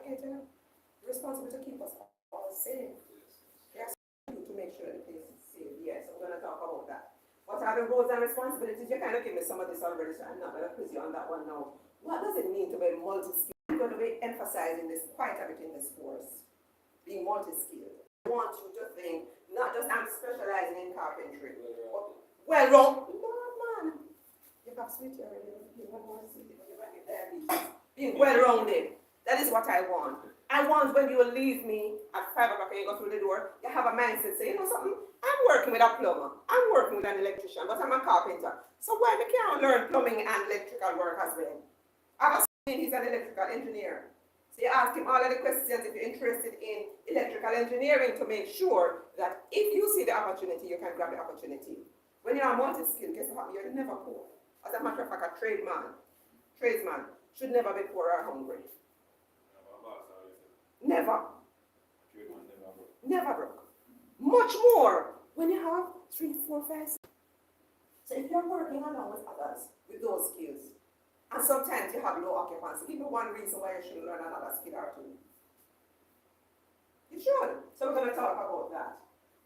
getting responsible to keep us all safe. Yes, to make sure that the place is safe. Yes, I'm going to talk about that. What are the roles and responsibilities? You kind of gave me some of this already, so I'm not going to quiz you on that one now. What does it mean to be multi-skilled? I'm going to be emphasizing this quite a bit in this course. Being multi-skilled. I want you to think, not just I'm specializing in carpentry. Well, wrong. No, man. You have sweet already. You have more sweet. You have diabetes. Being well-rounded. That is what I want. I want when you leave me at 5 o'clock and you go through the door, you have a mindset say, you know something? I'm working with a plumber. I'm working with an electrician, but I'm a carpenter. So why we can't learn plumbing and electrical work as well? I was saying he's an electrical engineer. So you ask him all of the questions if you're interested in electrical engineering to make sure that if you see the opportunity, you can grab the opportunity. When you're multi-skilled, guess what? You're never poor. As a matter of fact, a tradesman should never be poor or hungry. Never. Never broke. Much more when you have 3, 4, 5, 6. So if you're working along with others with those skills, and sometimes you have low occupancy, give me one reason why you should learn another skill or two. You should. So we're going to talk about that.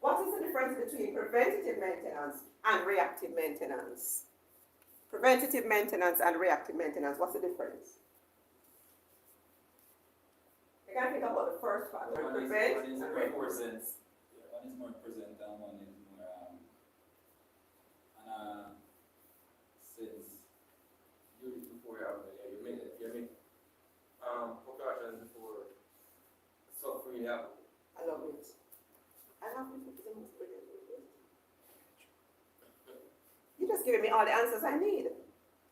What is the difference between preventative maintenance and reactive maintenance? Preventative maintenance and reactive maintenance, what's the difference? You can think about the first part. One is more present. One is more present and one is more sense. You before you make precautions before suffering happen. I love it. I love it. It's the most brilliant. You're just giving me all the answers I need.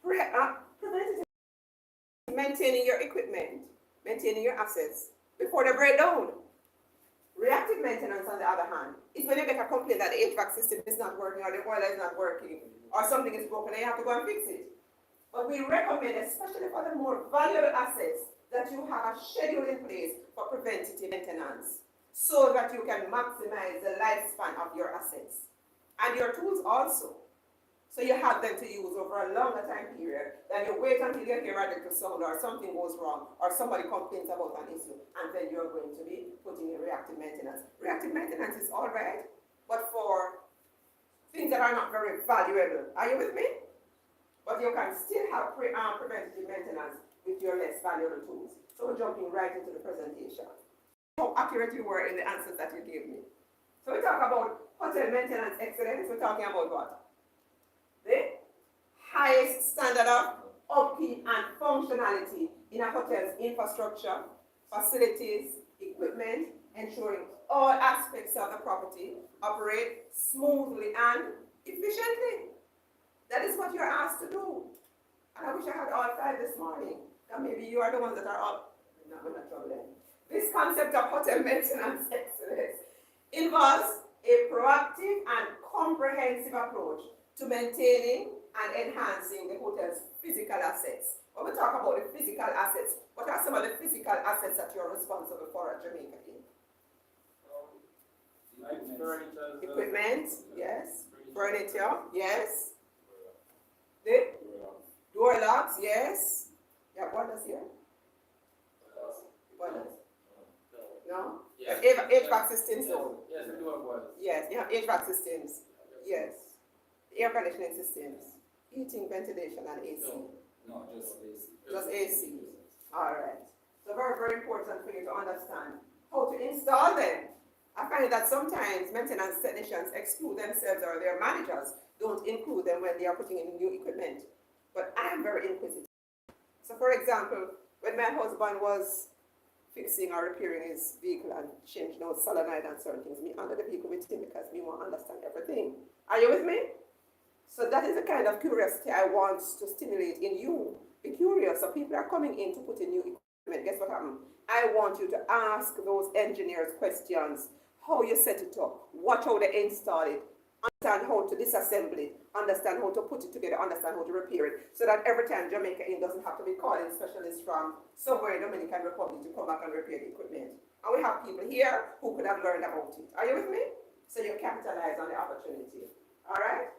Preventative maintaining your equipment, maintaining your assets before they break down. Reactive maintenance, on the other hand, is when you get a complaint that the HVAC system is not working or the boiler is not working or something is broken and you have to go and fix it. But we recommend, especially for the more valuable assets, that you have a schedule in place for preventative maintenance so that you can maximize the lifespan of your assets and your tools also. So you have them to use over a longer time period than you wait until you hear a little sound or something goes wrong or somebody complains about an issue and then you're going to be putting in reactive maintenance. Reactive maintenance is all right, but for things that are not very valuable. Are you with me? But you can still have preventative maintenance with your less valuable tools. So we're jumping right into the presentation. How accurate you were in the answers that you gave me. So we talk about hotel maintenance excellence. We're talking about what? The highest standard of upkeep and functionality in a hotel's infrastructure, facilities, equipment, ensuring all aspects of the property operate smoothly and efficiently. That is what you're asked to do. And I wish I had all 5 this morning. And maybe you are the ones that are all. No, we're not troubling. This concept of hotel maintenance excellence involves a proactive and comprehensive approach to maintaining and enhancing the hotel's physical assets. When we talk about the physical assets, what are some of the physical assets that you're responsible for at Jamaica Inn? Equipment, yes. Furniture, yes. The door locks, yes. Yeah, boilers here? Boilers? No? Yes. HVAC systems, no? Yes, we do have boilers. Yes, you have HVAC systems. Yes. Air conditioning systems, heating, ventilation, and AC. No, just AC. Just AC. All right. So very, very important for you to understand how to install them. I find that sometimes maintenance technicians exclude themselves or their managers don't include them when they are putting in new equipment. But I am very inquisitive. So for example, when my husband was fixing or repairing his vehicle and changing out solenoid and certain things, me under the vehicle with him because we want to understand everything. Are you with me? So that is the kind of curiosity I want to stimulate in you. Be curious. So people are coming in to put in new equipment. Guess what happened? I want you to ask those engineers questions. How you set it up. Watch how they install it. Understand how to disassemble it. Understand how to put it together. Understand how to repair it. So that every time Jamaica Inn doesn't have to be calling specialists from somewhere in the Dominican Republic to come back and repair the equipment. And we have people here who could have learned about it. Are you with me? So you capitalize on the opportunity. All right?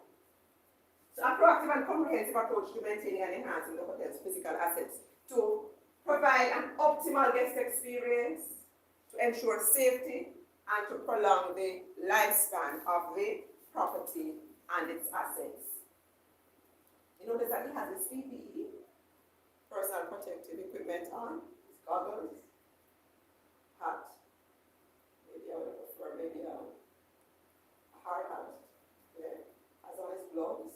So a proactive and comprehensive approach to maintaining and enhancing the hotel's physical assets to provide an optimal guest experience, to ensure safety, and to prolong the lifespan of the property and its assets. You notice that he has his PPE, personal protective equipment on, his goggles, hat. Maybe I would prefer maybe a hard hat. Yeah. Has on his gloves,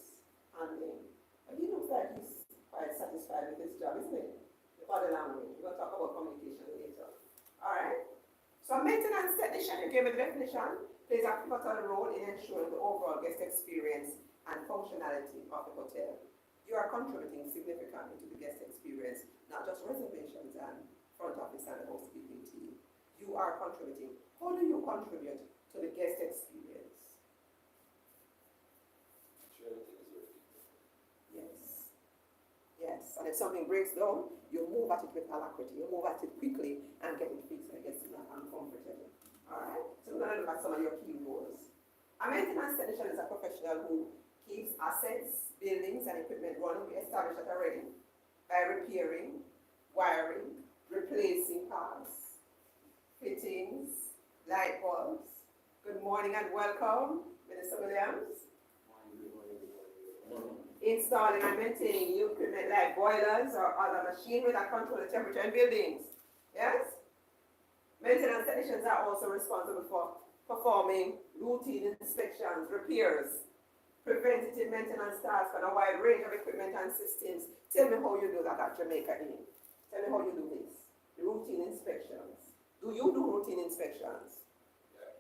handling. But he looks like he's quite satisfied with his job, isn't he? The body language. We're going to talk about communication later. Alright? So a maintenance technician, you gave me the definition, plays a pivotal role in ensuring the overall guest experience and functionality of the hotel. You are contributing significantly to the guest experience, not just reservations and front office and the housekeeping team. You are contributing. How do you contribute to the guest experience? Yes. Yes. And if something breaks down, you move at it with alacrity. You move at it quickly and get it fixed and it gets not uncomfortable. Alright? So we're going to look at some of your key roles. A maintenance technician is a professional who keeps assets, buildings, and equipment running. We established that already by repairing, wiring, replacing parts, fittings, light bulbs. Good morning and welcome, Minister Williams. Installing and maintaining new equipment like boilers or other machinery that control the temperature in buildings. Yes? Maintenance technicians are also responsible for performing routine inspections, repairs, preventative maintenance tasks on a wide range of equipment and systems. Tell me how you do that at Jamaica Inn. Tell me how you do this. The routine inspections. Do you do routine inspections? Yeah.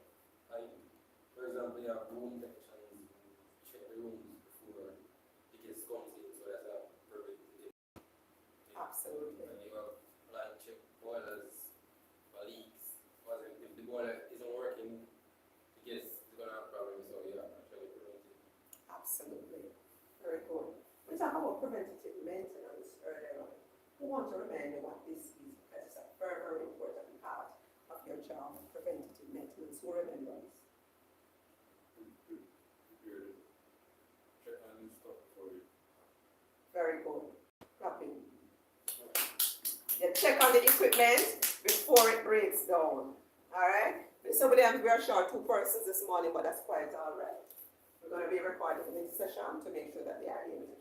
For example, you have room technicians who check the rooms before it gets comes in, so that's a preventative. Absolutely. And you have plan check boilers for leaks. Because if the boiler isn't working, the guest is going to have problems, so you have actually preventive. Absolutely. Very good. We talked about preventative maintenance earlier on. We want to remind you what this is because it's a very, very important part of your job, preventative maintenance. Who remembers? Check on new stuff before you. Very good. Clapping. You check on the equipment before it breaks down. Alright? Somebody we are short 2 persons this morning, but that's quite alright. We're going to be recording this session to make sure that they are able to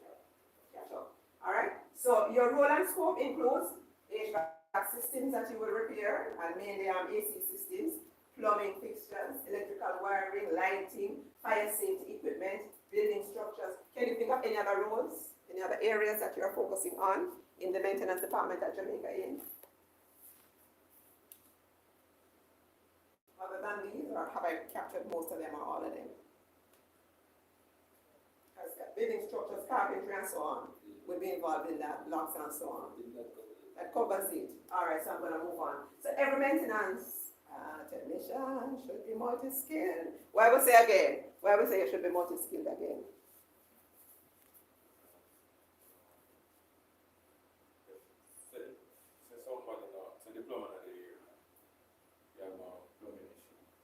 catch up. Alright? So your role and scope includes HVAC systems that you will repair, and mainly AC systems, plumbing fixtures, electrical wiring, lighting, fire safety equipment, building structures. Can you think of any other roles, any other areas that you are focusing on in the maintenance department at Jamaica Inn? Other than these, or have I captured most of them or all of them? Building structures, carpentry, and so on will be involved in that, locks and so on. That covers it. Alright, so I'm going to move on. So every maintenance technician should be multi-skilled. Why we say again? Why we say you should be multi-skilled again?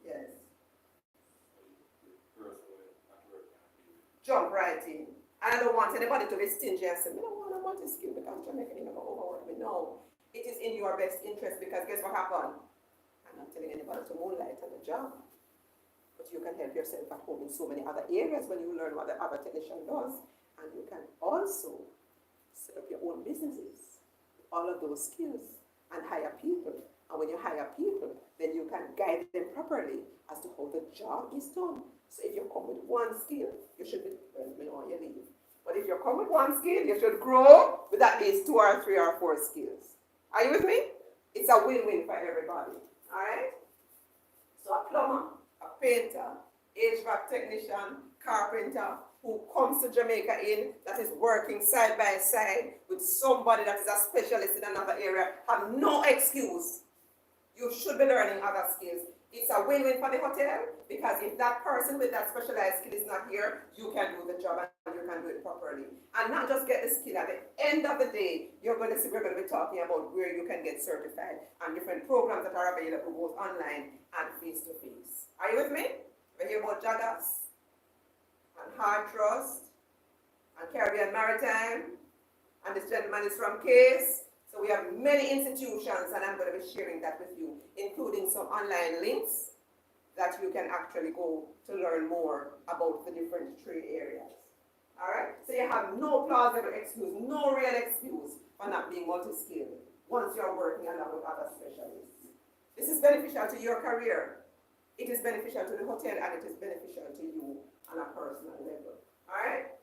Yes. Jump right in. And I don't want anybody to be stingy and say, I don't want a multi-skill because Jamaican is going to overwork me. No. It is in your best interest because guess what happened? I'm not telling anybody to moonlight on the job. But you can help yourself at home in so many other areas when you learn what the other technician does. And you can also set up your own businesses with all of those skills and hire people. And when you hire people, then you can guide them properly as to how the job is done. So if you come with one skill, you should be, well, you leave. But if you come with one skill, you should grow with at least 2 or 3 or 4 skills. Are you with me? It's a win-win for everybody. Alright? So a plumber, a painter, HVAC technician, carpenter, who comes to Jamaica Inn that is working side by side with somebody that is a specialist in another area, have no excuse. You should be learning other skills. It's a win-win for the hotel because if that person with that specialized skill is not here, you can do the job and you can do it properly. And not just get the skill. At the end of the day, we're going to be talking about where you can get certified and different programs that are available both online and face-to-face. Are you with me? We hear about CJAS and Hard Trust and Caribbean Maritime, and this gentleman is from CASE. So So we have many institutions, and I'm going to be sharing that with you, including some online links that you can actually go to learn more about the different trade areas. All right? So you have no plausible excuse, no real excuse for not being multi-skilled once you're working along with other specialists. This is beneficial to your career. It is beneficial to the hotel, and it is beneficial to you on a personal level. All right?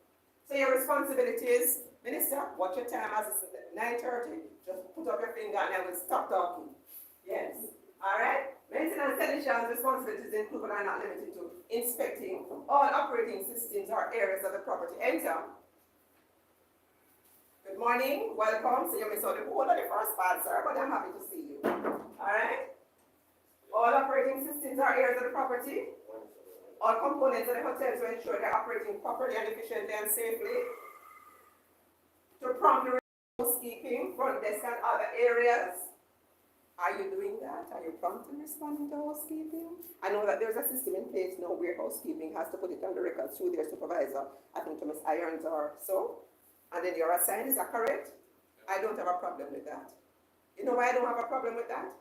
So your responsibilities, Minister, watch your time as it's 9:30. Just put up your finger and I will stop talking. Yes. All right? Maintenance technicians' responsibilities include but are not limited to inspecting all operating systems or areas of the property. Enter. Good morning, welcome. So you may saw the whole of the first part, sir, but I'm happy to see you. All right? All operating systems or areas of the property, all components of the hotel to ensure they're operating properly and efficiently and safely. To promptly housekeeping, front desk and other areas. Are you doing that? Are you promptly responding to housekeeping? I know that there's a system in place now where housekeeping has to put it on the record through their supervisor, I think to Ms. Irons or so, and then you're assigned. Is that correct? I don't have a problem with that. You know why I don't have a problem with that?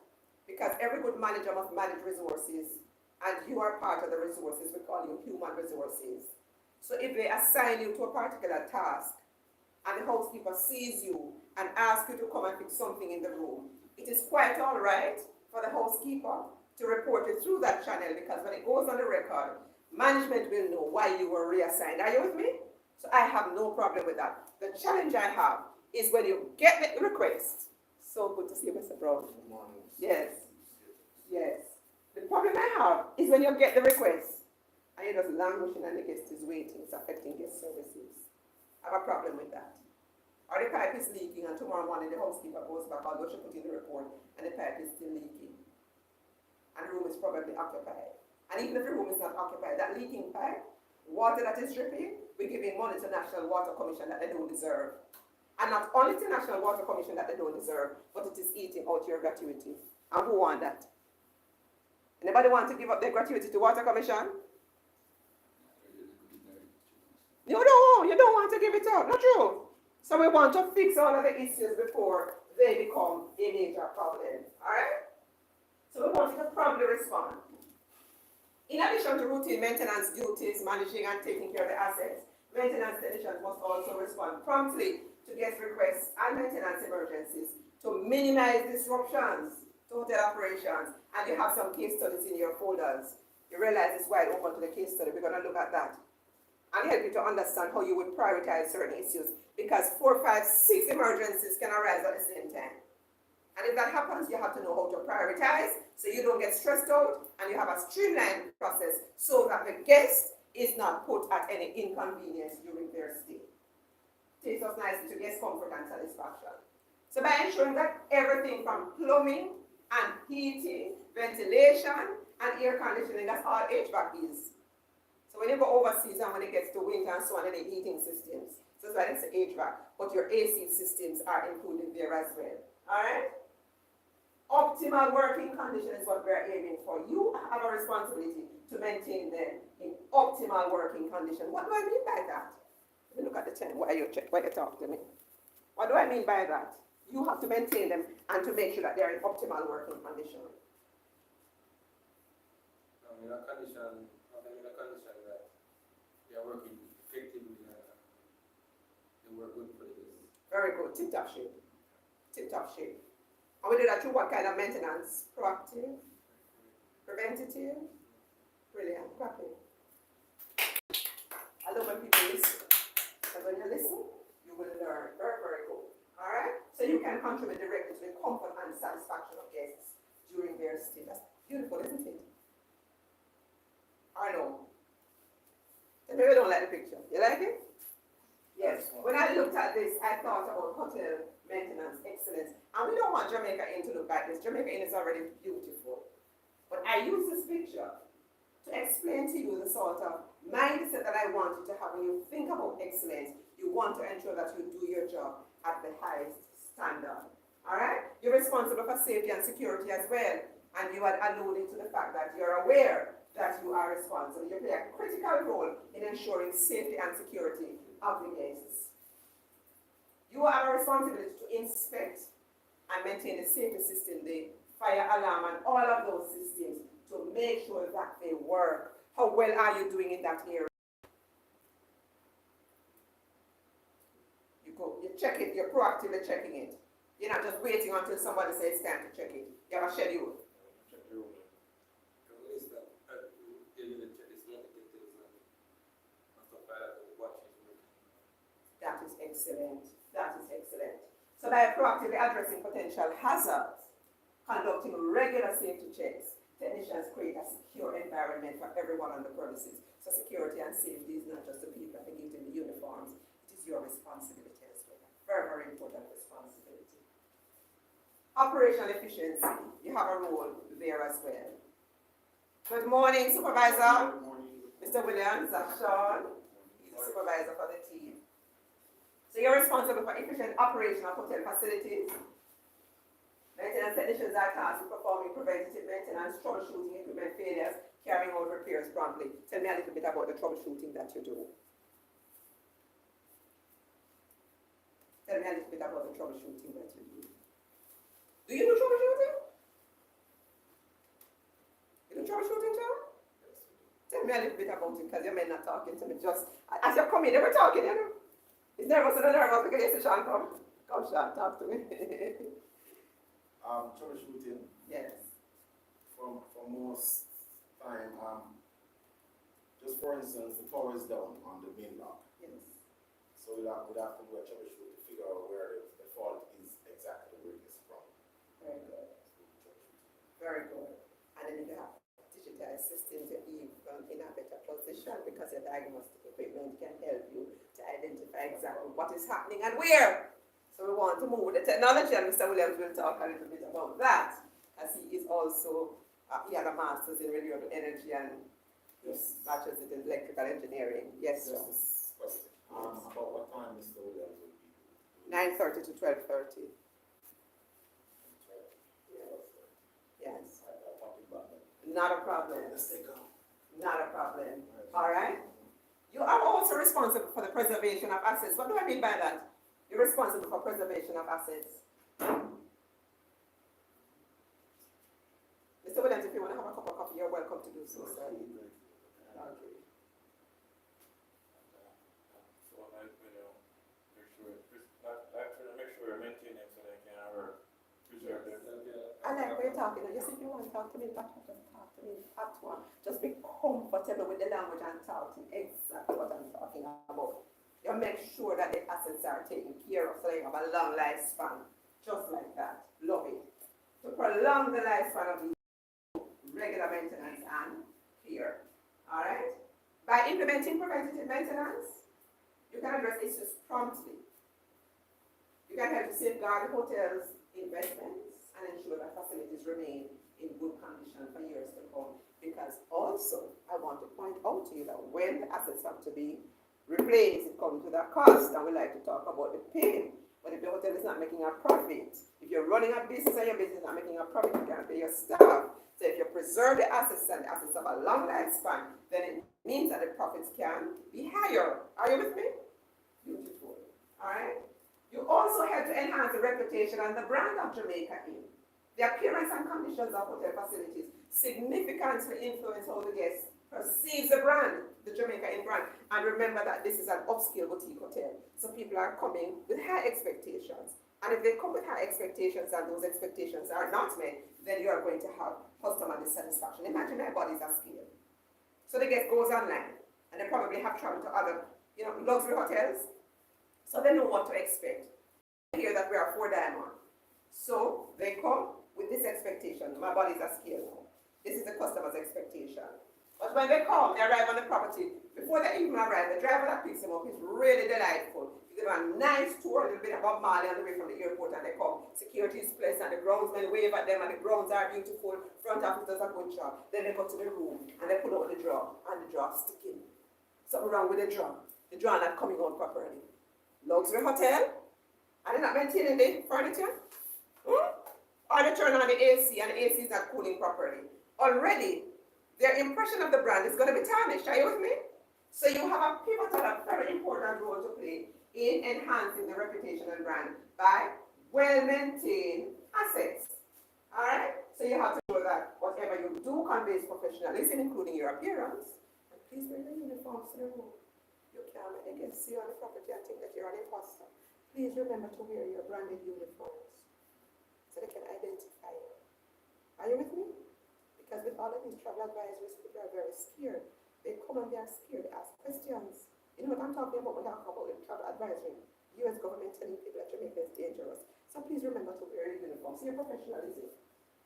Because every good manager must manage resources, and you are part of the resources. We call you human resources. So if they assign you to a particular task, and the housekeeper sees you and asks you to come and fix something in the room, it is quite all right for the housekeeper to report it through that channel, because when it goes on the record, management will know why you were reassigned. Are you with me? So I have no problem with that. The challenge I have is when you get the request. So good to see you, Mr. Brown. Good morning. Yes. Yes. The problem I have is when you get the request and you're just languishing and the guest is waiting, it's affecting guest services. I have a problem with that. Or the pipe is leaking and tomorrow morning the housekeeper goes back, although she put in the report, and the pipe is still leaking. And the room is probably occupied. And even if the room is not occupied, that leaking pipe, water that is dripping, we're giving money to National Water Commission that they don't deserve. And not only to National Water Commission that they don't deserve, but it is eating out your gratuity. And who want that? Anybody want to give up their gratuity to Water Commission? You don't want to give it up, not true. So we want to fix all of the issues before they become a major problem, all right? So we want you to promptly respond. In addition to routine maintenance duties, managing and taking care of the assets, maintenance technicians must also respond promptly to guest requests and maintenance emergencies to minimize disruptions to hotel operations. And you have some case studies in your folders. You realize it's wide open to the case study. We're going to look at that and help you to understand how you would prioritize certain issues, because 4, 5, 6 emergencies can arise at the same time. And if that happens, you have to know how to prioritize so you don't get stressed out and you have a streamlined process so that the guest is not put at any inconvenience during their stay. Takes us nicely to guest comfort and satisfaction. So by ensuring that everything from plumbing and heating, ventilation, and air conditioning, that's all HVAC is. So when you go overseas and when it gets to winter and so on, any heating systems, so that's why it's HVAC, but your AC systems are included there as well. Alright? Optimal working condition is what we're aiming for. You have a responsibility to maintain them in optimal working condition. What do I mean by that? Let me look at the time while you talk to me. What do I mean by that? You have to maintain them and to make sure that they're in optimal working condition. In a condition that they are working effectively and work good for the business. Very good. Tip-top shape. Tip-top shape. And we do that through what kind of maintenance? Proactive? Preventative? Brilliant. Copy. I love when people listen. And when you listen, you will learn. Very, very good. Alright? So you can contribute directly to the comfort and satisfaction of guests during their stay. That's beautiful, isn't it? I know. Some people don't like the picture. You like it? Yes. When I looked at this, I thought about hotel maintenance excellence. And we don't want Jamaica Inn to look like this. Jamaica Inn is already beautiful. But I use this picture to explain to you the sort of mindset that I want you to have when you think about excellence. You want to ensure that you do your job at the highest standard. Alright? You're responsible for safety and security as well. And you had alluded to the fact that you're aware that you are responsible. You play a critical role in ensuring safety and security of the guests. You have a responsibility to inspect and maintain the safety system, the fire alarm and all of those systems to make sure that they work. How well are you doing in that area? You check it, you're proactively checking it. You're not just waiting until somebody says it's time to check it. You have a schedule. Check your own. It's that daily check the smoke detectors and stuff like that. The watch is working. That is excellent. That is excellent. So by proactively addressing potential hazards, conducting regular safety checks, technicians create a secure environment for everyone on the premises. So security and safety is not just the people that get in the uniforms, it is your responsibility as well. Very, very important responsibility. Operational efficiency, you have a role there as well. Good morning, Supervisor. Good morning. Mr. Williams, that's Sean. He's the supervisor for the team. So you're responsible for efficient operation of hotel facilities. Maintenance technicians are tasked with performing preventative maintenance, troubleshooting equipment failures, carrying out repairs promptly. Tell me a little bit about the troubleshooting that you do. Tell me a little bit about the troubleshooting that you do. Do you do troubleshooting? You do troubleshooting, John? Tell me a little bit about it, because you may not talking to me. Just as you're coming, they were talking, you know. He's nervous and nervous because he said, Sean, come. Come, Sean, talk to me. Troubleshooting. Yes. For most time, just for instance, the power is down on the main lock. Yes. So we'd have to do a troubleshoot to figure out where the fault is exactly where it is from. Very good. Very good. And then you have digitized systems, you're even in a better position because your diagnostic equipment can help you to identify exactly what is happening and where. So we want to move with the technology, and Mr. Williams will talk a little bit about that, as he is also, he had a master's in renewable energy and Yes. bachelor's in electrical engineering. Yes, sir. Yes. Question. About what time Mr. Williams will be? 9:30 to 12:30. Yes. I'll talk about that. Not a problem. Let's take a. Not a problem. All right? You are also responsible for the preservation of assets. What do I mean by that? You're responsible for preservation of assets. Mr. Williams, if you want to have a cup of coffee, you're welcome to do so, sir. Okay. So like, make sure, actually make sure we're maintaining so they can ever preserve their. I like what you're talking. Just if you want to talk to me, but just talk to me at one. Just be comfortable with the language and talk to me exactly what I'm talking about. You make sure that the assets are taken care of so they have a long lifespan. Just like that. Love it. To prolong the lifespan of the regular maintenance and care. Alright? By implementing preventative maintenance, you can address issues promptly. You can help to safeguard the hotel's investments and ensure that facilities remain in good condition for years to come. Because also, I want to point out to you that when the assets have to be replaced, it comes with a cost, and we like to talk about the pain. But if the hotel is not making a profit, if you're running a business and your business is not making a profit, you can't pay your staff. So if you preserve the assets and the assets have a long lifespan, then it means that the profits can be higher. Are you with me? Beautiful. Alright? You also help to enhance the reputation and the brand of Jamaica Inn. The appearance and conditions of hotel facilities significantly influence how the guests perceive the brand, the Jamaica Inn brand. And remember that this is an upscale boutique hotel. So people are coming with high expectations. And if they come with high expectations and those expectations are not met, then you are going to have customer dissatisfaction. Imagine everybody's a scale. So the guest goes online and they probably have traveled to other, luxury hotels. So they know what to expect. Here that we are 4 diamond. So they come with this expectation. My body's a scale now. This is the customer's expectation. But when they come, they arrive on the property. Before they even arrive, the driver that picks them up is really delightful. He gives them a nice tour, a little bit about Mali on the way from the airport, and they come. Security is placed, and the groundsmen wave at them, and the grounds are beautiful. Front office does a good job. Then they go to the room, and they pull out the drawer, and the drawer sticking. Something wrong with the drawer. The drawer not coming out properly. Luxury hotel, and they're not maintaining the furniture. Or they turn on the AC, and the AC is not cooling properly. Already, their impression of the brand is going to be tarnished. Are you with me? So you have a pivotal, a very important role to play in enhancing the reputation and brand by well-maintained assets. Alright? So you have to know that whatever you do conveys professionalism, including your appearance. And please wear the uniforms to the room. You can't let the guests see you on the property and think that you're an imposter. Please remember to wear your branded uniforms so they can identify you. Are you with me? Because with all of these travel advisories, people are very scared. They come and they are scared, they ask questions. You know what I'm talking about when I talk about the travel advisory? US government telling people that Jamaica is dangerous. So please remember to wear your uniform. See your professionalism.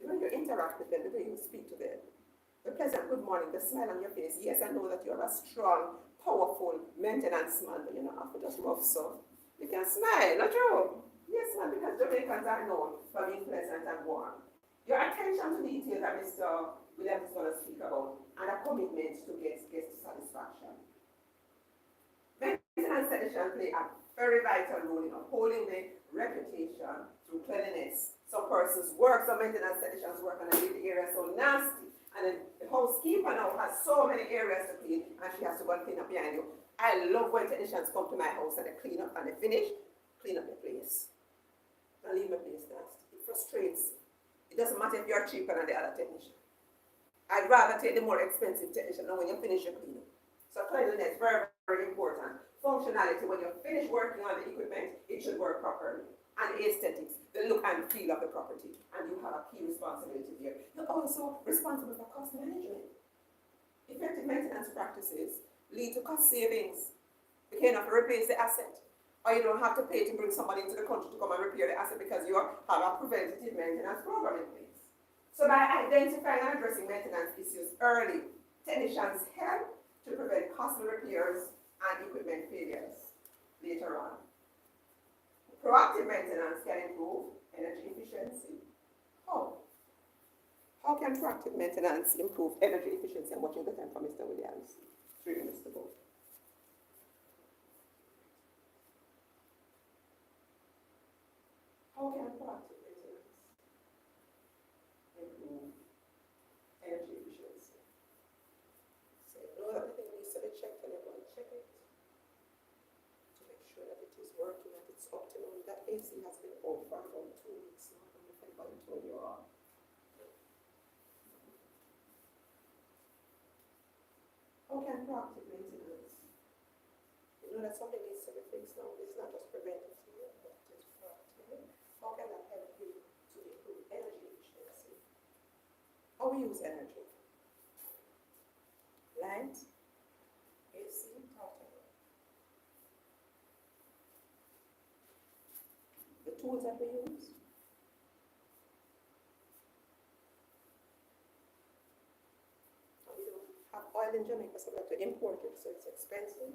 The way you interact with them, the way you speak to them. The pleasant good morning, the smile on your face. Yes, I know that you're a strong, powerful maintenance man, but you don't have to just rough so. You can smile, not true? Yes, man, because Jamaicans are known for being pleasant and warm. Your attention to detail that Mr. Williams is going to speak about, and a commitment to guest satisfaction. Maintenance technicians play a very vital role in upholding the reputation through cleanliness. Some persons work, some maintenance technicians work, and I leave the area so nasty. And then the housekeeper now has so many areas to clean, and she has to go and clean up behind you. I love when technicians come to my house and they clean up and they finish, clean up the place. Don't leave my place nasty. It frustrates me. It doesn't matter if you're cheaper than the other technician. I'd rather take the more expensive technician than when you finish your cleanup. So cleanliness is very, very important. Functionality, when you finish working on the equipment, it should work properly. And aesthetics, the look and feel of the property. And you have a key responsibility there. You're also responsible for cost management. Effective maintenance practices lead to cost savings. You cannot replace the asset. Or you don't have to pay to bring somebody into the country to come and repair the asset because you have a preventative maintenance program in place. So by identifying and addressing maintenance issues early, technicians help to prevent costly repairs and equipment failures later on. Proactive maintenance can improve energy efficiency. How? How can proactive maintenance improve energy efficiency? I'm watching the time for Mr. Williams. 3 minutes to go. How can proactive maintenance improve energy efficiency? So you know that the thing needs to be checked and everyone check it to make sure that it is working at its optimum. That AC has been out for about 2 weeks now. I don't know if anybody told you all. How can proactive maintenance? You know that something needs to be fixed now. It's not just preventative, but it's proactive. How can that help you to improve energy efficiency? How we use energy? Light, AC, water. The tools that we use. We don't have oil in Jamaica, so we have to import it, so it's expensive.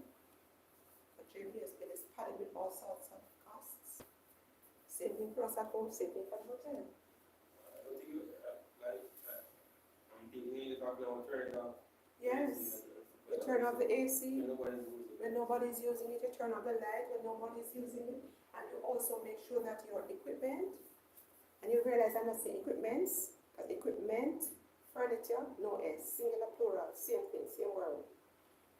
The JPS bill is padded with all sorts of costs. Same thing for us at home, same thing for the hotel. I don't think I'm thinking we need to talk about turning off. Yes, you turn off the AC Nobody's using it. when nobody's using it, you turn off the light when nobody's using it, and you also make sure that your equipment, and you realize I'm not saying equipments, because equipment, furniture, no S, singular plural, same thing, same word.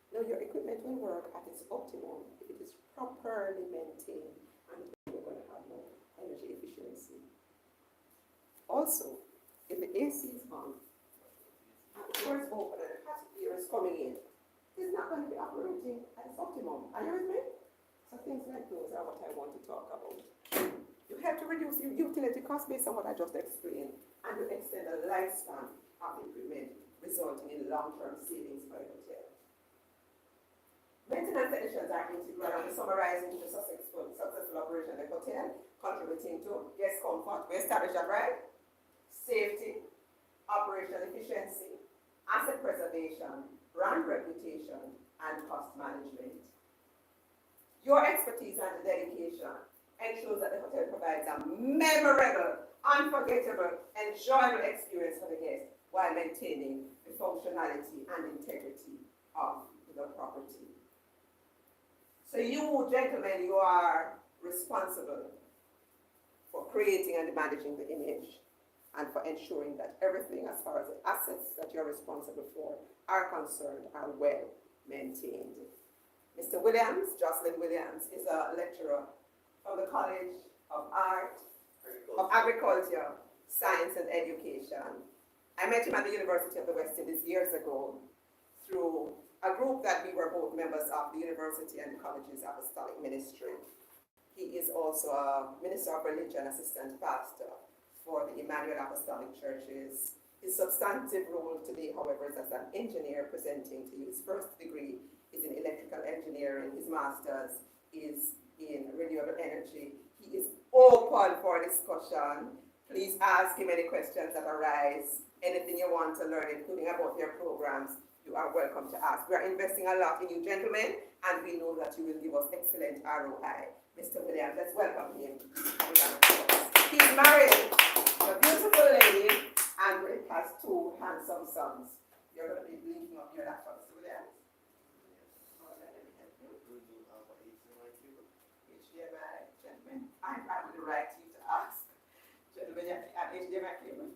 Now your equipment will work at its optimum if it is properly maintained, and you're going to have more energy efficiency. Also, if the AC is on, and the door is open and the hot air is coming in, it's not going to be operating at its optimum. Are you with me? So things like those are what I want to talk about. You have to reduce your utility costs based on what I just explained, and to extend the lifespan of the equipment, resulting in long-term savings for the hotel. Maintenance technicians are integral and summarizing the successful operation of the hotel, contributing to guest comfort. We established that, right? Safety, operational efficiency, asset preservation, brand reputation, and cost management. Your expertise and dedication ensures that the hotel provides a memorable, unforgettable, enjoyable experience for the guests while maintaining the functionality and integrity of the property. So you, gentlemen, you are responsible for creating and managing the image and for ensuring that everything as far as the assets that you're responsible for are concerned are well maintained. Mr. Williams, Jocelyn Williams, is a lecturer from the College of Art, of Agriculture, Science and Education. I met him at the University of the West Indies years ago through a group that we were both members of, the University and Colleges Apostolic Ministry. He is also a Minister of Religion Assistant Pastor for the Emmanuel Apostolic Churches. His substantive role today, however, is as an engineer presenting to you. His first degree is in electrical engineering. His master's is in renewable energy. He is open for discussion. Please ask him any questions that arise. Anything you want to learn, including about your programs, you are welcome to ask. We are investing a lot in you gentlemen, and we know that you will give us excellent ROI. Mr. Williams, let's welcome him. He's married to a beautiful lady and has two handsome sons. You're going to be blinking up your laptop, Mr. Williams. HDMI, gentlemen, I would the right to you to ask. Gentlemen, you have HDMI cable.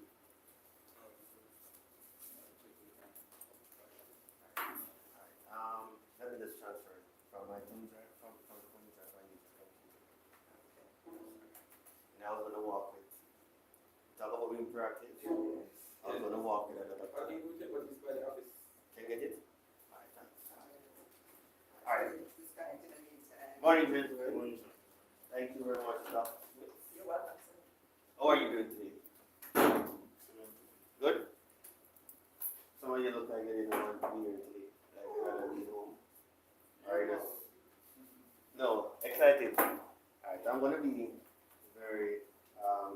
Let me just transfer from my thumb drive from the phone drive I use the computer. And I was gonna walk with talk about being proactive. I was gonna walk with another I think we can put this by the office. Can you get it? Alright, thanks. Alright. This guy in the meantime. Morning, gentlemen. Thank you very much, Dr. Smith. You're welcome, sir. How are you doing today? Good? Some of you look like you didn't want to be here today. Like you're gonna be home. Alright, no, excited. Alright, I'm gonna be very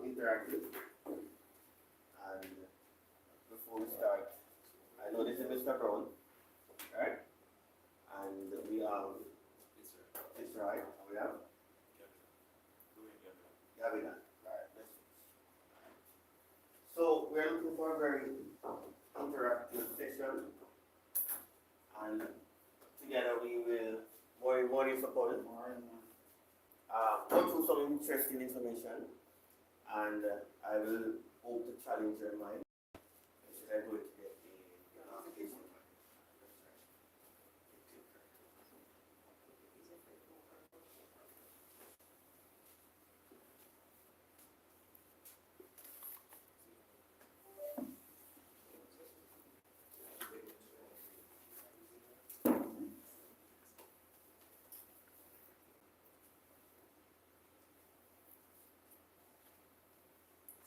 interactive. And before we start, I know this is Mr. Brown, right? And we it's right. We have Gavina. Alright, let's see. So we're looking for a very interactive session, and together we will more support go through some interesting information, and I will hope to challenge your mind. Should I go to get the application?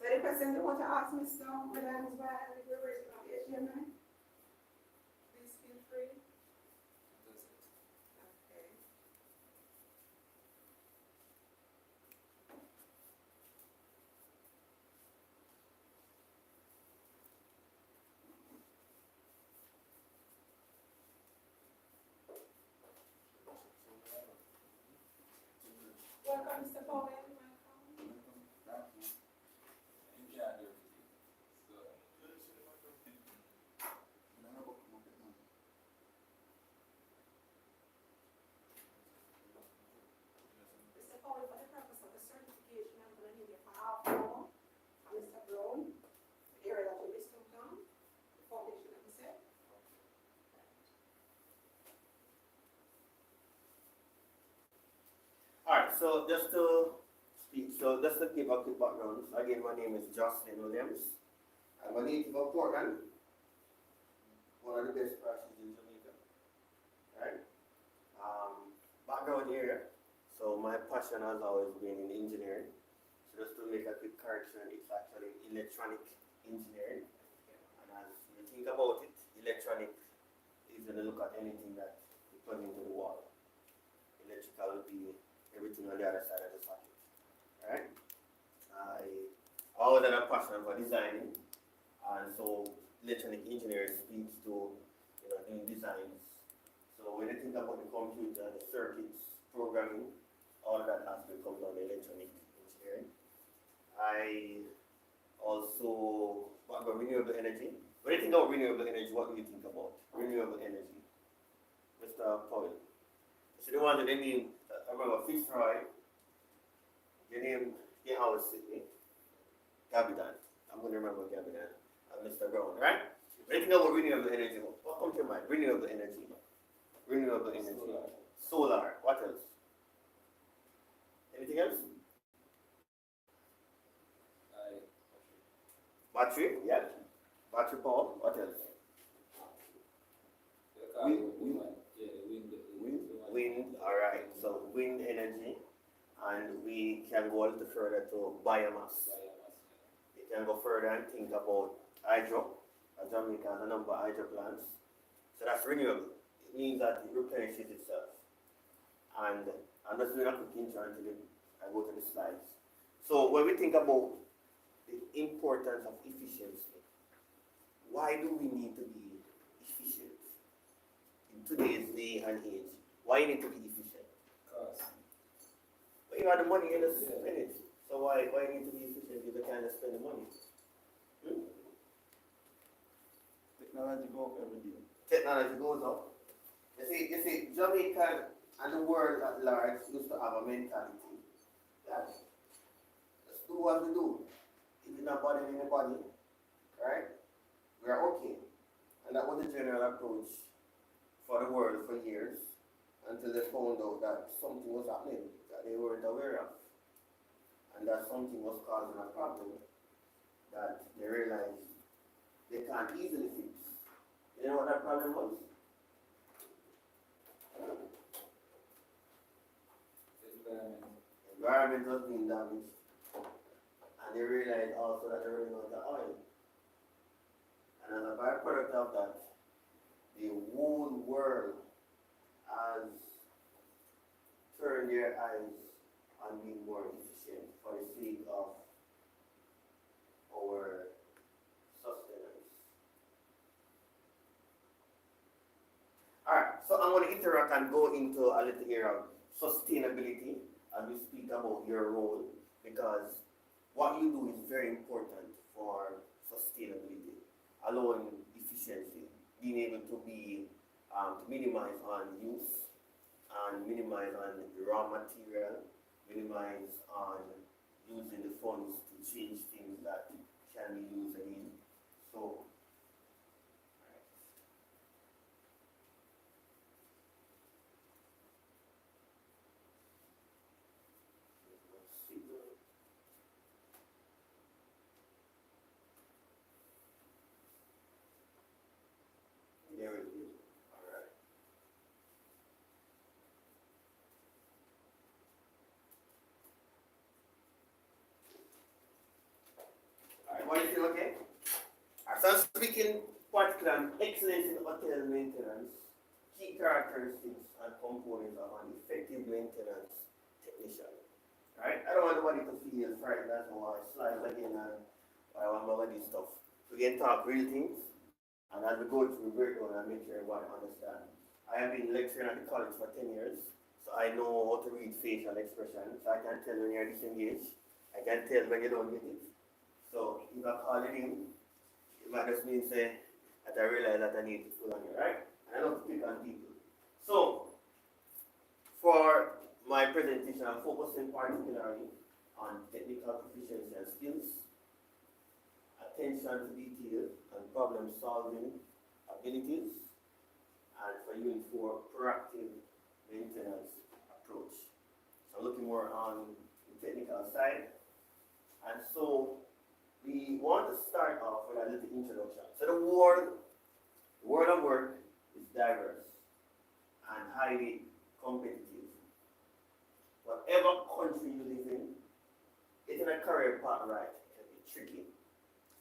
So any questions you want to ask Mr. Williams while we're waiting on the HDMI? Please feel free. Okay. Welcome, Mr. Powell. Welcome. You can't do it. So, Mr. Powell, for the purpose of the certification, I'm going to need your file form from Mr. Brown, the area that you're listed on, the foundation that you said. Alright, so just to give a quick background, again, my name is Jocelyn Williams. I'm a native of Portland, one of the best practices in Jamaica. Right? Background here, so my passion has always been in engineering. So just to make a quick correction, it's actually electronic engineering. And as you think about it, electronic is going to look at anything that you plug into the wall. Electrical will be everything on the other side of the socket. Right? I always had a passion for designing, and so electronic engineering speaks to doing designs. So when you think about the computer, the circuits, programming, all of that aspect comes on electronic engineering. I also work on renewable energy. When you think about renewable energy, what do you think about renewable energy? Mr. Powell. So the one that they mean, I remember Fitzroy, your name, your house, Sydney, Gabidan. I'm going to remember Gabidan and Mr. Brown, right? When you think about renewable energy, what comes to your mind? Renewable energy. Renewable energy. Solar. What else? Anything else? Battery, yeah. Battery power, what else? Wind, alright. So wind energy, and we can go a little further to biomass. We can go further and think about hydro. Jamaica has a number of hydro plants. So that's renewable. It means that it replenishes itself. And I'm just doing a quick intro until I go to the slides. So when we think about the importance of efficiency, why do we need to be efficient in today's day and age? Why you need to be efficient? Well, you have the money, you just spend it. So why you need to be efficient if you can't just spend the money? Technology go up every day. Technology goes up. You see, Jamaica and the world at large used to have a mentality that let's do what we do. If it's not bothering anybody, right? We are okay. And that was the general approach for the world for years until they found out that something was happening that they weren't aware of. And that something was causing a problem that they realized they can't easily fix. You know what that problem was? Environment was being damaged. And they realized also that they're running out of oil. And as a byproduct of that, the whole world has turned their eyes on being more efficient for the sake of our sustenance. Alright, so I'm going to interact and go into a little area of sustainability as we speak about your role, because what you do is very important for sustainability, allowing efficiency, being able to be to minimize on use and minimize on raw material, minimize on using the funds to change things that can be used again. So, there it is. All right. All right, what do you feel okay? All right, so I'm speaking particularly on excellence in hotel maintenance, key characteristics and components of an effective maintenance technician. All right, I don't want nobody to feel frightened. That's why I slide again and I want all of this stuff. We can talk real things. And as we go through breakdown, I make sure everybody understand. I have been lecturing at the college for 10 years, so I know how to read facial expressions. So I can tell when you're disengaged. I can tell when you don't get it. So if I call it in, it might just mean say that I realize that I need to pull on you, right? And I don't pick on people. So for my presentation, I'm focusing particularly on technical proficiency and skills, attention to detail and problem solving abilities, and for Unit 4, proactive maintenance approach. So I'm looking more on the technical side. And so we want to start off with a little introduction. So the world of work is diverse and highly competitive. Whatever country you live in, getting a career path right can be tricky.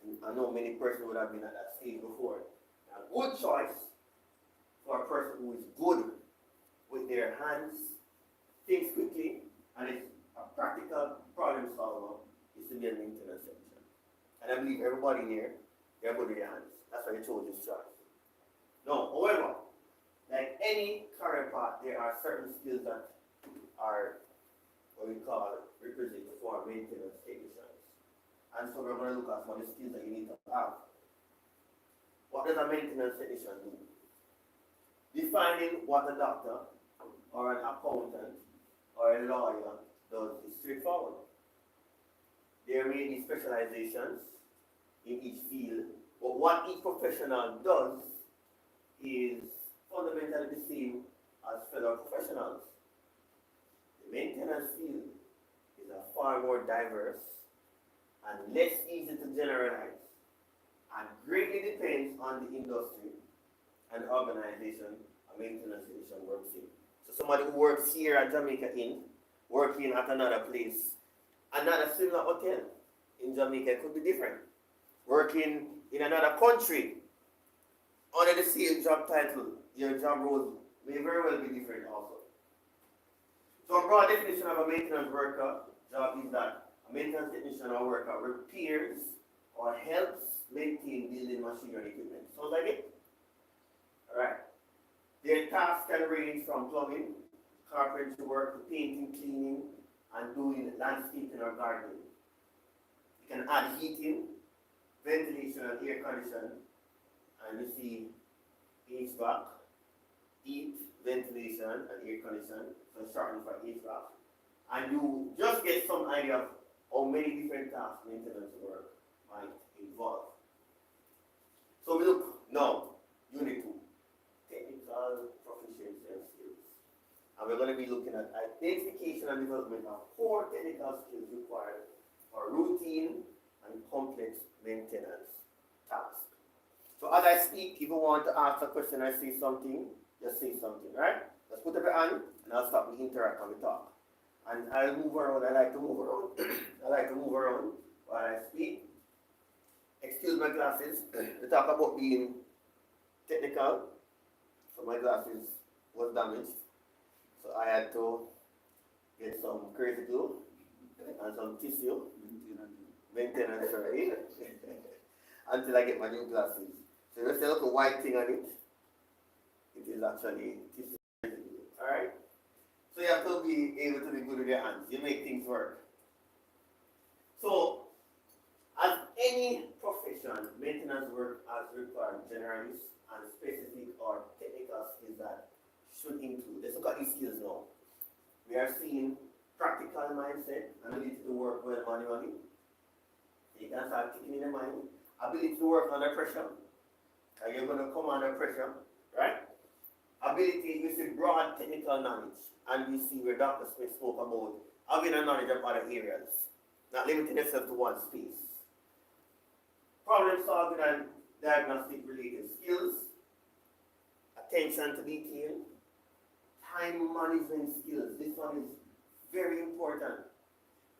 And I know many persons would have been at that stage before. A good choice for a person who is good with their hands, thinks quickly, and is a practical problem solver is to be a maintenance technician. And I believe everybody here, they're good with their hands. That's why they chose this choice. No, however, like any career path, there are certain skills that are what we call requisite for maintenance technicians. And so we're going to look at some of the skills that you need to have. What does a maintenance technician do? Defining what a doctor or an accountant or a lawyer does is straightforward. There may be specializations in each field, but what each professional does is fundamentally the same as fellow professionals. The maintenance field is a far more diverse and less easy to generalize and greatly depends on the industry and organization a maintenance technician works in. So somebody who works here at Jamaica Inn, working at another place, another similar hotel in Jamaica could be different. Working in another country under the same job title, your job role may very well be different also. So a broad definition of a maintenance worker job is that a maintenance technician or worker repairs or helps maintain building machinery and equipment. Sounds like it? Alright. Their tasks can range from plumbing, carpentry work, to painting, cleaning, and doing landscaping or gardening. You can add heating, ventilation, and air conditioning. And you see HVAC, heat, ventilation, and air conditioning. So starting for HVAC. And you just get some idea of how many different tasks maintenance work might involve. So we look now, Unit 2, technical proficiency and skills. And we're going to be looking at identification and development of core technical skills required for routine and complex maintenance tasks. So as I speak, if you want to ask a question or say something, just say something, right? Just put up your hand and I'll stop we interact and we talk. And I'll move around, I like to move around. I like to move around while I speak. Excuse my glasses. We talk about being technical. So my glasses was damaged. So I had to get some crazy glue and some tissue. Maintenance, right? Until I get my new glasses. So you see a little white thing on it. It is actually tissue. Alright? So you have to be able to be good with your hands. You make things work. So, as any profession, maintenance work has required generalist and specific or technical skills that should include. Let's look at these skills now. We are seeing practical mindset, ability to work well manually. You can start kicking in your mind. Ability to work under pressure. Are you going to come under pressure? Right? Ability, we see broad technical knowledge. And we see where Dr. Smith spoke about having a knowledge of other areas. Not limiting yourself to one space. Problem solving and diagnostic related skills. Attention to detail. Time management skills. This one is very important.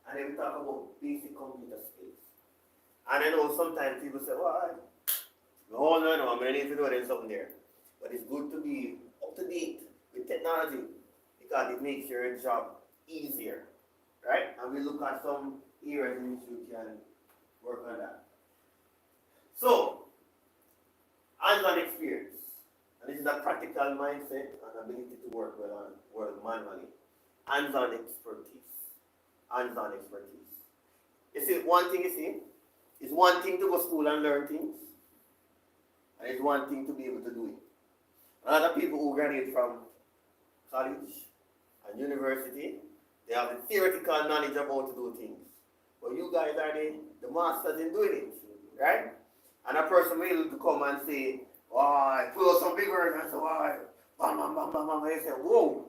And then we talk about basic computer skills. And I know sometimes people say, well, no, I'm going to need to do something there. But it's good to be up to date with technology because it makes your job easier, right? And we look at some areas in which you can work on that. So, hands-on experience. And this is a practical mindset and ability to work manually. Hands-on expertise. Hands-on expertise. You see, one thing it's one thing to go to school and learn things. And it's one thing to be able to do it. A lot of people who graduate from college and university, they have the theoretical knowledge of how to do things. But you guys are the masters in doing it, right? And a person may look to come and say, why, pull out some big words and say, why, bam, bam, bam, bam, bam, and they say, whoa.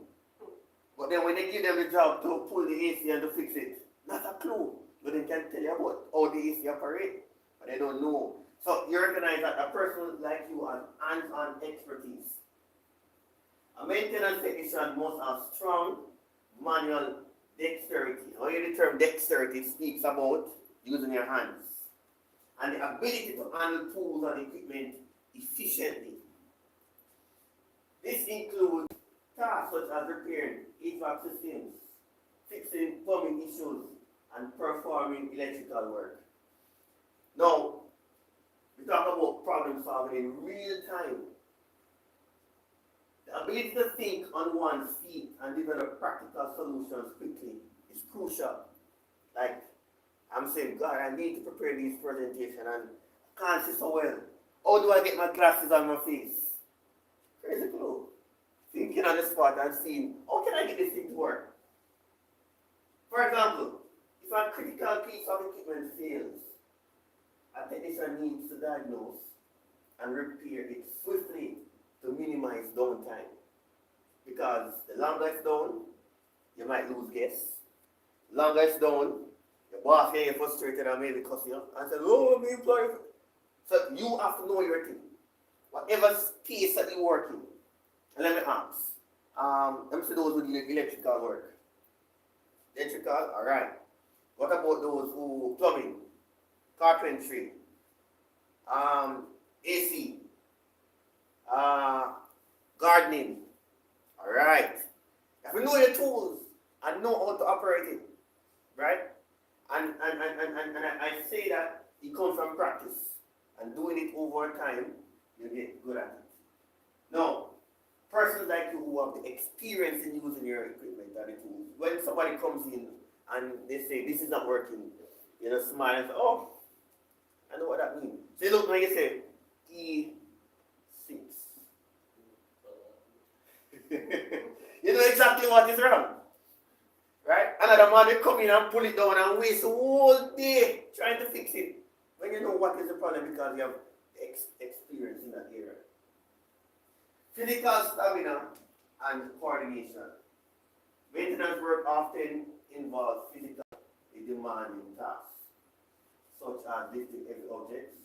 But then when they give them the job to pull the AC and to fix it, not a clue. But they can tell you about how the AC operates, but they don't know. So you recognize that a person like you has hands-on expertise. A maintenance technician must have strong manual dexterity. When you the term dexterity speaks about using your hands and the ability to handle tools and equipment efficiently. This includes tasks such as repairing HVAC systems, fixing plumbing issues, and performing electrical work. Now, we talk about problem solving in real time. The ability to think on one's feet and develop practical solutions quickly is crucial. Like, I'm saying, God, I need to prepare this presentation and I can't see so well. How do I get my glasses on my face? Crazy clue. Thinking on the spot and seeing, how can I get this thing to work? For example, if a critical piece of equipment fails, a technician needs to diagnose and repair it swiftly to minimize downtime. Because the longer it's down, you might lose guests. Longer it's down, your boss getting frustrated and maybe cuss you and say, oh, I'm employed. So you have to know your thing. Whatever space that you work in. And let me ask. Let me see those who do electrical work. Electrical, alright. What about those who plumbing, carpentry, AC, gardening? Alright. If you know your tools and know how to operate it, right? And I say that it comes from practice. And doing it over time, you get good at it. Now, persons like you who have the experience in using your equipment and the tools, when somebody comes in and they say, this is not working, you know, smile and say, oh, I know what that means. So you look like you say, E6. You know exactly what is wrong. Right? Another man will come in and pull it down and waste a whole day trying to fix it. When you know what is the problem because you have experience in that area. Physical stamina and coordination. Maintenance work often involves physical demanding tasks, such as lifting heavy objects,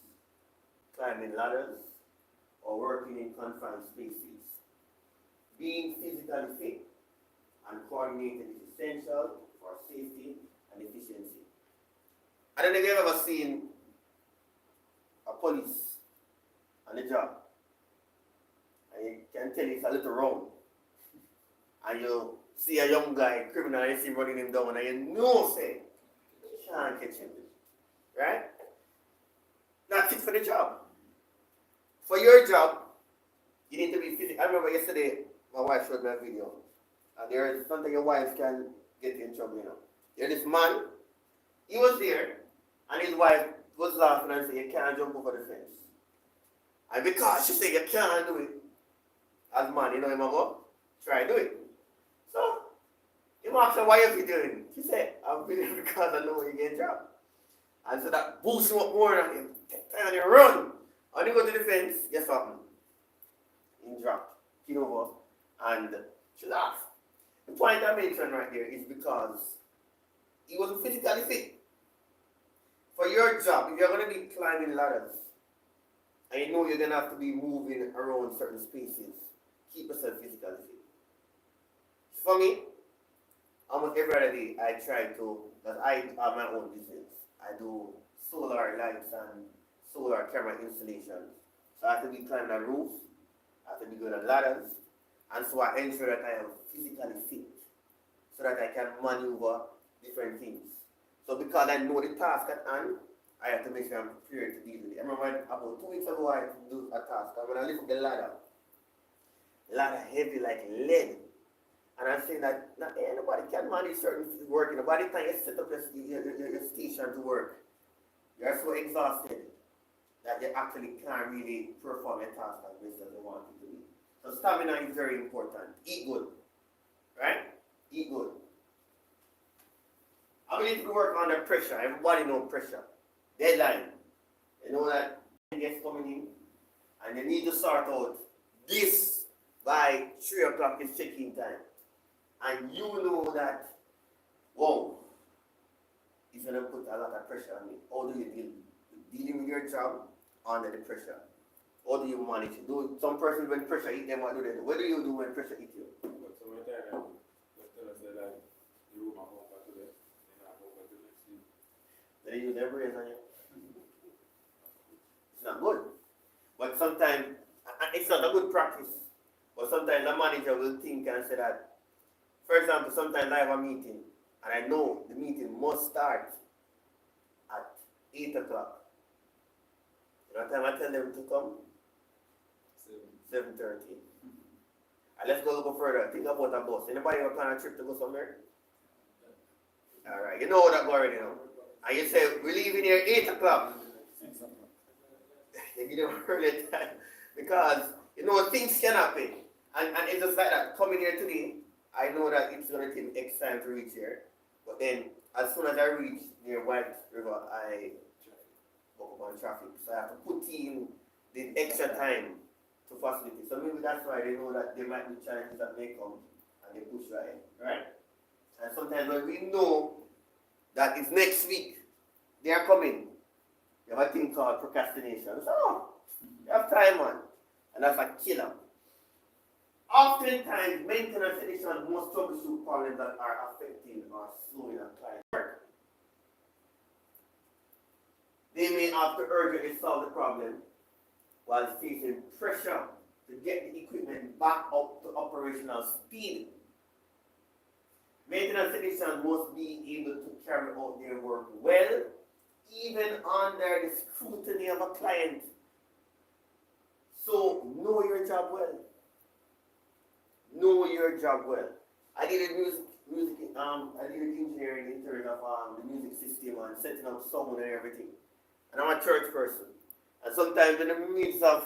climbing ladders, or working in confined spaces. Being physically fit and coordinated is essential for safety and efficiency. I don't know if you've ever seen a police on the job, and you can tell it's a little wrong, and you see a young guy, criminal, and you see him running him down, and you know, say, you can't catch him, right? Not fit for the job. For your job, you need to be physical. I remember yesterday, my wife showed me a video, and there is something your wife can get you in trouble, you know. There's this man, he was there, and his wife was laughing and said, you can't jump over the fence. And because she said you can't do it, as man, you know him go, try do it. So, he asked her, why are you doing? She said, I'm doing it because I know you get in trouble. And so that boosts him up more and him take time and he run. And he go to the fence, guess what happened? He dropped, hit over, and she laughed. The point I mentioned right there is because he wasn't physically fit. For your job, if you're going to be climbing ladders, and you know you're going to have to be moving around certain spaces, keep yourself physically fit. For me, almost every other day I try to, because I have my own business. I do solar lights and solar camera installations. So I have to be climbing on roofs, I have to be going on ladders, and so I ensure that I am physically fit, so that I can maneuver different things. So because I know the task at hand, I have to make sure I'm prepared to deal with it. I remember about 2 weeks ago I had to do a task. And when I lift up the ladder heavy like lead. And I'm saying that not anybody can manage certain work. You know, by the time you set up your station to work, you're so exhausted that you actually can't really perform a task as best as you want it to be. So stamina is very important. Eat good. Right? Eat good. Ability to work under pressure. Everybody knows pressure. Deadline. You know that gets coming in and you need to sort out this by 3 o'clock is check-in time. And you know that, whoa, it's going to put a lot of pressure on me. How do you deal? Dealing with your job under the pressure. How do you manage it? Some persons when pressure hit them, what do they do? What do you do when pressure hits you? But so many times, just tell us that the room I'm over today, and I'm over to the sleep. They use their brains on you. It's not good. But sometimes, it's not a good practice. But sometimes the manager will think and say that, for example, sometimes I have a meeting, and I know the meeting must start at 8 o'clock. You know what time I tell them to come? 7:30. And let's go a little further. Think about a bus. Anybody ever plan a trip to go somewhere? Alright, you know how that go already now. And you say, we're leaving here 8 o'clock. You give them early time. Because, you know, things can happen. And it's just like that. Coming here today, I know that it's going to take me X time to reach here. But then, as soon as I reach near White River, I go up on traffic. So I have to put in the extra time to facilitate. So maybe that's why they know that there might be challenges that may come and they push right? And sometimes when we know that it's next week, they are coming, You have a thing called procrastination. So, you have time, man. And that's a killer. Oftentimes, maintenance edition most troubleshoot problems that are affecting or slowing a client's work. They may have to urgently solve the problem while facing pressure to get the equipment back up to operational speed. Maintenance technicians must be able to carry out their work well, even under the scrutiny of a client. So, know your job well. Know your job well. I did engineering in terms of the music system and setting up sound and everything. And I'm a church person. And sometimes in the midst of,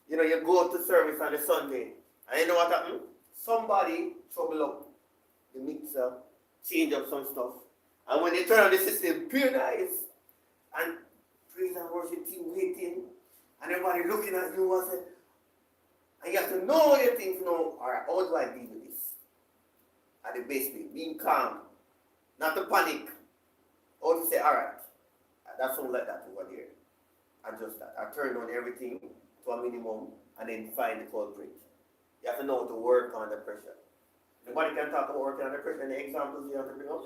you go to service on a Sunday, and you know what happened? Somebody trouble up the mixer, change up some stuff. And when they turn on the system, pure nice. And praise and worship team waiting, and everybody looking at you and say, and you have to know your things, alright, how do I deal with this? At the base way, being calm, not to panic. Or to say, alright, that sounds like that over there. Adjust that. I turn on everything to a minimum and then find the culprit. You have to know how to work under pressure. Nobody can talk about working under pressure. Any examples you have to bring up?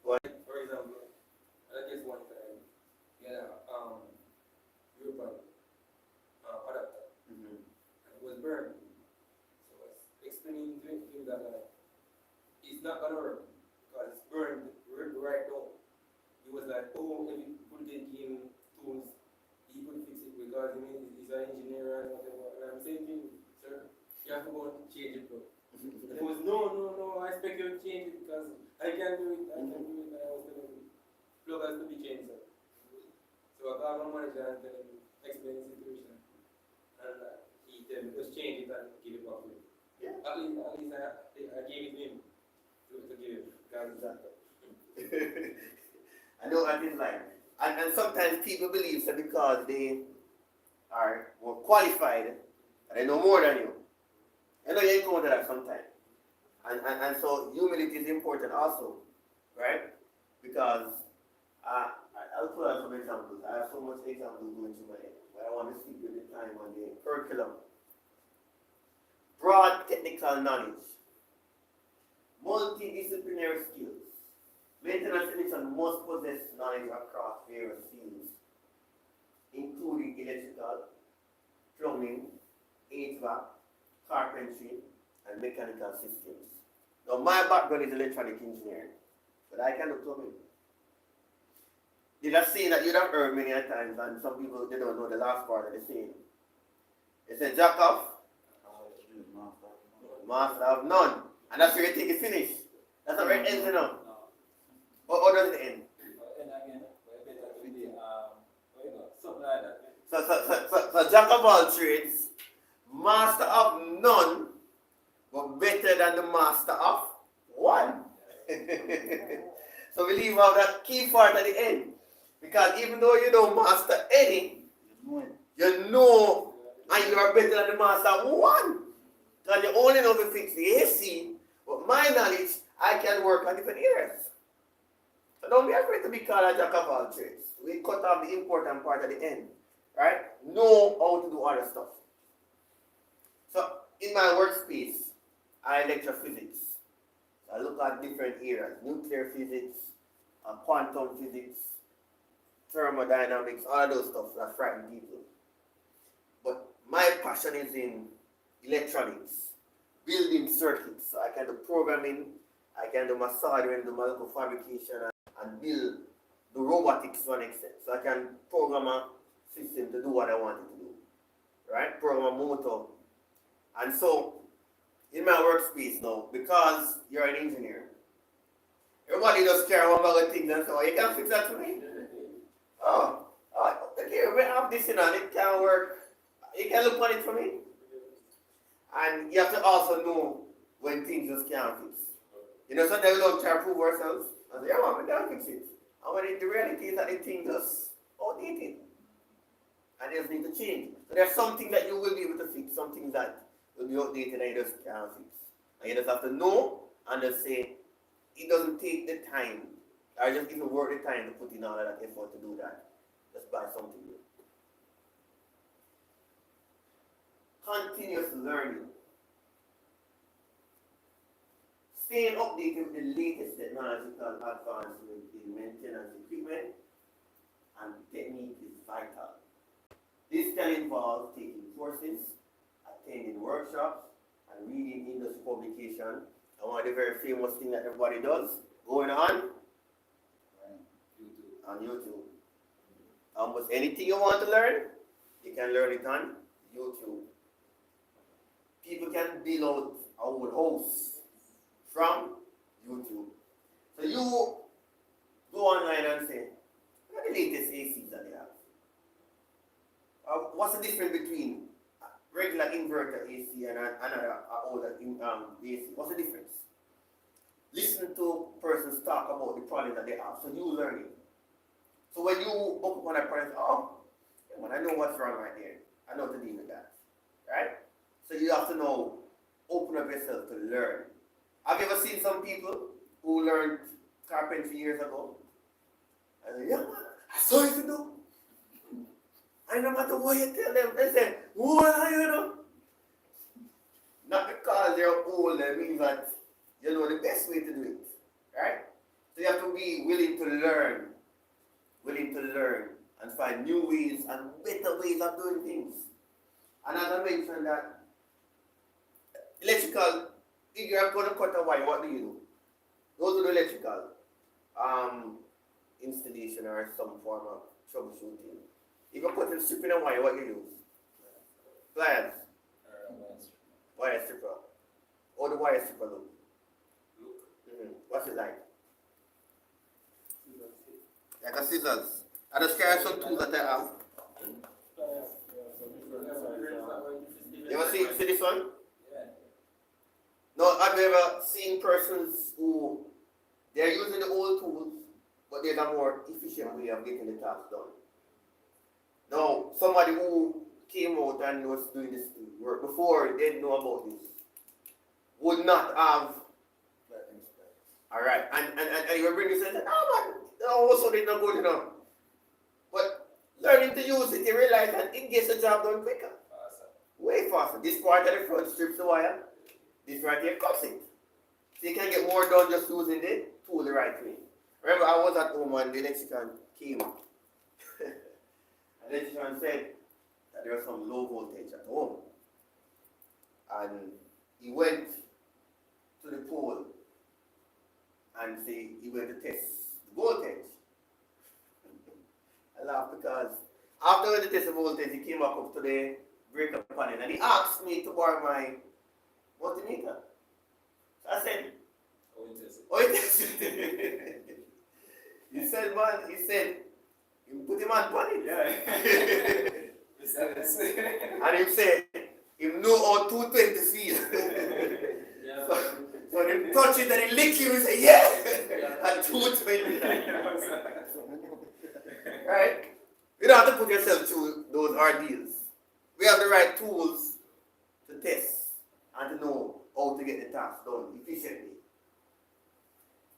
For example, I guess one time, European adapter, and it was burned. So I was explaining to him that it's not gonna work because it's burned right now. He was like, oh, if you could take him tools, he could fix it because he's an engineer and whatever. And I'm saying to him, sir, you have to go and change it, bro. And he was, no, I expect you to change it because I can do it. And I was telling him, plug has to be changed, sir. So I called my manager and tell him, explain the situation. And he told me, just change it and give it back to him. Yeah. At least I gave it to him to give him. Exactly. I know what it's like. And sometimes people believe that because they are more qualified, they know more than you. I know you encounter that sometimes. And so humility is important also, right? Because I'll put out some examples. I have so much examples going through my head, but I want to speak with the time on the curriculum. Broad technical knowledge, multidisciplinary skills. Maintenance technician must possess knowledge across various fields, including electrical, plumbing, HVAC, carpentry, and mechanical systems. Now, my background is electronic engineering, but I can do plumbing. Did I say that you'd have heard many times, and some people they don't know the last part of the saying. It said, jack off, master of none. And that's where you think it finished. That's not where it ends, Or does it end? And again, better to be, something like that. So jack of all trades, master of none, but better than the master of one. So we leave out that key part at the end. Because even though you don't master any, you know and you are better than the master of one. Because you only know to fix the AC, but my knowledge, I can work on different areas. So don't be afraid to be called a jack of all trades. We cut off the important part at the end. Right? Know how to do other stuff. So in my workspace, I lecture physics. I look at different areas. Nuclear physics, quantum physics, thermodynamics, all those stuff that frighten people. But my passion is in electronics, building circuits. So I can do programming, I can do my soldering, do my local fabrication, and build the robotics to an extent. So I can program a system to do what I want it to do. Right? Program a motor. And so, in my workspace now, because you're an engineer, everybody just care one bag of things and so you can fix that for me? Okay, we have this and it can work. You can look on it for me. And you have to also know when things just can't fix. Sometimes we don't try to prove ourselves. And say, yeah, we can fix it. And when the reality is that the thing just outdated. And it just need to change. So there's something that you will be able to fix, something that will be outdated and you just can't fix. And you just have to know and just say, it doesn't take the time, or just even worth the time to put in all of that effort to do that. just buy something new. Continuous learning. Staying updated with the latest technological advancements in maintenance equipment and technique is vital. This can involve taking courses, attending workshops, and reading industry publications. And one of the very famous things that everybody does, going on YouTube. Almost anything you want to learn, you can learn it on YouTube. People can build out a whole house from YouTube. So you go online and say, what are the latest ACs that they have? What's the difference between regular inverter AC and another older AC? What's the difference? Listen to persons talk about the problem that they have, so you learn it. So when you book one of parents, oh, yeah, man, I know what's wrong right there. I know to deal with that, right? So you have to know, open up yourself to learn. Have you ever seen some people who learned carpentry years ago? And they, yeah, man, I saw you do. And no matter what you tell them, they say, what are you know? Not because they're old, that means that you know the best way to do it, right? So you have to be willing to learn and find new ways and better ways of doing things. And as I mentioned that, electrical, if you're going to cut a wire, what do you do? Go to the electrical installation or some form of troubleshooting. If you're putting stripping a wire, what you use? Pliers. Wire stripper. Or the wire stripper look. What's it like? Like a scissors. I just carry some tools that I have. You ever see this one? No, have you ever seen persons who they're using the old tools, but there's a more efficient way of getting the task done? Now, somebody who came out and was doing this work before they didn't know about this would not have. Alright, and you will bring this and say, oh man, also they're not good enough. But learning to use it, you realize that it gets the job done quicker. Way faster. This part of the front strips the wire. This right here cuts it. So you can get more done just using the tool the right way. Remember, I was at home and the electrician came. The electrician said that there was some low voltage at home. And he went to the pole and he went to test the voltage. I laughed because after he tested the voltage, he came up to the breaker panel and he asked me to borrow my multimeter. So I said, oh, it is. He said, man, you put him on panel. Yeah. And he said, you know how 220 feels. Yeah. So he touch it and he lick you and say, yeah. At 220. Right? You don't have to put yourself through those ordeals. We have the right tools to test and to know how to get the task done efficiently.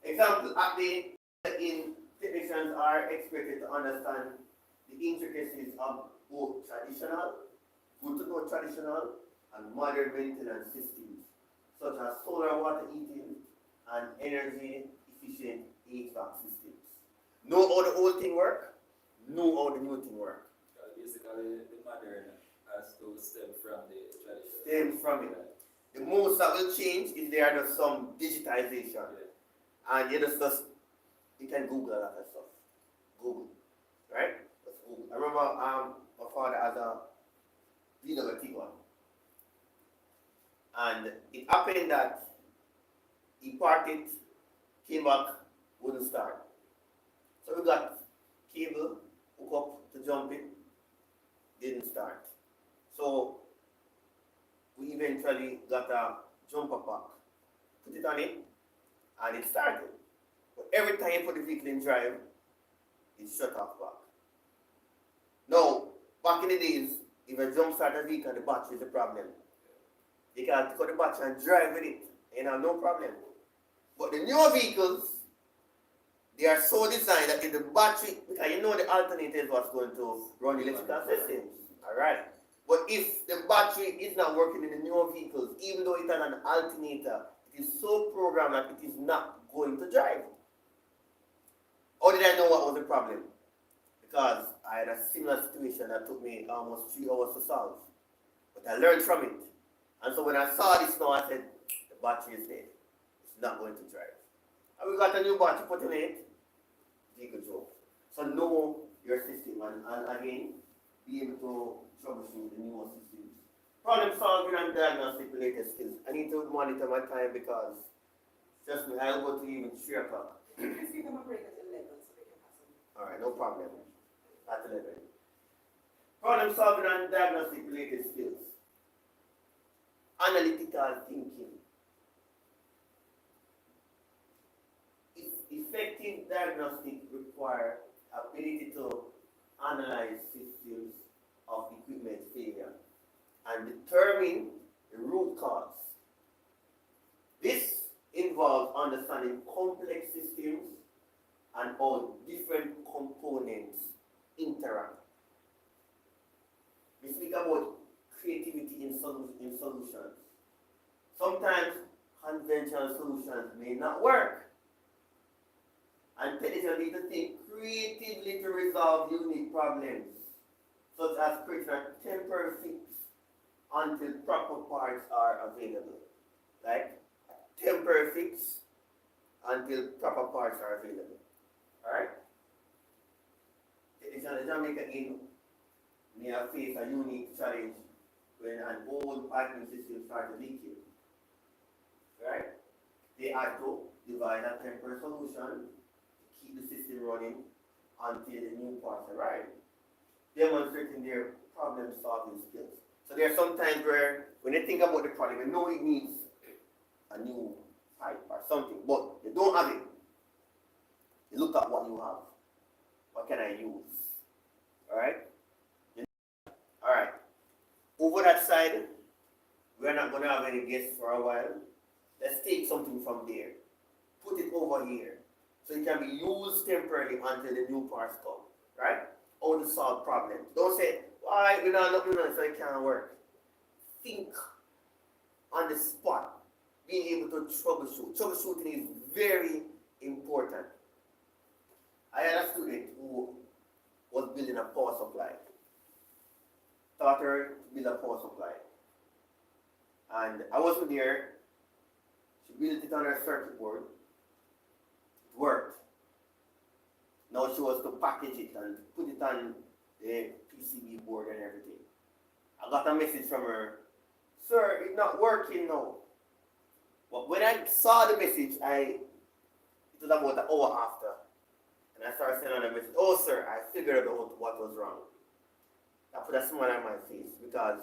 Example, technicians are expected to understand the intricacies of both good to know traditional and modern maintenance systems, such as solar water heating and energy efficient HVAC systems. Know how the old thing work, know how the new thing work. Basically, the modern has to stem from the traditional. Stems from it. The most that will change is there are just some digitization. Yeah. And you you can Google a lot of stuff. Google. Right? Just Google. I remember my father has a VW1. And it happened that he parked it, came back, wouldn't start. So we got cable, hook up to jump it, didn't start. So we eventually got a jumper pack, put it on it, and it started. But every time you put the vehicle in drive, it shut off back. Now, back in the days, if you jump start a vehicle, the battery is a problem. You can take out the battery and drive with it, and have no problem. But the newer vehicles, they are so designed that if the battery, because you know the alternator is what's going to run the electrical systems, alright? But if the battery is not working in the newer vehicles, even though it has an alternator, it is so programmed that it is not going to drive. How did I know what was the problem? Because I had a similar situation that took me almost 3 hours to solve. But I learned from it. And so when I saw this now, I said, the battery is dead. It's not going to drive. And we got a new battery put in it, vehicle drove. So know your system and again, be able to troubleshoot the newer systems. Problem solving and diagnostic related skills. I need to monitor my time because, trust me, I'll go to even 3 o'clock. Please give them a break at 11 so we can have some. Alright, no problem. At 11. Problem solving and diagnostic related skills. Analytical thinking. Effective diagnostic require ability to analyze systems of equipment failure and determine the root cause. This involves understanding complex systems and how different components interact. We speak about creativity in solutions. Sometimes conventional solutions may not work. And technicians need to think creatively to resolve unique problems, such as creating a temporary fix until proper parts are available. Like a temporary fix until proper parts are available. Alright? Technicians in Jamaica may have faced a unique challenge when an old piping system started leaking. Right? They had to devise a temporary solution keep the system running until the new parts arrive, demonstrating their problem-solving skills. So there are some times where, when they think about the problem, they know it needs a new pipe or something, but they don't have it. They look at what you have. What can I use? Alright? Alright. Over that side, we're not going to have any guests for a while. Let's take something from there. Put it over here. So it can be used temporarily until the new parts come, right? Or to solve problems. Don't say, why we not looking at it so it can't work. Think on the spot, being able to troubleshoot. Troubleshooting is very important. I had a student who was building a power supply. Taught her to build a power supply. And I wasn't there. She built it on her circuit board. Worked. Now she was to package it and put it on the PCB board and everything. I got a message from her, sir, it's not working now. But when I saw the message, it was about an hour after. And I started sending her a message, oh sir, I figured out what was wrong. I put a smile on my face because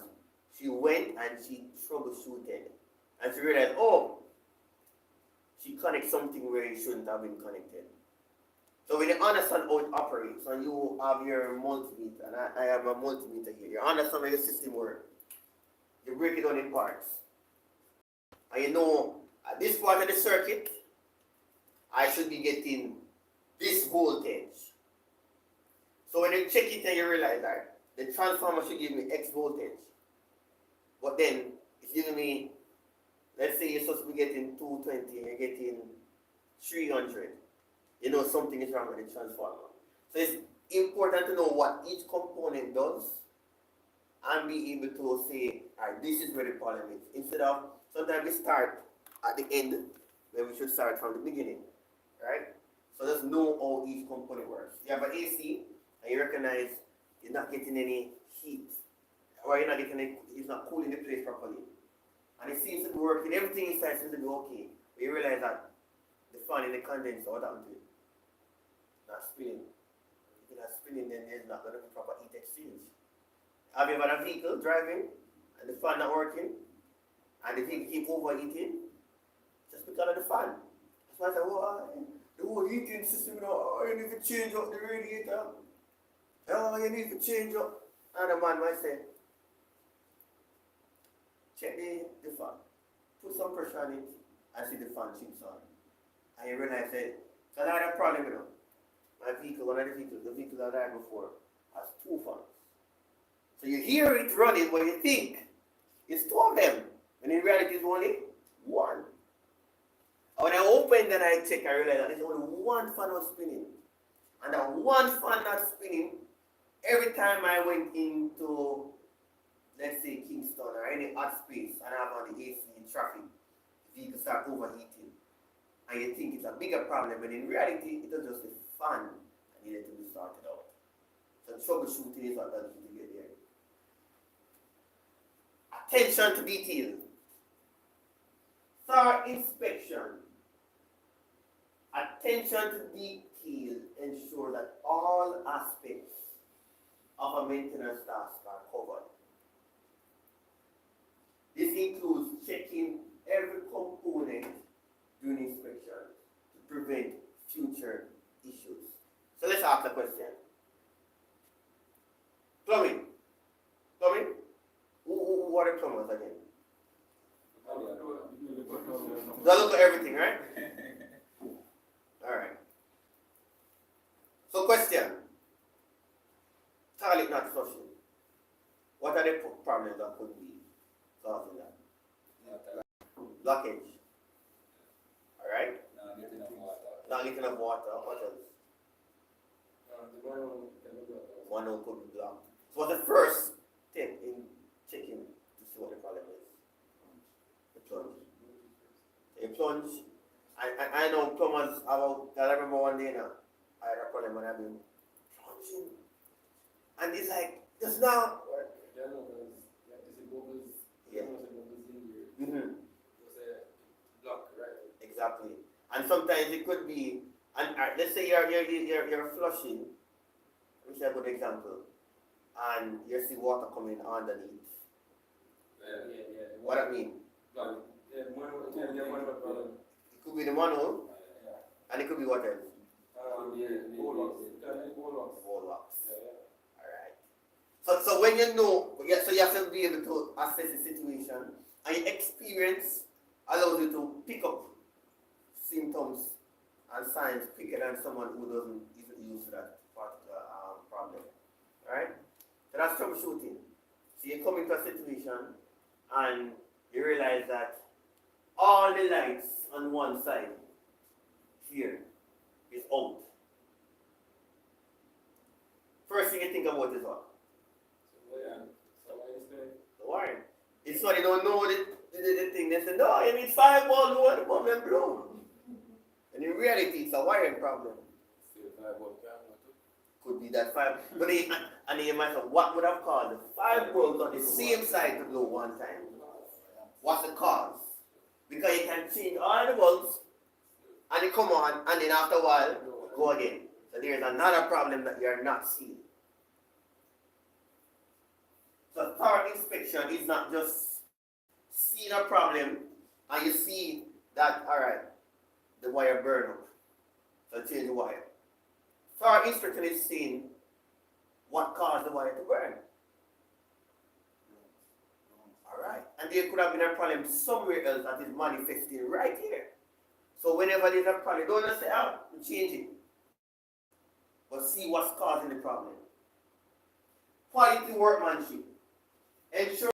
she went and she troubleshooted. And she realized, oh, she connects something where it shouldn't have been connected. So when you understand how it operates, and you have your multimeter, and I have a multimeter here, you understand how your system works. You break it down in parts. And you know, at this part of the circuit, I should be getting this voltage. So when you check it and you realize that the transformer should give me X voltage. But then, it's giving me, let's say you're supposed to be getting 220 and you're getting 300. You know something is wrong with the transformer. So it's important to know what each component does and be able to say, alright, this is where the problem is. Instead of, sometimes we start at the end where we should start from the beginning. Right? So just know how each component works. You have an AC and you recognize you're not getting any heat. Or you're not getting any, it's not cooling the place properly. And it seems to be working, everything inside seems to be okay. But you realize that the fan in the condenser, what happened to it? Not spinning. If it's not spinning, then there's not going to be proper heat exchange. Have you ever had a vehicle driving and the fan not working and the vehicle keep overheating? Just because of the fan. That's why I said, well, the whole heating system, you know, oh, you need to change up the radiator. Oh, you need to change up. And the man might say, check the fan. Put some pressure on it and see the fan chips on. And you realize that So I had a problem, you know. My vehicle, one of the vehicle that I had before, has two funnels. So you hear it running, but you think it's two of them. And in reality, it's only one. And when I opened and I checked, I realized that there's only one funnel spinning. And that one fan that's spinning, every time I went into, let's say, Kingston or any hot space and I'm on the AC in traffic, the vehicle start overheating. And you think it's a bigger problem, but in reality, it was just a fan that needed to be sorted out. So troubleshooting is what does it to get there. Attention to detail. Thorough inspection. Attention to detail ensure that all aspects of a maintenance task are covered. This includes checking every component during inspection to prevent future issues. So let's ask the question. Plumbing. Plumbing? Who are the plumbers again? They look at everything, right? Alright. So question. Toilet not flushing. What are the problems that could be causing that? Blockage. Alright? Not getting enough water. Not getting enough water. What else? The one can be blocked. One hole could be blocked. So what's the first thing in checking to see what the problem is? The plunge. A plunge. I know plumbers about, I remember one day now, I had a problem when I've been plunging. And it's like, just now. Yeah, no, because it's a bubbles. Yeah. It's a bubbles in here. Mm-hmm. It's a block, right? Exactly. And sometimes it could be, and let's say you're flushing, which is a good example, and you see water coming underneath. Yeah. What I mean? Block. Yeah, one problem. It could be the manhole, Yeah. and it could be what else? Wall locks. Wall locks. Yeah. Alright. So when you know, so you have to be able to assess the situation, and your experience allows you to pick up symptoms and signs quicker than someone who doesn't even use that particular problem. Alright? So that's troubleshooting. So you come into a situation and you realize that all the lights on one side here is out. First thing you think about is what? The wiring. It's not, you don't know the thing. They say, no, you need 5 volts, what the problem blow. And in reality, it's a wiring problem. Could be that 5. But then, and then you might say, what would have caused the 5 volts on the same side to blow one time? What's the cause? Because you can change all the volts and they come on, and then after a while, go again. So there's another problem that you're not seeing. So thorough inspection is not just seeing a problem and you see that, alright, the wire burn up. So change the wire. Thorough inspection is seeing what caused the wire to burn. Alright. And there could have been a problem somewhere else that is manifesting right here. So whenever there's a problem, don't just say, change it. But see what's causing the problem. Quality workmanship. Ensure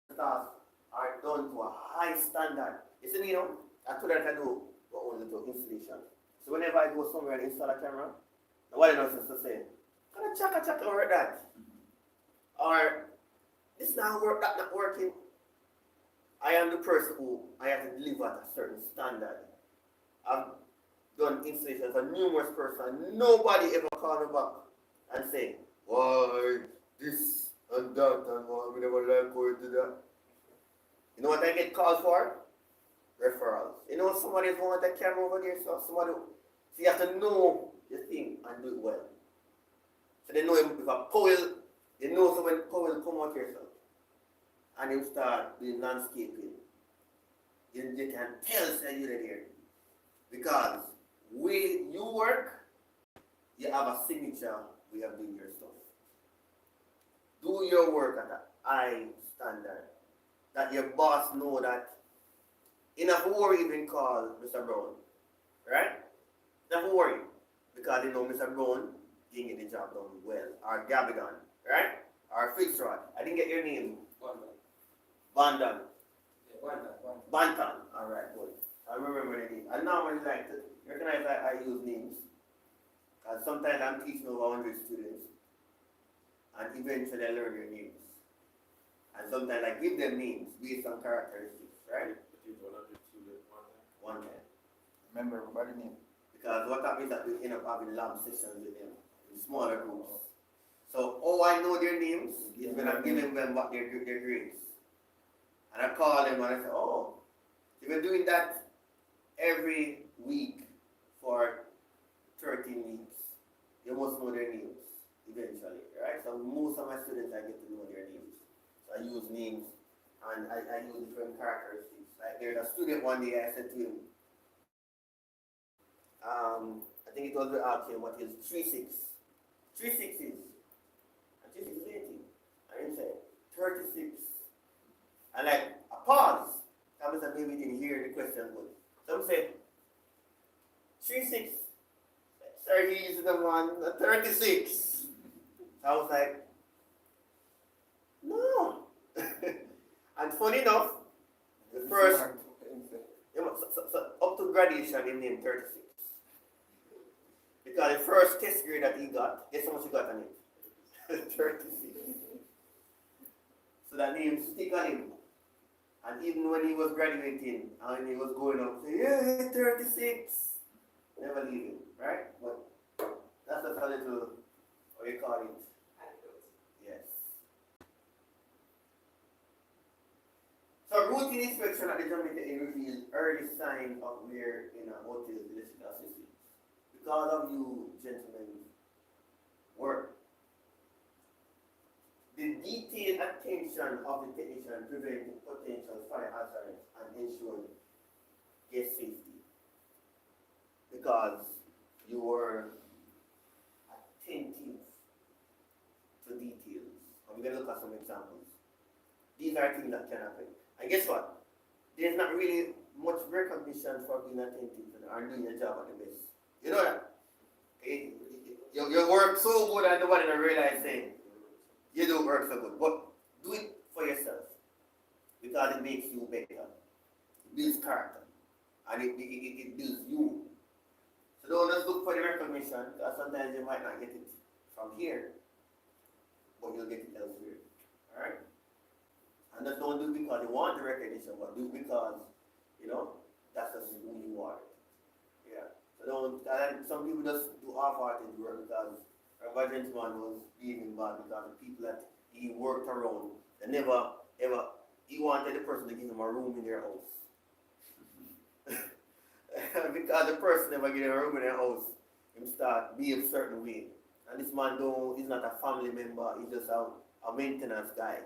the tasks are done to a high standard. You see, you know, I told that I do only do installation. So whenever I go somewhere and install a camera, what I know is to say, can I check over that? Or this not work, that not working. I am the person who I have to deliver at a certain standard. I've done installations for numerous persons. Nobody ever called me back and say, why this and that and why we never like going to that. You know what I get called for? Referrals. You know somebody's want a camera over there, so you have to know the thing and do it well. So they know if a Powell, they know so when Powell come out here, so, and you start doing landscaping, you can tell that you're there. Because when you work, you have a signature way of doing your stuff. Do your work at a high standard. That your boss know that enough worry even call Mr. Brown. Right? Never worry, because you know Mr. Brown didn't get the job done well, or Gavigan, right? Or Fitzroy. I didn't get your name. Bandan. Bantan. Alright, good. I remember the name. I normally like to recognize that I use names. Because sometimes I'm teaching over 100 students. And eventually I learn their names. And sometimes I give them names based on characteristics, right? Teach 100 students one time. One time. Remember everybody name. Because what happens is that we end up having lab sessions with them in smaller groups. So, I know their names is when I'm giving them what their grades. And I call them and I say, you've been doing that every week for 13 weeks. You must know their names eventually, right? So most of my students, I get to know their names. So I use names and I use different characteristics. Like there's a student one day, I said to him, I think it was the asking what is 3-6. 3 6s. And 3 6 is 18. And he said, 36. And like, a pause. Some said maybe didn't hear the question good. Some said, 3 6. Sir, he's the one, 36. So I was like, no. And funny enough, the first, so up to graduation, he named 36. Because the first test grade that he got, guess how much he got on it? 36. So that name stick on him. And even when he was graduating and he was going up, say, yeah, 36. Never leave him, right? But that's just a little, what you call it? Anecdote. Yes. So routine inspection at the Jamaica revealed early signs of wear in a hotel's electrical system. Because of you gentlemen work. The detailed attention of the technician prevents potential fire hazards and ensures guest safety. Because you were attentive to details. And we're going to look at some examples. These are things that can happen. And guess what? There's not really much recognition for being attentive and doing your job at the best. You know that? You work so good and nobody don't realize saying you do work so good. But do it for yourself. Because it makes you better. It builds character. And it builds you. So don't just look for the recognition, because sometimes you might not get it from here, but you'll get it elsewhere. Alright? And just don't do it because you want the recognition, but do it because, that's just who you are. Yeah. So don't, and some people just do half-hearted work because a gentleman was behaving bad because the people that he worked around, they never, ever, he wanted the person to give him a room in their house. Because the person never get a room in their house, him start be a certain way. And this man he's not a family member, he's just a maintenance guy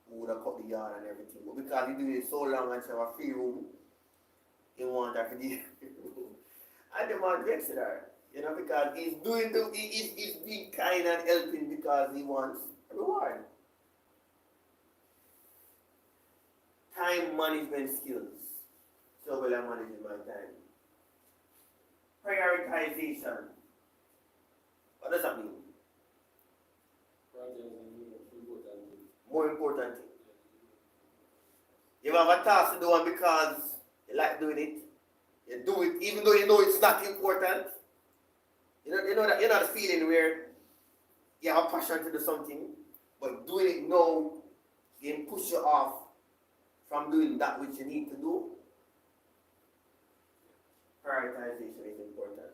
who would have cut the yard and everything. But because he did it so long and she have a free room, he want her to give room. And the man vexed her, because he's he's being kind and helping because he wants a reward. Time management skills. So well I'm managing my time. Prioritization. What does that mean? More important thing. You have a task to do and because you like doing it, you do it even though you know it's not important. You know the feeling where you have a passion to do something, but doing it now can push you off from doing that which you need to do. Prioritization is important.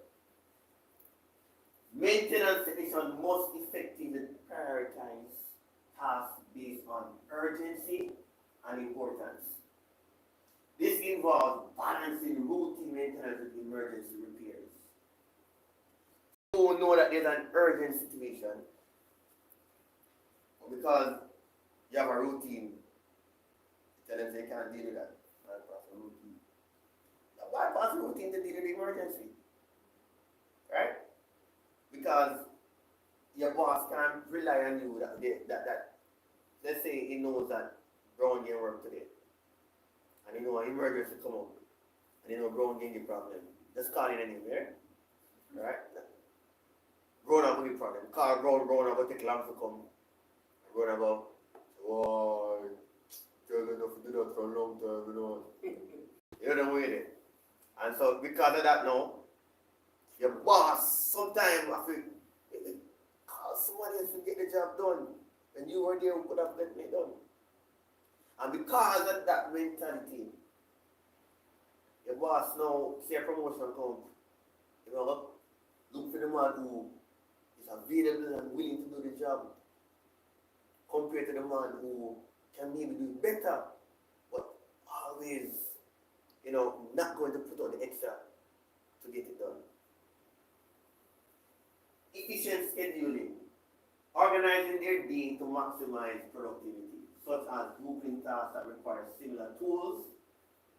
Maintenance technicians must effectively prioritize tasks based on urgency and importance. This involves balancing routine maintenance with emergency repairs. You know that there's an urgent situation, because you have a routine, tell them they can't deal with that. Bypass the routine to deal with the emergency. Right? Because your boss can't rely on you that let's say he knows that Brown didn't work today. And you know an emergency come up. And you know Brown didn't get problem. Just call in anywhere. right? Grown up with the problem. Car grown up, take long to come. Grown up, oh, tell enough to do that for a long time, you know. You know the way it. And so because of that now, your boss sometimes have to call somebody else to get the job done. When you were there, who could have let me done. And because of that mentality, your boss now see a promotion come. You know, look for the man who is available and willing to do the job compared to the man who can maybe do it better, but always, you know, not going to put on the extra to get it done. Efficient scheduling, organizing their day to maximize productivity, such as grouping tasks that require similar tools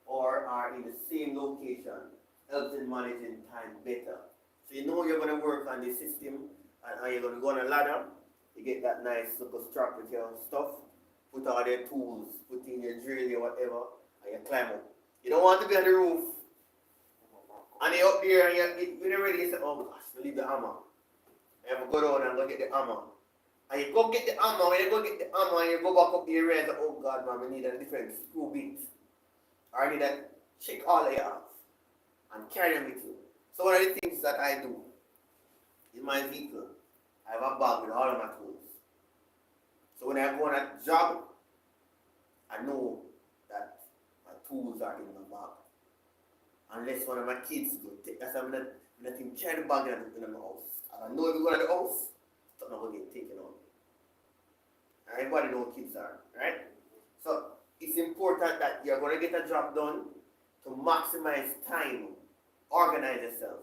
or are in the same location, helps in managing time better. So you know you're going to work on the system and how you're going to go on a ladder. You get that nice little strap with your stuff, put all your tools, put in your drill or whatever, and you climb up. You don't want to be on the roof, and you're up there, and when you're ready, you say, oh gosh, you leave the hammer. You have to go down and go get the hammer. And you go get the hammer, when you go get the hammer, and you go back up the area and say, oh God, man, we need a different screw bit. Or I need to check all of you off and carry them with you. So one of the things that I do in my vehicle, I have a bag with all of my tools. So when I go on a job, I know that my tools are in my bag. Unless one of my kids go take, that's why I'm not let him carry the bag in my house. And I know if you go to the house, it's not going to get taken on. Everybody knows kids are, right? So it's important that you're going to get a job done to maximize time, organize yourself,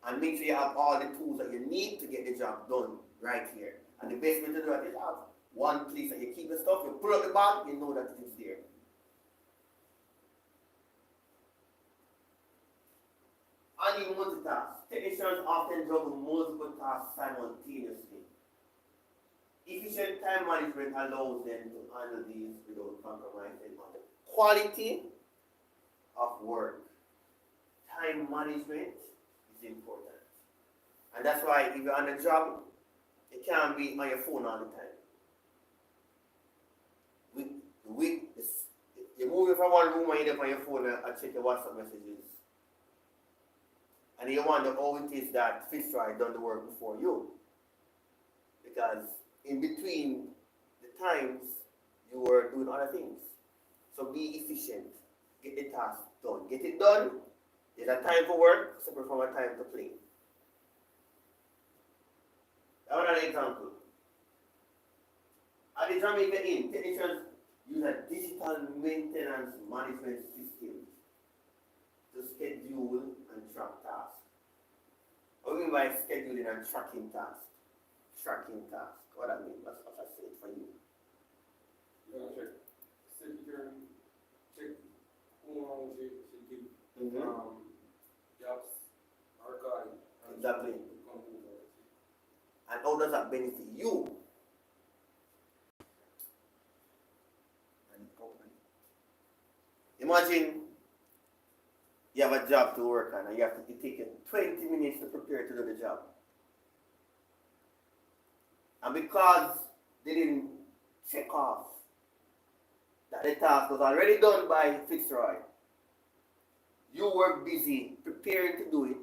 and make sure you have all the tools that you need to get the job done right here. And the best way to do that is have one place that you keep the stuff, you pull up the bag, you know that it's there. And you multitask. Technicians often juggle multiple tasks simultaneously. Efficient time management allows them to handle these without compromising on the quality of work. Time management is important. And that's why if you're on a job, you can't be on your phone all the time. You're moving from one room and you're on your phone and check your WhatsApp messages. And you wonder how it is that Fitzroy done the work before you. Because in between the times, you were doing other things. So be efficient. Get the task done. Get it done. There's a time for work, separate from a time to play. I want an example. At the Jamaica Inn, technicians use a digital maintenance management system to schedule and track tasks. What do you mean by scheduling and tracking tasks? Tracking tasks. What I mean? That's what I said for you. You know, check security, check who should give jobs, archive, Exactly. And how does that benefit you? And the company. Imagine you have a job to work on and you have to take 20 minutes to prepare to do the job. And because they didn't check off that the task was already done by Fitzroy, you were busy preparing to do it,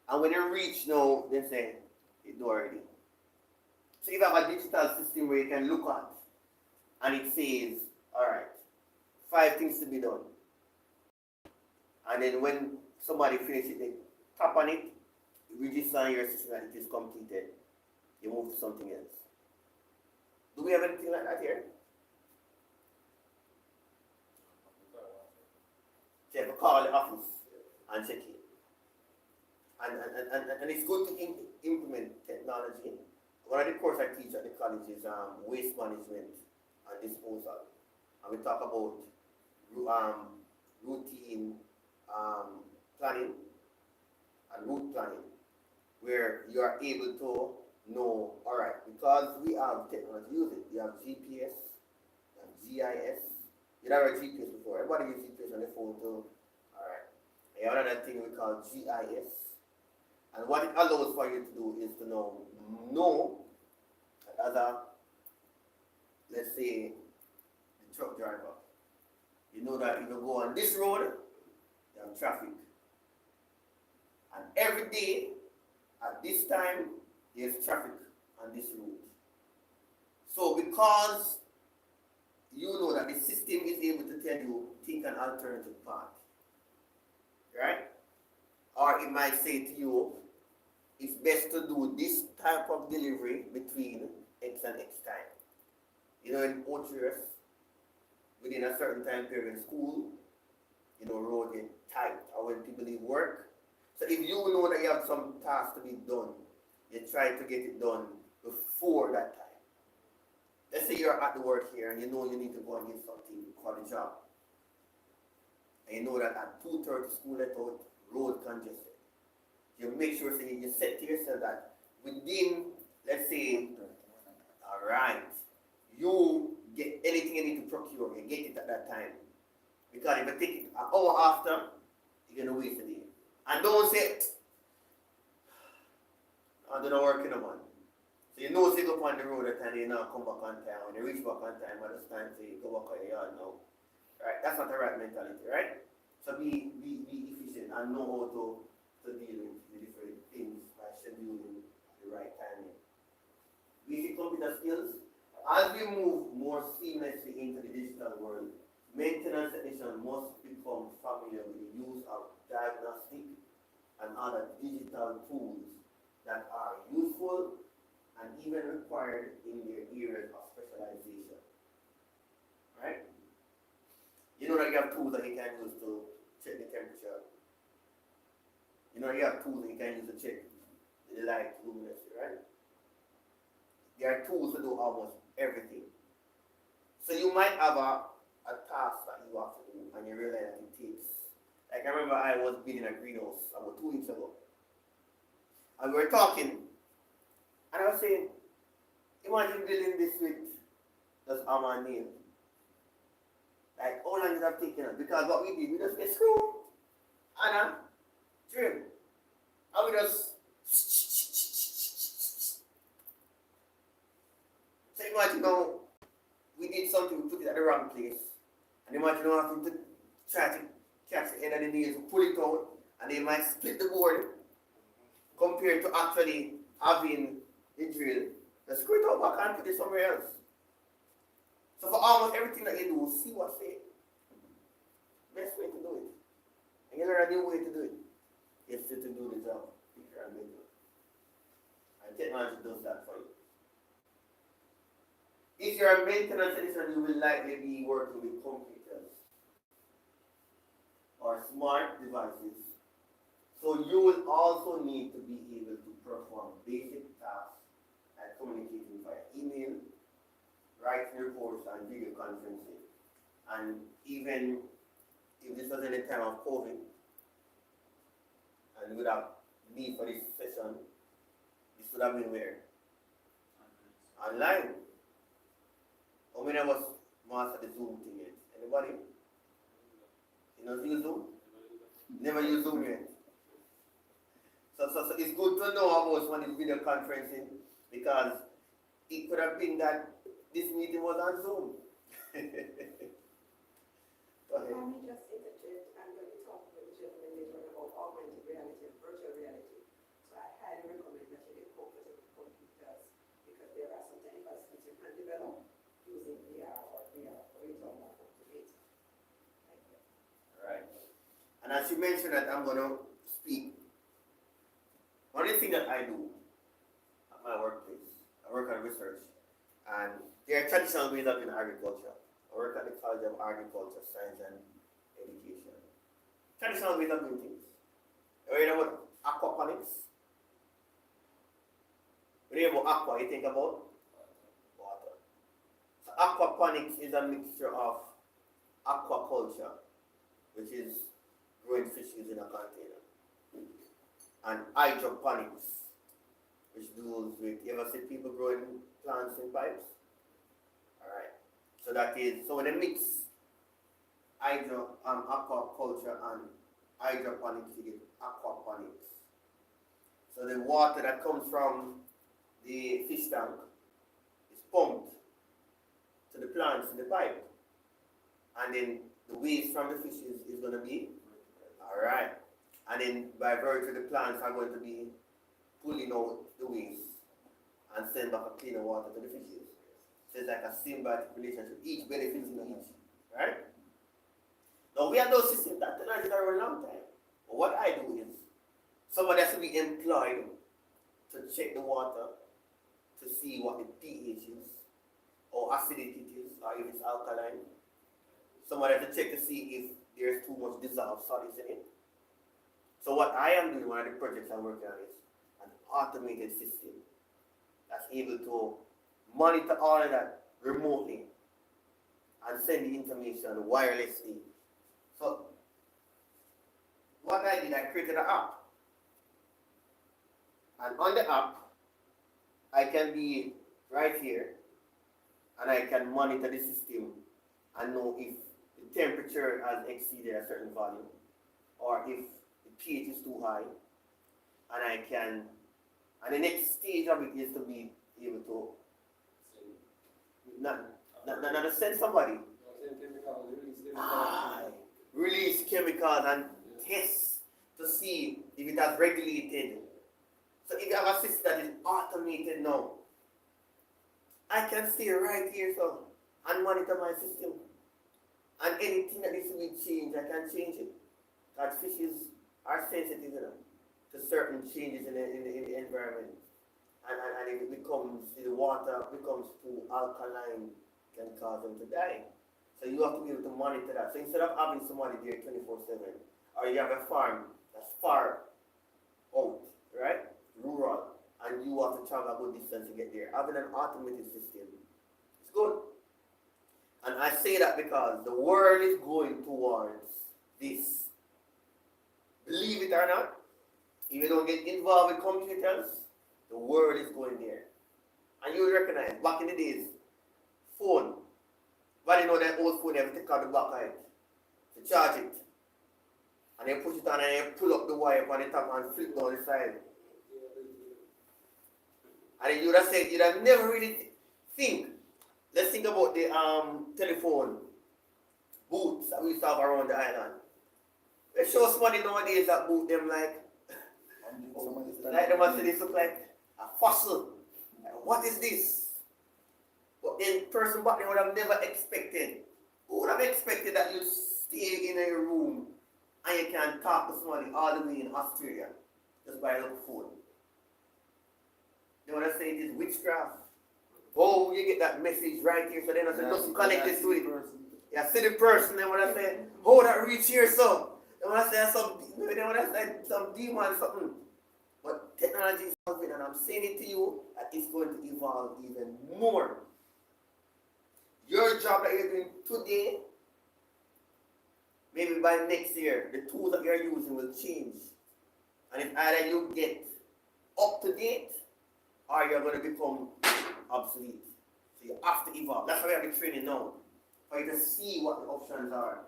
and when you reach now, they say, it's already. So if you have a digital system where you can look at, and it says, alright, 5 things to be done. And then when somebody finishes it, they tap on it, you register on your system that it is completed. You move to something else. Do we have anything like that here? So you have to call the office and check it. And it's good to implement technology. One of the courses I teach at the college is waste management and disposal. And we talk about routine planning and route planning, where you are able to know, all right, because we have technology, use it. You have GPS, you have GIS. You never had GPS before. Everybody uses GPS on their phone too. All right. And you have another thing we call GIS. And what it allows for you to do is to know that as a, let's say, the truck driver, you know that if you go on this road, you have traffic. And every day, at this time, there's traffic on this road. So because you know that the system is able to tell you, take an alternative path, right? Or it might say to you, it's best to do this type of delivery between X and X time. You know, in OTRS, within a certain time period in school, you know, road get tight, or when people leave work. So if you know that you have some tasks to be done, you try to get it done before that time. Let's say you're at the work here and you know you need to go and get something for the job. And you know that at 2:30 school let out, road congested. You make sure you set to yourself that within, let's say, alright, you get anything you need to procure, you get it at that time. Because if you take it an hour after, you're gonna waste a day. And don't say, I don't work in a month. So you know, say go on the road at time, you now come back on time. When you reach back on time, at this time, say go back on your yard now. Right? That's not the right mentality, right? So be efficient and know how to deal with the different things by scheduling the right timing. Basic computer skills. As we move more seamlessly into the digital world, maintenance technicians must become familiar with the use of diagnostic and other digital tools that are useful and even required in their areas of specialization. Right? You know that you have tools that you can use to check the temperature. You know you have tools that you can use to check the light luminosity, right? There are tools to do almost everything. So you might have a task that you have to do and you realize that it takes. Like I remember I was building a greenhouse about 2 weeks ago. And we were talking, and I was saying, imagine building this with just hammer and nail. Like, how long did that take? Because what we did, we just get screw and a drill. And we just. So imagine now, we did something, we put it at the wrong place. And imagine now having to try to catch the end of the nails, pull it out, and they might split the board compared to actually having the drill. Just screw it out back and put it somewhere else. So for almost everything that you do, see what's the best way to do it. And you learn a new way to do it. It's to do the job quicker and better. And technology does that for you. If you're a maintenance technician, you will likely be working with computers or smart devices. So you will also need to be able to perform basic tasks like communicating via email, writing reports, and video conferencing. And even if this was in the time of COVID, and without need for this session, this would have been where? Online. How many of us master the Zoom thing yet? Anybody? You know use Zoom? Never use Zoom yet. So it's good to know about one is video conferencing because it could have been that this meeting was on Zoom. Go ahead. Let me just interject. I'm going to talk with the gentleman later about augmented reality and virtual reality. So I highly recommend that you get comfortable with computers because there are some technical skills you can develop using VR or VR for you to more cultivate. Thank you. All right. And as you mentioned that I'm going to speak, one of the things that I do at my workplace, I work on research, and there are traditional ways of in agriculture. I work at the College of Agriculture, Science and Education. Traditional ways of doing things. You know what aquaponics? When you hear about aqua, you think about water. So aquaponics is a mixture of aquaculture, which is growing fish using a container, and hydroponics, which deals with, you ever see people growing plants in pipes? Alright. So that is, so when they mix aquaculture and hydroponics, you get aquaponics. So the water that comes from the fish tank is pumped to the plants in the pipe. And then the waste from the fish is going to be, alright. And then by virtue the plants are going to be pulling out the waste and send back a cleaner water to the fishes. So it's like a symbiotic relationship. Each benefits in each, right? Now we have those systems that technology for a long time. But what I do is somebody has to be employed to check the water to see what the pH is, or acidity it is, or if it's alkaline. Somebody has to check to see if there's too much dissolved solids in it. So what I am doing, one of the projects I'm working on is an automated system that's able to monitor all of that remotely and send the information wirelessly. So what I did, I created an app. And on the app, I can be right here and I can monitor the system and know if the temperature has exceeded a certain value or if the pH is too high. And I can, and the next stage of it is to be able to not send somebody. Release chemicals and test to see if it has regulated. So if you have a system that is automated now, I can stay right here so and monitor my system. And anything that needs to be changed, I can change it. Because fishes are sensitive to certain changes in the environment. And if it becomes, the water becomes too alkaline, can cause them to die. So you have to be able to monitor that. So instead of having somebody there 24/7, or you have a farm that's far out, right? Rural, and you have to travel a good distance to get there. Having an automated system is good. And I say that because the world is going towards this. Believe it or not, if you don't get involved with computers, the world is going there. And you will recognize, back in the days, phone. But you know that old phone, you have to take out the back of it to charge it. And you push it on and you pull up the wire on the top and flip down the side. And you would have said, you'd have never really think. Let's think about the telephone booths that we used to have around the island. They show somebody nowadays that boot them like the Mercedes look like a fossil. Like, what is this? But then person back then would have never expected. Who would have expected that you stay in a room and you can talk to somebody all the way in Australia just by a little phone? They would have said it is witchcraft. Oh, you get that message right here, so then I said, doesn't connect it to it. Yeah, see the person, then when I say, oh, that reach here, so. Then when I say some demon, something. But technology is something, and I'm saying it to you, that it's going to evolve even more. Your job that you're doing today, maybe by next year, the tools that you're using will change. And if either you get up to date, or you're going to become obsolete. So you have to evolve. That's why we have the training now. For you to see what the options are.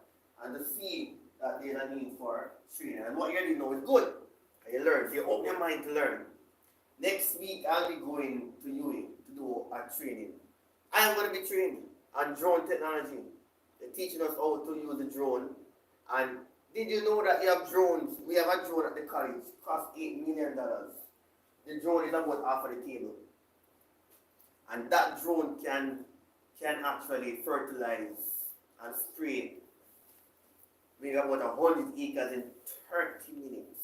And to see that there's a need for training. And what you're doing now is good. And you learn. So you open your mind to learn. Next week, I'll be going to UA to do a training. I'm going to be trained on drone technology. They're teaching us how to use the drone. And did you know that you have drones? We have a drone at the college. It costs $8 million. The drone is about half of the table. And that drone can actually fertilize and spray maybe about 100 acres in 30 minutes.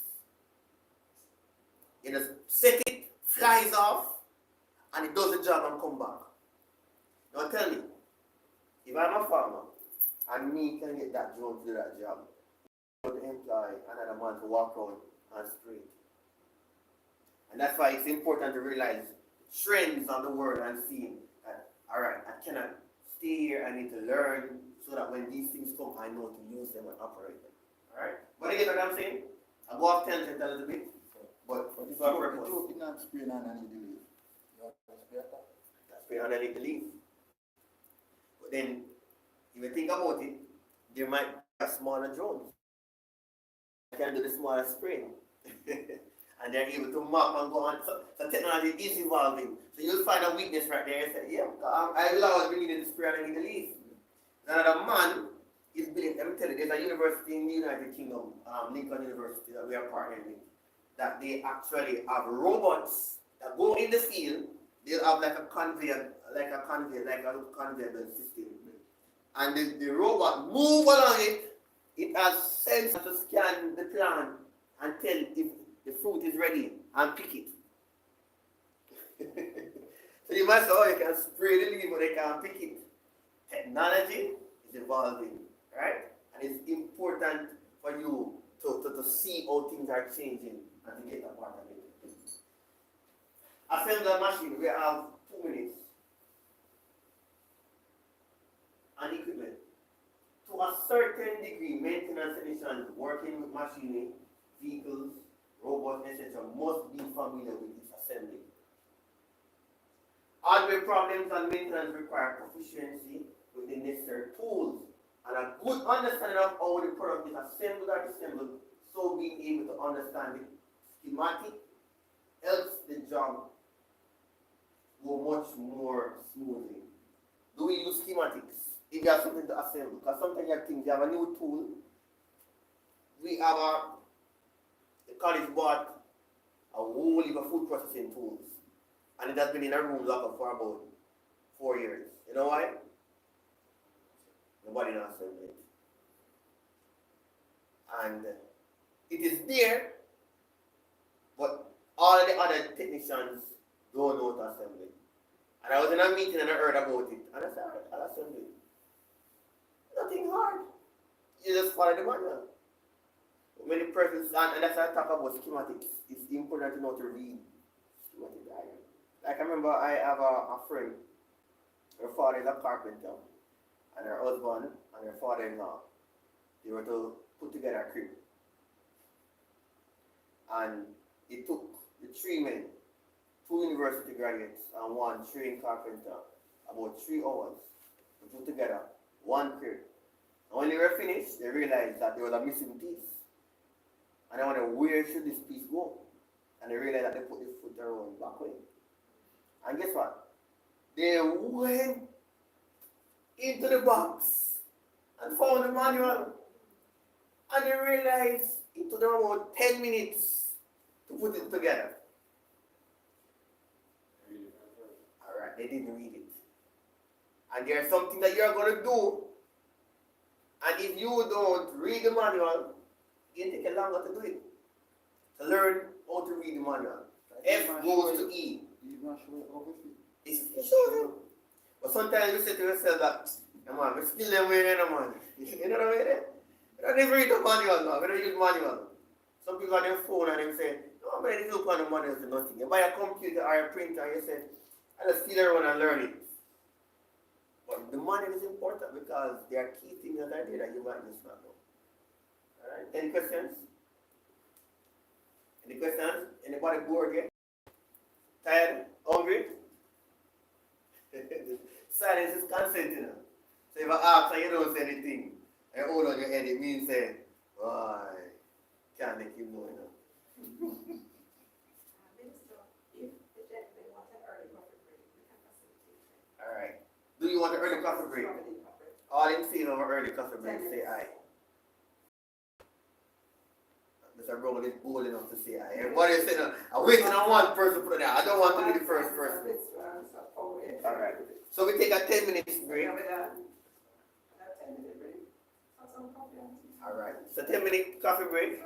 You just set it, flies off, and it does the job and come back. Now tell me, if I'm a farmer and me can get that drone to do that job, I would employ another man to walk around and spray it. And that's why it's important to realize trends of the world and see that, all right, I cannot stay here, I need to learn so that when these things come, I know to use them and operate them. All right? But again, what I'm saying, I'll go off tangent a little bit, but if for a purpose. you not spraying underneath the leaf, you have to spray that. That's spray underneath the leaf. But then, if you think about it, there might be a smaller drones. I can do the smaller spraying. and they're able to map and go on. So technology is evolving. So you'll find a weakness right there and say, yeah, I will always be needing the spirit and the leaf. Another man is building, let me tell you, there's a university in the United Kingdom, Lincoln University, that we are partnering with, that they actually have robots that go in the field. They'll have like a conveyor belt system. And the robot move along it. It has sensors to scan the plant and tell if the fruit is ready and pick it. So you must say, oh, you can spray the leaf, but they can't pick it. Technology is evolving, right? And it's important for you to see how things are changing and to get a part of it. Assemble the machine, we have 2 minutes. And equipment. To a certain degree, maintenance technicians working with machinery, vehicles, robots, etc. must be familiar with its assembly. Hardware problems and maintenance require proficiency with the necessary tools and a good understanding of how the product is assembled or disassembled, so being able to understand the schematic helps the job go much more smoothly. Do we use schematics if you have something to assemble? Because sometimes you have things, you have a new tool. We have the college bought a whole heap of food processing tools, and it has been in a room locked up for about 4 years. You know why? Nobody knows it. And it is there, but all of the other technicians don't know to assemble it. And I was in a meeting and I heard about it. And I said, alright, I'll assemble it. Nothing hard. You just follow the manual. Many persons, and that's why I talk about schematics. It's important to know to read schematic diagram. Like I remember I have a friend, her father is a carpenter, and her husband and her father-in-law, they were to put together a crib. And it took the 3 men, 2 university graduates and 1 trained carpenter, about 3 hours to put together 1 crib. And when they were finished, they realized that there was a missing piece. And they wondered, where should this piece go? And they realized that they put the foot around back way. And guess what? They went into the box and found the manual. And they realized it took them about 10 minutes to put it together. Alright, they didn't read it. And there's something that you're going to do, and if you don't read the manual, it'll take you longer to do it. To learn how to read the manual. F goes to E. It shows you. But sometimes you say to yourself that, man, we're still there waiting, man. You know what I mean? You don't even read the manual now. We don't use manual. Some people on their phone and they say, no, man, this look on the manual is nothing. You buy a computer or a printer and you say, I just sit around and learn it. But the manual is important because there are key things that are there that you might just not know. Alright, any questions? Any questions? Anybody bored yet? Tired? Hungry? Silence is consent, you know. So if I ask and you don't say anything, and hold on your head, it means say, why? Can't make you know, you know. Minister, if the gentleman wants an early coffee break, we can facilitate it. Alright. Do you want an early coffee break? All in favor of an early coffee break, say aye. Mr. Brown is bold enough to say aye. Everybody is saying, I'm waiting on one person to put it down. I don't want to be the first person. Alright. So we take a 10-minute break. Alright. So 10-minute coffee break.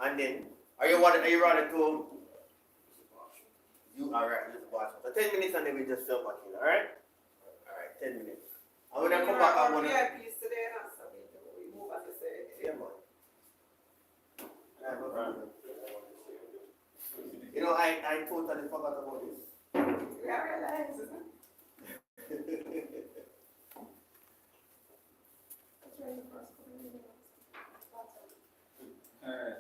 And then, are you ready to? You alright, just watch. So 10 minutes and then we just jump back in, alright? Alright, 10 minutes. And when I come back, I want to. We move as I said. Yeah, man. You know, I totally forgot about this. Yeah, I realize, isn't it? Alright.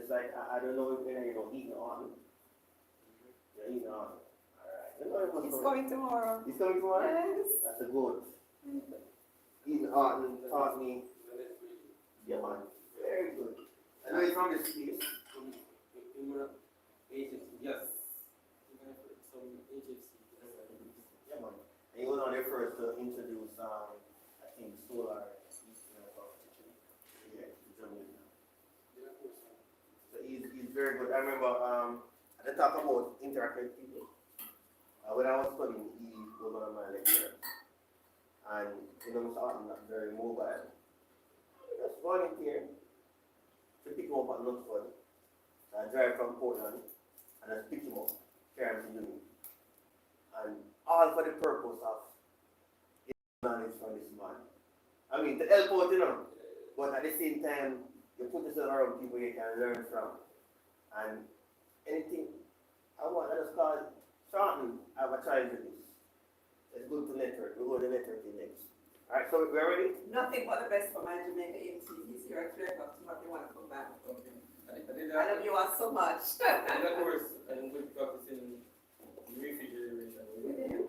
Just like, I don't know if you know, heating on. Yeah, heating on. Alright. It's coming tomorrow. He's coming tomorrow? Yes. That's a good. Heating on taught me. Yeah, man. Very good. I know he's from the States. Agency, yes. Some agency. Yeah, man. And he was on there first to introduce, I think, solar. Yeah, Germany. So he's very good. I remember at the talk about interacting with people. When I was studying, he was one of my lecturers. And you know, Mr. Artin, not very mobile. I just volunteer to pick him up at Knutsford. So I drive from Portland and I pick him up, carry him to uni. And all for the purpose of getting knowledge from this man. I mean, to help out, you know, but at the same time, you put yourself around people you can learn from. And anything I want, I just call it, Charlton, I have a challenge with this. It's good to network. We'll go to networking next. Alright, so we're ready? Nothing but the best for my Jamaica AT. He's here at 3 o'clock tomorrow if you want to come back. Okay. I I love you all so much. And of course, I'm going to practice in refrigeration. With him?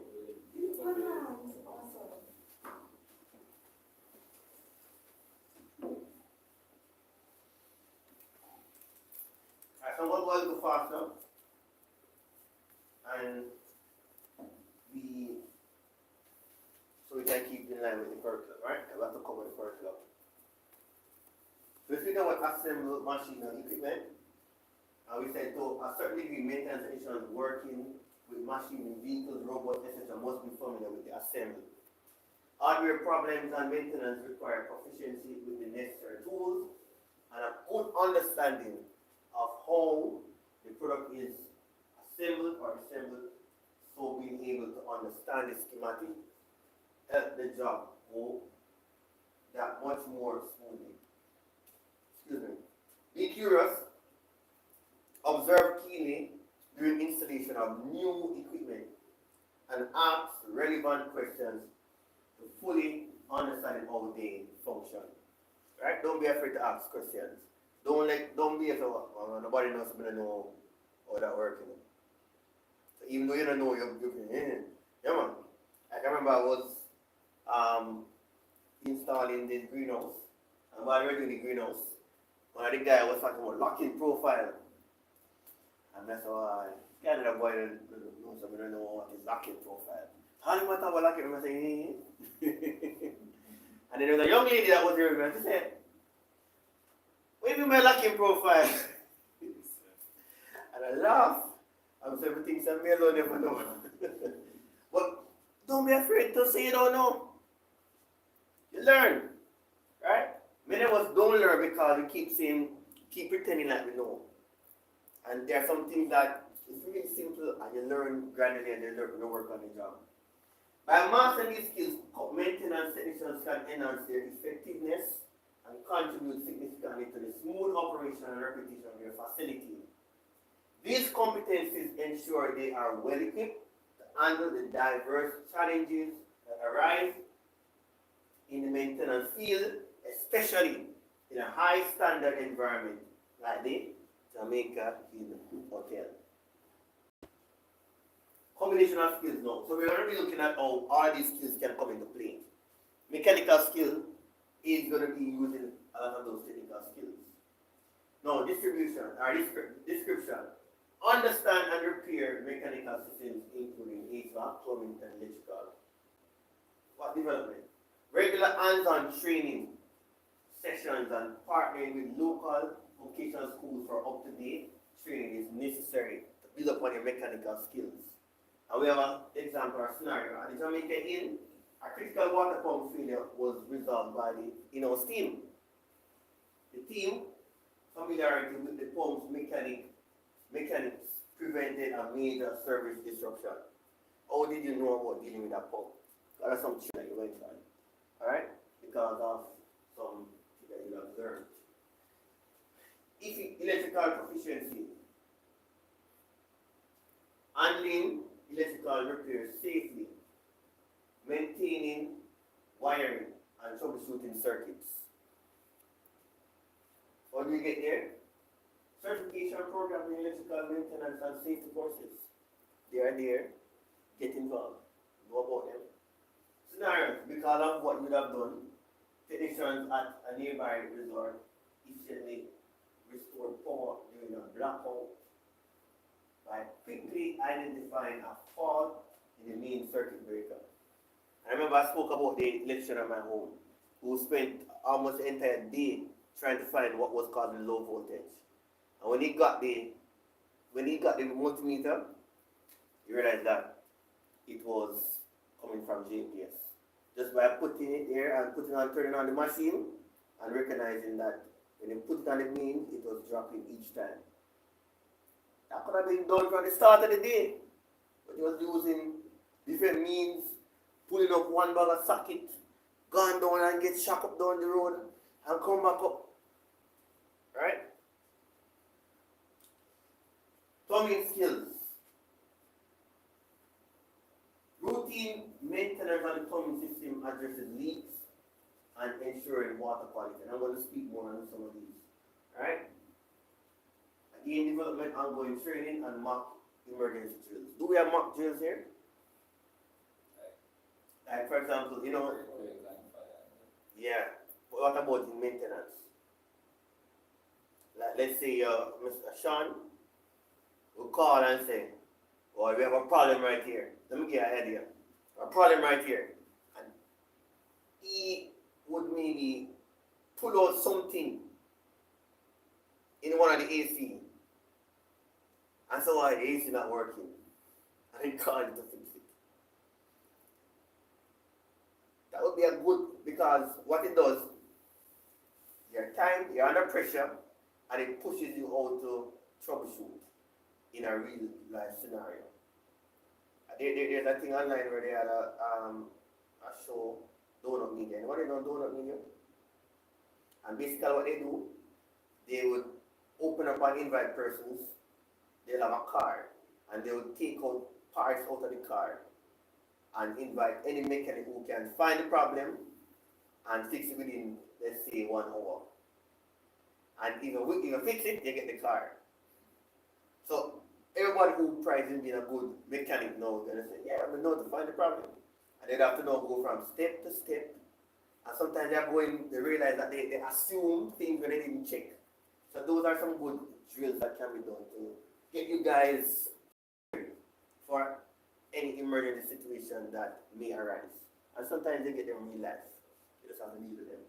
Awesome. Alright, so we'll go a little faster. And so we can keep in line with the curriculum, right? We have to cover the curriculum. So if you know what assemble machine and equipment, we said to a certain degree, maintenance technicians working with machine, vehicles, robots, etc. must be familiar with the assembly. Hardware problems and maintenance require proficiency with the necessary tools and a good understanding of how the product is assembled or assembled, so being able to understand the schematic help the job go that much more smoothly. Excuse me. Be curious, observe keenly during installation of new equipment, and ask relevant questions to fully understand how they function. Right? Don't be afraid to ask questions. Don't be afraid. Nobody knows. I don't know how that works. You know? So even though you don't know, yeah, man. I can remember I was installing this greenhouse, and while we were doing the greenhouse, one of the guy was talking about locking profile, and that's why Canada boy don't know what is locking profile. How do you talk about locking? I say, and then there was a young lady that was here, and she said, "What do you mean by locking profile?" And I laughed. I'm saying everything some me alone never know. But don't be afraid to say you don't know. You learn, right? Many of us don't learn because we keep pretending like we know. And there are some things that it's really simple and you learn gradually and you work on the job. By mastering these skills, maintenance technicians can enhance their effectiveness and contribute significantly to the smooth operation and reputation of their facility. These competencies ensure they are well equipped to handle the diverse challenges that arise in the maintenance field, especially in a high standard environment like the Jamaica Inn Hotel. Combination of skills now. So we're going to be looking at how all these skills can come into play. Mechanical skill is going to be using a lot of those technical skills. Now, distribution or description. Understand and repair mechanical systems including HVAC, plumbing, and electrical. What development? Regular hands-on training sessions and partnering with local vocational schools for up-to-date training is necessary to build upon your mechanical skills. And we have an example or scenario. At the Jamaica Inn, a critical water pump failure was resolved by the in-house team. The team, familiarity with the pump's mechanics prevented a major service disruption. How did you know about dealing with that pump? That's some shit that you went on. Alright? Because of some shit that you observed. Electrical proficiency. Handling electrical repairs safely. Maintaining wiring and troubleshooting circuits. How do you get there? certification program in electrical maintenance and safety courses. They are there. Get involved. Know about them. Scenario, because of what you have done, technicians at a nearby resort efficiently restored power during a blackout by quickly identifying a fault in the main circuit breaker. I remember I spoke about the electrician at my home who spent almost the entire day trying to find what was causing low voltage. And when he got the multimeter, he realized that it was coming from CJAS. Just by putting it there and turning on the machine and recognizing that when you put it on the main, it was dropping each time. That could have been done from the start of the day, but he was using different means, pulling up one bag of socket, going down and get shock up down the road and come back up. Right? Plumbing skills. Routine maintenance on the plumbing system addresses leaks and ensuring water quality. And I'm going to speak more on some of these. Alright? Again, development, ongoing training, and mock emergency drills. Do we have mock drills here? Like, for example, yeah. What about in maintenance? Like, let's say Mr. Sean will call and say, well, we have a problem right here. Let me give you an idea. A problem right here. And he would maybe pull out something in one of the AC. And so why the AC not working. And he called it to fix it. That would be a good, because what it does, you're under pressure, and it pushes you out to troubleshoot in a real life scenario. There's a thing online where they had a show, Donut Media. Anybody know Donut Media? And basically what they do, they would open up and invite persons. They'll have a car, and they would take out parts out of the car and invite any mechanic who can find the problem and fix it within, let's say, 1 hour. And if you fix it, they get the car. So everybody who prides in being a good mechanic knows, they're going to say, yeah, we know to find the problem. And they'd have to know go from step to step. And sometimes they realize that they assume things when they didn't check. So those are some good drills that can be done to get you guys for any emergency situation that may arise. And sometimes they get them in real life. You just have to deal with them.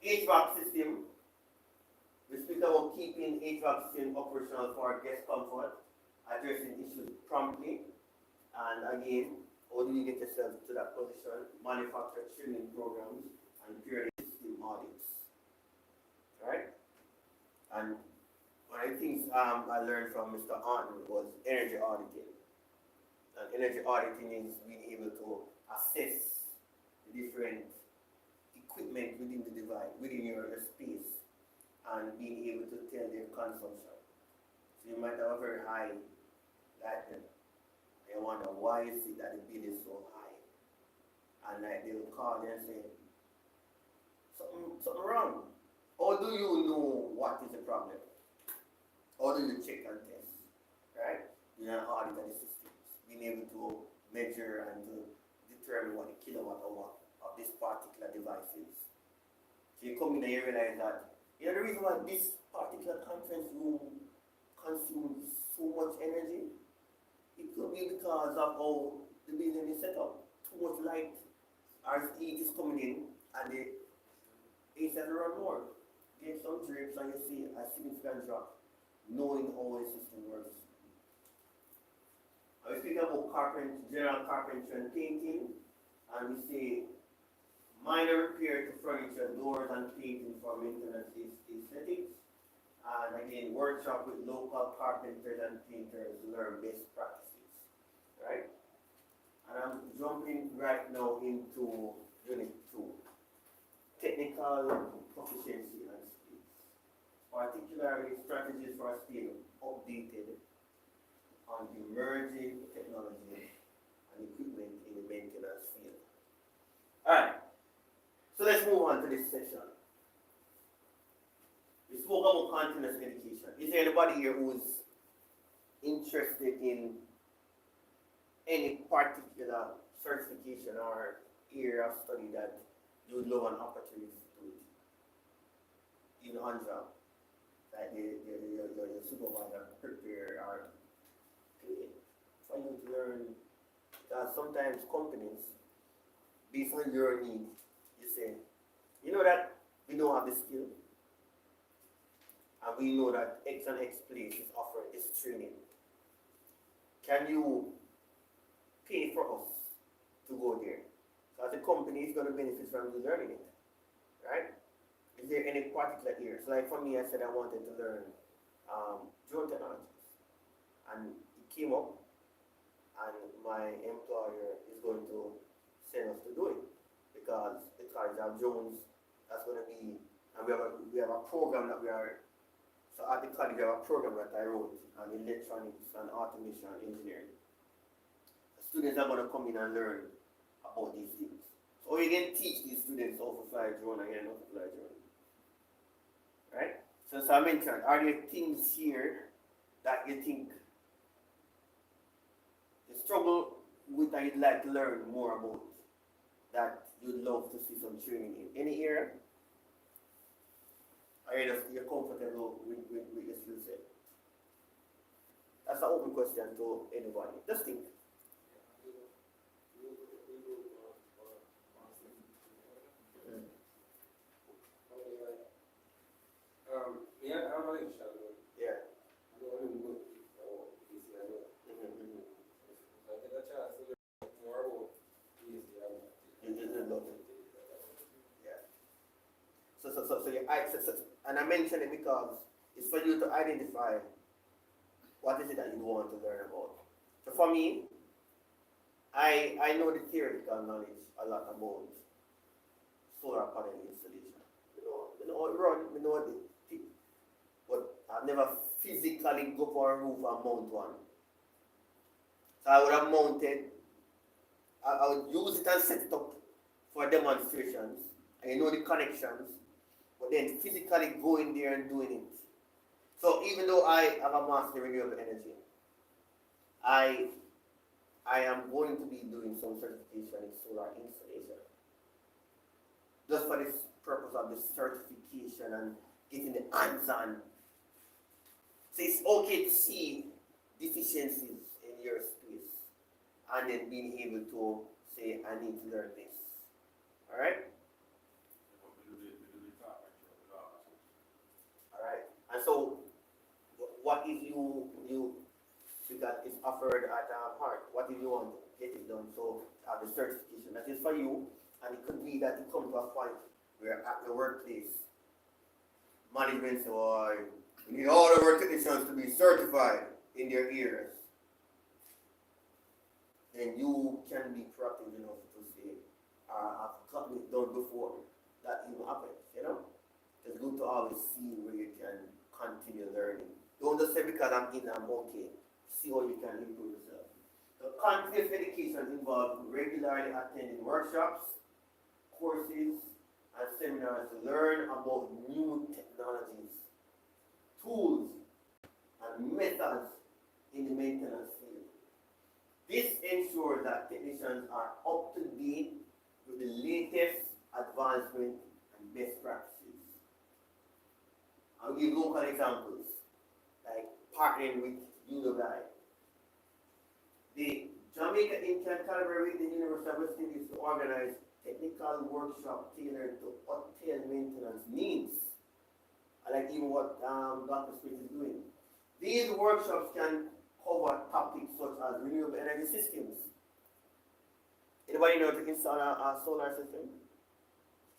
HVAC system. We speak about keeping HVAC system operational for guest comfort, addressing issues promptly, and again, how do you get yourself to that position? Manufacturer training programs and periodic system audits. Right? And one of the things I learned from Mr. Arnold was energy auditing. And energy auditing is being able to assess the different equipment within the device, within your space, and being able to tell their consumption. So you might have a very high light bill. You wonder why is it that the bill is so high? And like they will call you and say, something wrong. Or do you know what is the problem? Or do you check and test? Right? You know, audit the systems, being able to measure and to determine what the kilowatt hour of this particular device is. So you come in and you realize that, you know, the reason why this particular conference room consumes so much energy, it could be because of how the building is set up. Too much light as heat is coming in, and the AC has to run more. Get some drips and you see a significant drop, knowing how the system works. I was speaking about general carpentry and painting, and we say minor repair to furniture, doors, and painting for maintenance aesthetics. And again, workshop with local carpenters and painters to learn best practices. Right? And I'm jumping right now into Unit 2. Technical proficiency and skills. Particularly strategies for staying updated on emerging technology and equipment in the maintenance field. Alright, so let's move on to this session. We spoke about continuous education. Is there anybody here who's interested in any particular certification or area of study that you would love an opportunity to do it? Even on job, like your supervisor prepare or pay for you to learn. Because sometimes companies, based on your need, you say, you know that we don't have the skill, and we know that X and X place is offering this training. Can you pay for us to go there? Because the company is going to benefit from you learning it, right? Is there any particular area? So like for me, I said I wanted to learn drone technologies, and it came up, and my employer is going to send us to do it because the college have drones. That's going to be, and we have a program that we are. So at the college, we have a program that I wrote on electronics and automation engineering. The students are going to come in and learn about these things. So we can teach these students how to fly a drone and how to fly a drone. Right? So I mentioned, are there things here that you think you struggle with and you'd like to learn more about that you'd love to see some training in? Any area? Or you're comfortable with your skill set? That's an open question to anybody. Just think. Yeah, I'm not sure. Yeah. I don't even know this as well. I get a chance to learn more about this. You love it. Yeah. And I mentioned it because it's for you to identify what is it that you want to learn about. So for me, I know the theoretical knowledge a lot about solar panel installation. You know how it runs, you know but I've never physically go for a roof and mount one. So I would have mounted, I would use it and set it up for demonstrations, and you know the connections, but then physically going there and doing it. So even though I have a master in renewable energy, I am going to be doing some certification in solar installation. Just for this purpose of the certification and getting the hands-on. So it's okay to see deficiencies in your space and then being able to say, I need to learn this. Alright? Alright. And so what if you got is offered at heart? What if you want to get it done? So have the certification that is for you, and it could be that you come to a point where at the workplace management says, oh, we need all of our technicians to be certified in their areas. Then you can be proactive enough to say, I've gotten it done before that even happens, you know? It's good to always see where you can continue learning. Don't just say because I'm in, I'm okay. See how you can improve yourself. The continuous education involves regularly attending workshops, courses, and seminars to learn about new technologies, tools, and methods in the maintenance field. This ensures that technicians are up to date with the latest advancement and best practices. I'll give local examples, like partnering with UWI. The Jamaica Inc. can collaborate with the University of West Indies to organize technical workshop tailored to hotel maintenance needs. I like even what Dr. Smith is doing. These workshops can cover topics such as renewable energy systems. Anybody know how to install a solar system?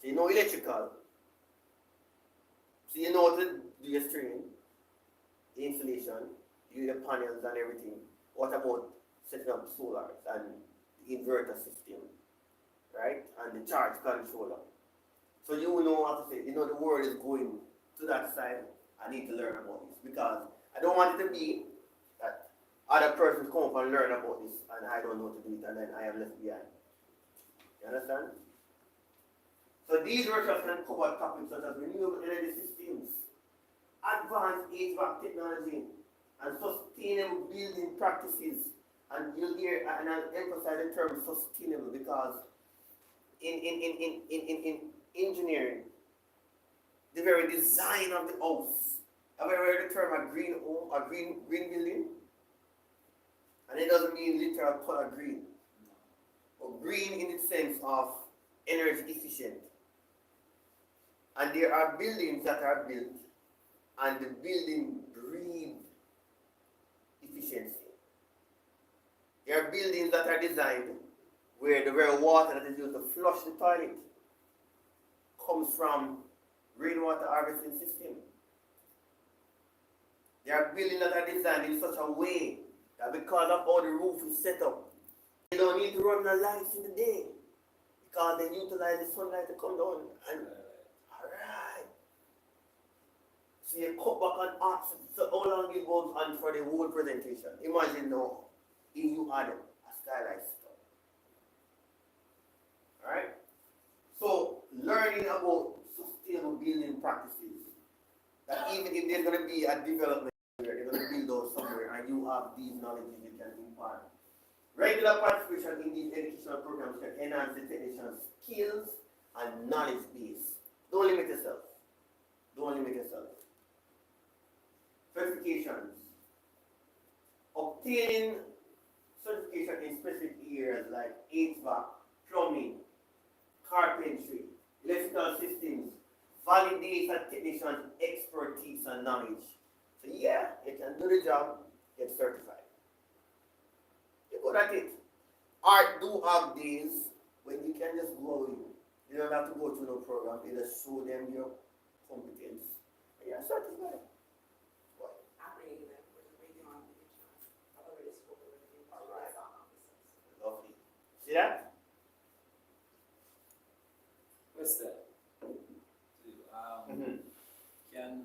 So you know electrical. So you know how to do your stringing, the installation, do the panels and everything. What about setting up solars and the inverter system, right? And the charge controller. So you know how to say, you know the world is going to that side. I need to learn about this because I don't want it to be that other persons come up and learn about this and I don't know how to do it and then I am left behind. You understand? So these workshops can cover topics such as renewable energy systems, advanced HVAC technology and sustainable building practices. And you'll hear, and I'll emphasize the term sustainable because in engineering, the very design of the house, have you ever heard the term a green home, a green building? And it doesn't mean literal color green, but green in the sense of energy efficient. And there are buildings that are built and the building breathes efficiency. There are buildings that are designed where the very water that is used to flush the toilet comes from rainwater harvesting system. There are buildings that are designed in such a way that because of how the roof is set up, you don't need to run the lights in the day because they utilize the sunlight to come down and alright. So you cut back on arts, so how long it goes on for the whole presentation? Imagine now if you add a skylight system. Alright? So learning about sustainable building practices, that even if there's going to be a development where they're going to build those somewhere and you have these knowledges you can impart. Regular participation in these educational programs can enhance the technician's skills and knowledge base. Don't limit yourself. Don't limit yourself. Certifications. Obtaining certification in specific areas like HVAC, plumbing, carpentry, electrical systems, validates a technician's expertise and knowledge. So yeah, you can do the job, get certified. You're good at it. Art do have days when you can just go in. You don't have to go through no program, you just show them your competence. And you're certified. What? I'm reading them, we're reading on the insurance. I've already spoken with the Alright. liaison officers. Lovely. See that? Question. Mm-hmm. Can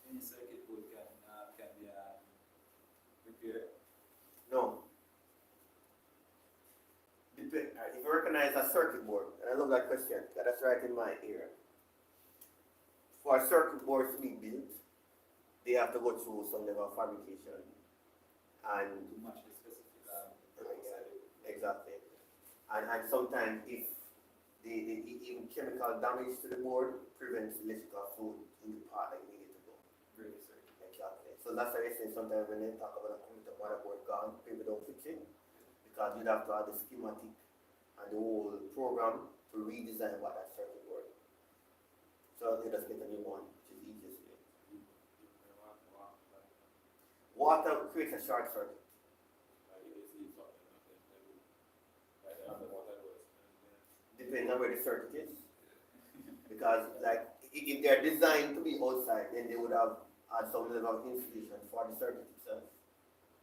any circuit board can be repaired? No. If you recognize a circuit board, and I love that question, that's right in my ear. For a circuit board to be built, they have to go through some level of fabrication. And To match the specific exactly. And sometimes if even chemical damage to the board prevents electrical flow in the part that you need it to go. break the circuit. Exactly. So that's why I say sometimes when they talk about a computer motherboard gone, people don't fix it because you'd have to have the schematic and the whole program to redesign what that circuit board. So they just get a new one, which is easiest way. Water creates a short circuit. Depending on where the circuit is. Because like if they're designed to be outside, then they would have had some level of insulation for the circuit itself.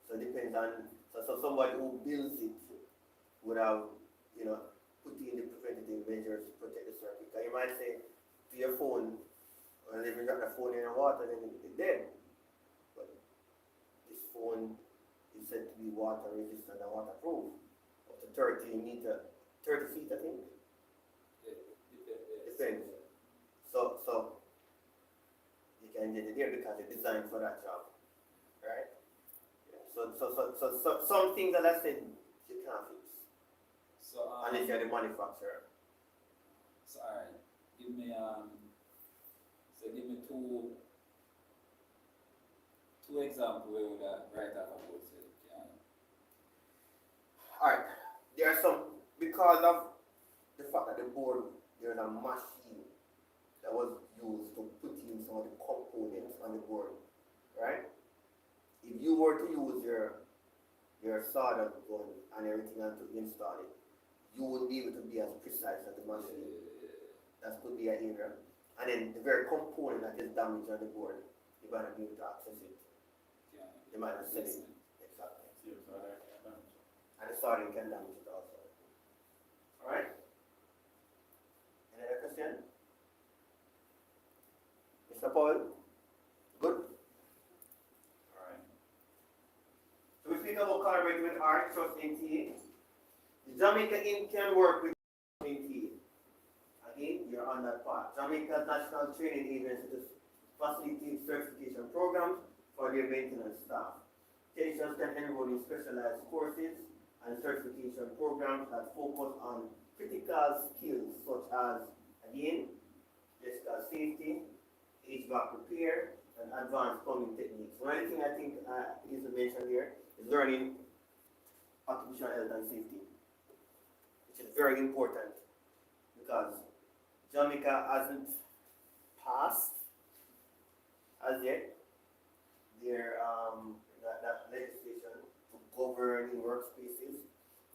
So it depends on so somebody who builds it would have, put in the preventative measures to protect the circuit. Because you might say to your phone, well, if you drop the phone in the water, then it's dead. But this phone is said to be water resistant and waterproof. Up to 30 feet, I think. Depends. So you can get it there because it's designed for that job, right? Yeah. So some things that I said you can't fix So unless you're the manufacturer. So alright, give me two examples where we got right off of both sides. All right, there are some because of the fact that the board there's a machine that was used to put in some of the components on the board, right? If you were to use your solder gun and everything and to install it, you wouldn't be able to be as precise as the machine. That could be an area. And then the very component that is damaged on the board, you might not be able to access it. You might not sell it. Exactly. And the soldering can damage it also. Alright? Any other question? Mr. Paul? Good? Alright. So we speak about collaborating with art, trust NTA. The Jamaica Inc. can work with NTA. Again, you're on on that part. Jamaica's National Training Agency facilitates certification programs for their maintenance staff. Technicians can enroll in specialized courses and certification programs that focus on critical skills such as, again, electrical safety, HVAC repair, and advanced plumbing techniques. One other thing I think is to mention here is learning occupational health and safety, which is very important because Jamaica hasn't passed as yet their that legislation to govern in workspaces,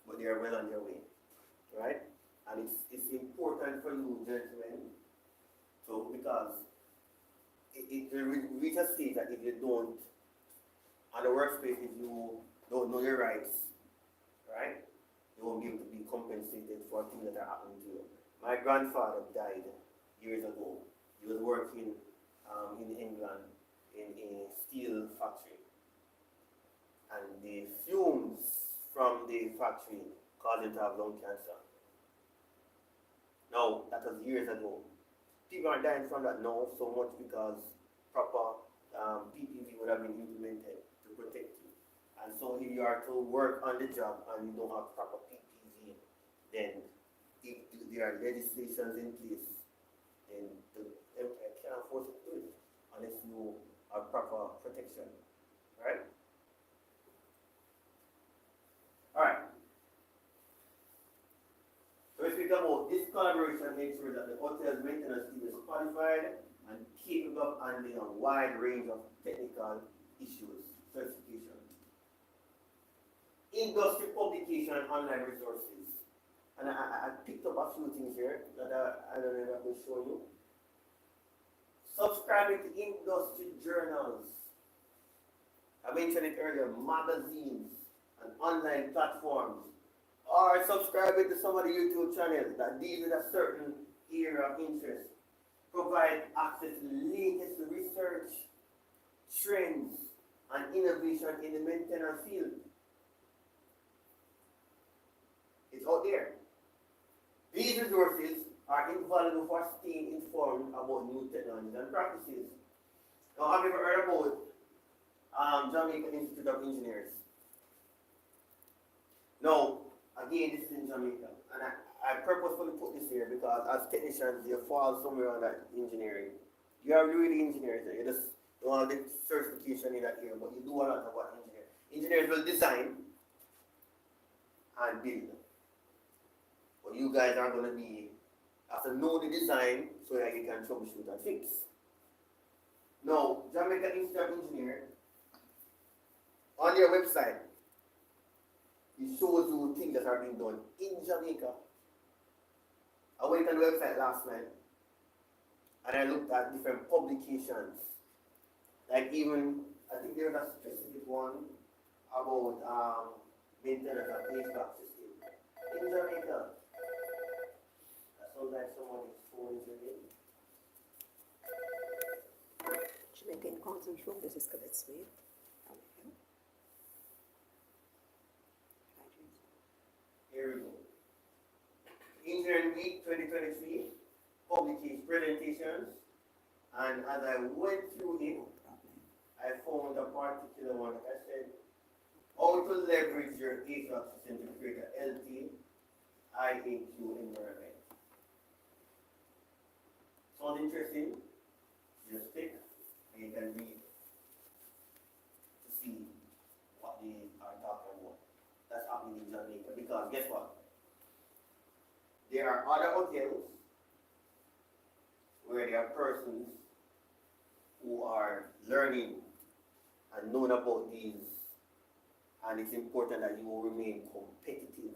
but they are well on their way, right? And it's important for you, gentlemen, so because it reach a stage that if you don't, on the workspace, if you don't know your rights, right, you won't be able to be compensated for things that are happening to you. My grandfather died years ago. He was working in England in a steel factory, and the fumes from the factory caused him to have lung cancer. Now, that was years ago. People are dying from that now so much because proper PPV would have been implemented to protect you. And so if you are to work on the job and you don't have proper PPV, then if there are legislations in place, then the employer cannot force you to do it unless you have proper protection. Right? Alright. So we speak about this collaboration makes sure that the hotel's maintenance team is qualified and capable of handling a wide range of technical issues, certification. Industry publication and online resources. And I picked up a few things here that I don't know if I can show you. Subscribing to industry journals. I mentioned it earlier, magazines and online platforms. Or subscribing to some of the YouTube channels that deal with a certain area of interest. Provide access to the latest research, trends, and innovation in the maintenance field. It's out there. These resources are invaluable for staying informed about new technologies and practices. Now, have you ever heard about Jamaica Institute of Engineers? Now, again, this is in Jamaica, and I purposefully put this here because as technicians, you fall somewhere on that engineering. You are really engineers, you just don't have the certification in that area, but you do a lot of what engineers. Engineers will design and build. But you guys are going to have to know the design so that you can troubleshoot and fix. Now, Jamaica Institute of Engineers, on their website, it shows you things that are being done in Jamaica. I went on the website last night and I looked at different publications. Like even, I think there's a specific one about maintenance of HVAC system in Jamaica. That sounds like someone is phoning me. Jamaican Conference Room, this is Cadet Suite. Here we go. Engineering Week 2023, publication presentations, and as I went through it, I found a particular one that I said, how to leverage your HVAC system to create a healthy IAQ environment. Sounds interesting? Just click and you can read to see what they are talking about. That's happening in Jamaica because guess what? There are other hotels where there are persons who are learning and knowing about these, and it's important that you will remain competitive.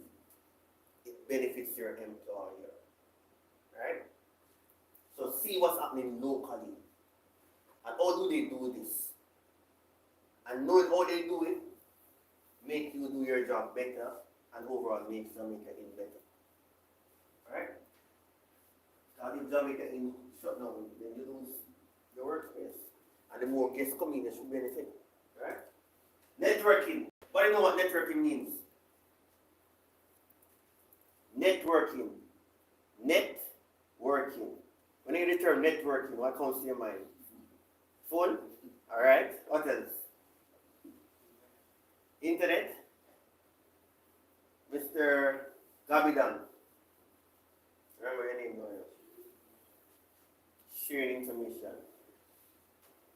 It benefits your employer, right? So see what's happening locally, and how do they do this? And knowing how they do it, make you do your job better, and overall make Jamaica in better. Right? Because if Jamaica in shut down, then you lose your workspace. And the more guests come in, they should benefit. Right? Networking. But you know what networking means? Networking. Networking When you hear the term networking, what comes to your mind? Phone? Alright. What else? Internet? Mr. Gabidan. Remember your name, no? Sharing information.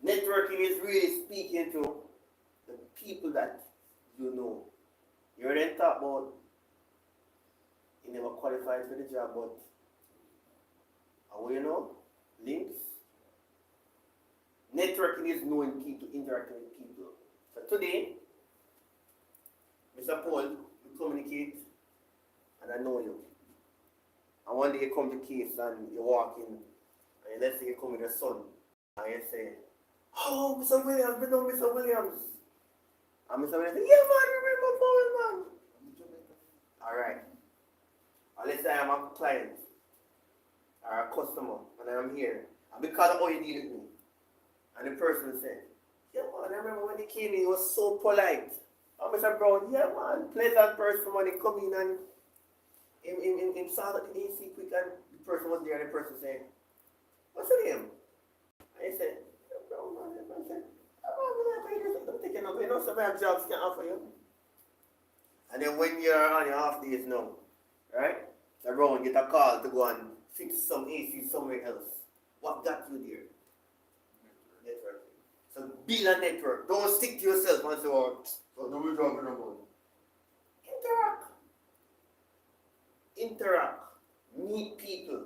Networking is really speaking to the people that you know. You already talk about you never qualified for the job, but how you know? Links. Networking is knowing people, interacting with people. So today, Mr. Paul, we communicate and I know you. And one day you come to case and you walk in and let's say you come with your son and you say, "Oh, Mr. Williams, we know Mr. Williams." And Mr. Williams say, "Yeah man, remember Paul man." Alright. And let's say I'm a client or a customer and I'm here. And because of how you deal with me. And the person said, "Yeah man, I remember when he came in, he was so polite." And Mr. Brown, "Yeah man, pleasant person when he come in and in started the AC quick and the person was there and the person said, "What's your name?" And he said, "Yeah, Brown man." And I said, "I'm taking up, you know, some have jobs can offer you." And then when you're on your half days now, right? So Brown get a call to go and fix some AC somewhere else. What got you there? Network. So build a network. Don't stick to yourself and say, "Oh, so do we talking about?" Interact. Interact. Meet people.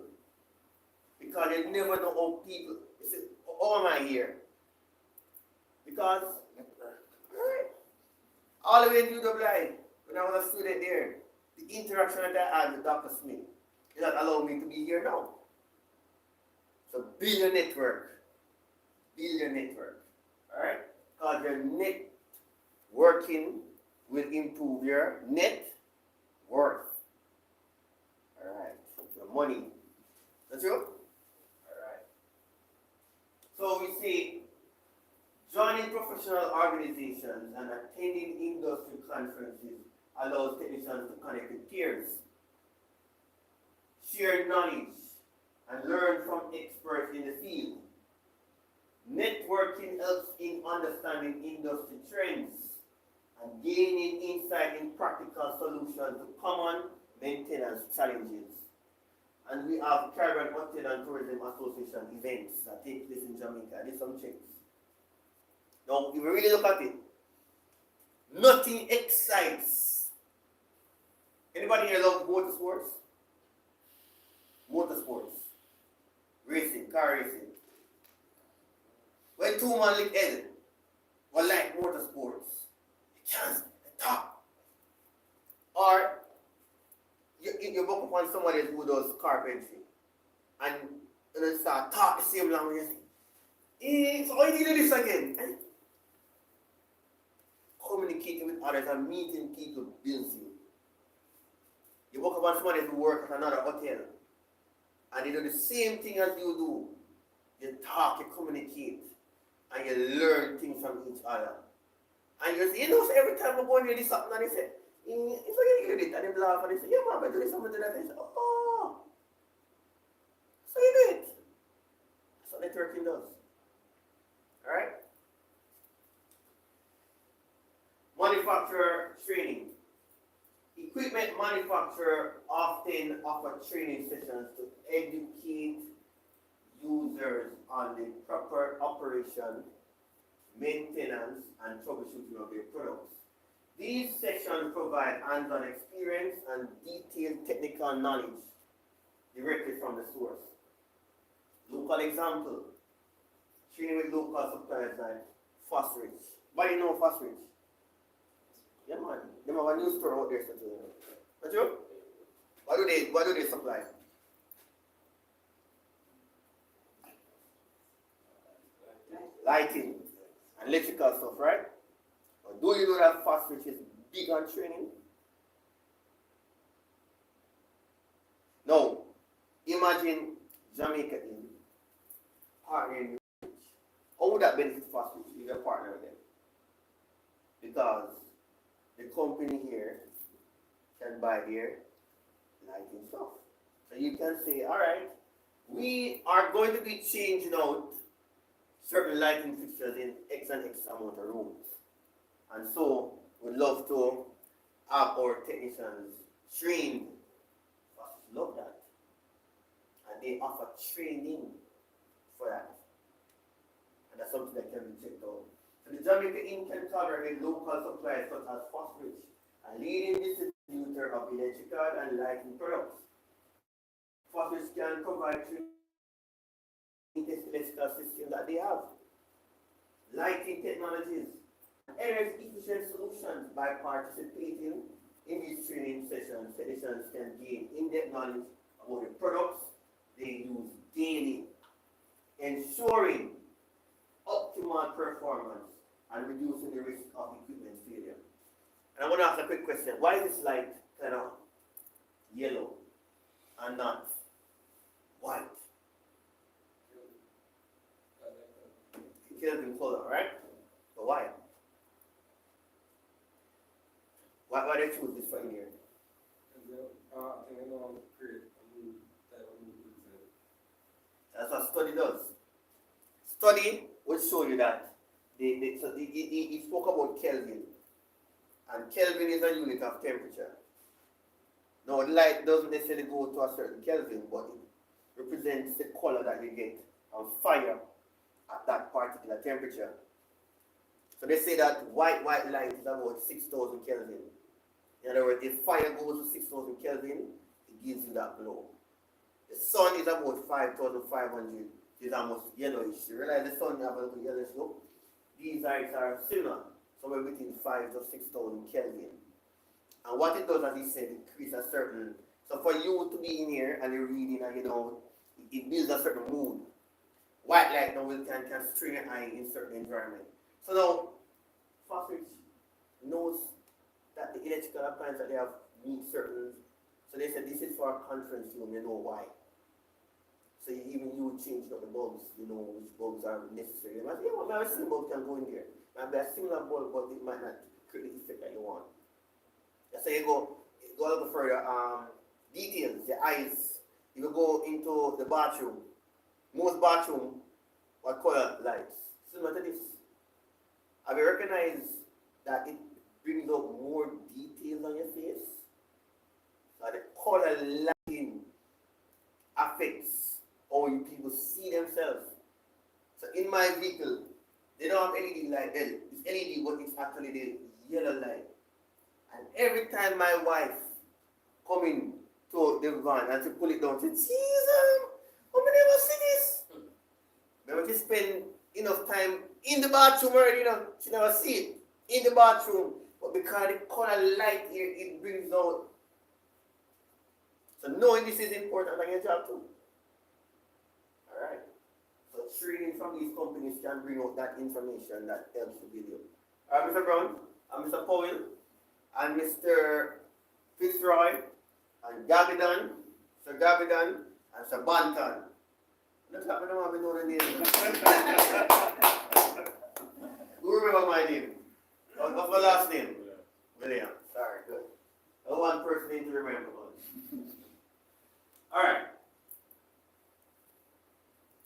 Because you never know how people. You say, "How am I here?" Because, right? All the way in UWI, when I was a student there, the interaction that I had with Dr. Smith did not allow me to be here now. So build your network. Build your network. Alright? Because your networking will improve your net worth. Alright. Your money. That's true? Alright. So we say joining professional organizations and attending industry conferences allows technicians to connect with peers, share knowledge, and learn from experts in the field. Networking helps in understanding industry trends and gaining insight in practical solutions to common maintenance challenges. And we have Caribbean Hotel and Tourism Association events that take place in Jamaica. There's some checks. Now, if you really look at it, nothing excites. Anybody here love motorsports? Motorsports. Racing, car racing. When two men live head, one like motorsports, you can't talk. Or you book upon somebody who does carpentry and they start talk the same language. So how do you do this again? And communicating with others and meeting people builds you. You book upon somebody who works at another hotel and they do the same thing as you do. You talk, you communicate, and you learn things from each other. And you say, so every time I go and do something, and they say, it's like you did it, and they laugh, and they say, "Yeah, man, I'm doing something to that." And they say, "Oh, so you do it." That's what networking does. Alright? Manufacturer training. Equipment manufacturer often offer training sessions to educate users on the proper operation, maintenance, and troubleshooting of their products. These sessions provide hands-on experience and detailed technical knowledge directly from the source. Local example, training with local suppliers like Fosrich. Why do you know Fosrich? Yeah man, they have a new store out there. That's true? What do they supply? Lighting and electrical stuff, right? But do you know that Fosrich is big on training? Now, imagine Jamaica in partnering with Fosrich. How would that benefit Fosrich if you're a partner with them? Because the company here can buy their lighting stuff. So you can say, alright, We are going to be changing out certain lighting fixtures in X and X amount of rooms. And so we'd love to have our technicians trained. Love that. And they offer training for that. And that's something that can be checked out. So the Jamaica Inc. can collaborate with local suppliers such as Phosphorus, a leading distributor of electrical and lighting products. Phosphorus can provide training electrical system that they have, lighting technologies, energy efficient solutions. By participating in these training sessions, technicians can gain in-depth knowledge about the products they use daily, ensuring optimal performance and reducing the risk of equipment failure. And I want to ask a quick question. Why is this light kind of yellow and not white? Kelvin color, right? So why? Why they choose this right here? I think I know create a new type of new inside. That's what study does. Study will show you that he spoke about Kelvin, and Kelvin is a unit of temperature. Now, the light doesn't necessarily go to a certain Kelvin, but it represents the color that you get on fire at that particular temperature. So they say that white light is about 6,000 Kelvin. In other words, if fire goes to 6,000 Kelvin, it gives you that glow. The sun is about 5,500. It's almost yellowish. You realize the sun has a little yellowish look? These lights are similar, somewhere between 5,000 to 6,000 Kelvin. And what it does, as he said, it creates a certain. So for you to be in here and you're reading and it builds a certain mood. White light now can strain your eye in certain environment. So now, Phosphorus knows that the electrical appliance that they have meet certain. So they said this is for a conference room, you know why. So even you change out the bulbs, you know which bulbs are necessary. You might say, yeah, well, a similar bulb can go in there. Might be a similar bulb, but it might not create the effect that you want. So you go a little further. Details, the eyes. You go into the bathroom. Most bathroom, what color lights? Similar to this. Have you recognized that it brings out more details on your face? So the color lighting affects how you people see themselves. So in my vehicle, they don't have LED light. It's LED, but it's actually the yellow light. And every time my wife come in to the van and she pull it down, she says, Jesus, how many never see this? But she spend enough time in the bathroom already, she never see it in the bathroom. But because the color light here, it brings out. So knowing this is important on your job too. Alright. So training from these companies can bring out that information that helps the video. Alright, Mr. Brown, and Mr. Powell, and Mr. Fitzroy, and Gavidan, Sir Gavidan, and Sir Bantan. Let's have them have know the name. Who remember my name? What's my last name? William. Sorry, good. No one person need to remember. Alright.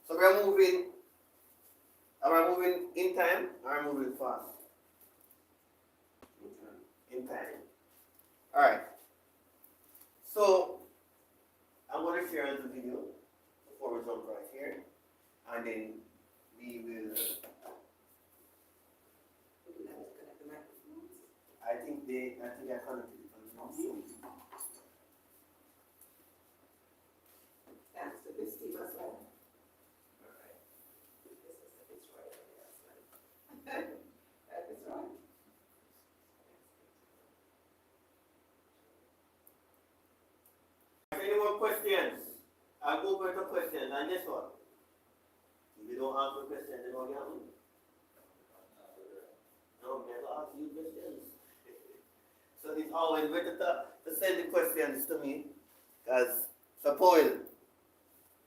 So we're moving. Am I moving in time or am I moving fast? In time. Alright. So I'm going to share the video before we jump right here. And then we will. I think I connected it on the Yeah, so this team as well. Alright. This is right on the outside. That is right. Any more questions? I'll go over to questions and guess what? If you don't answer questions, then what happens? No, I'm never ask you questions. So it's always better to send the questions to me, because suppose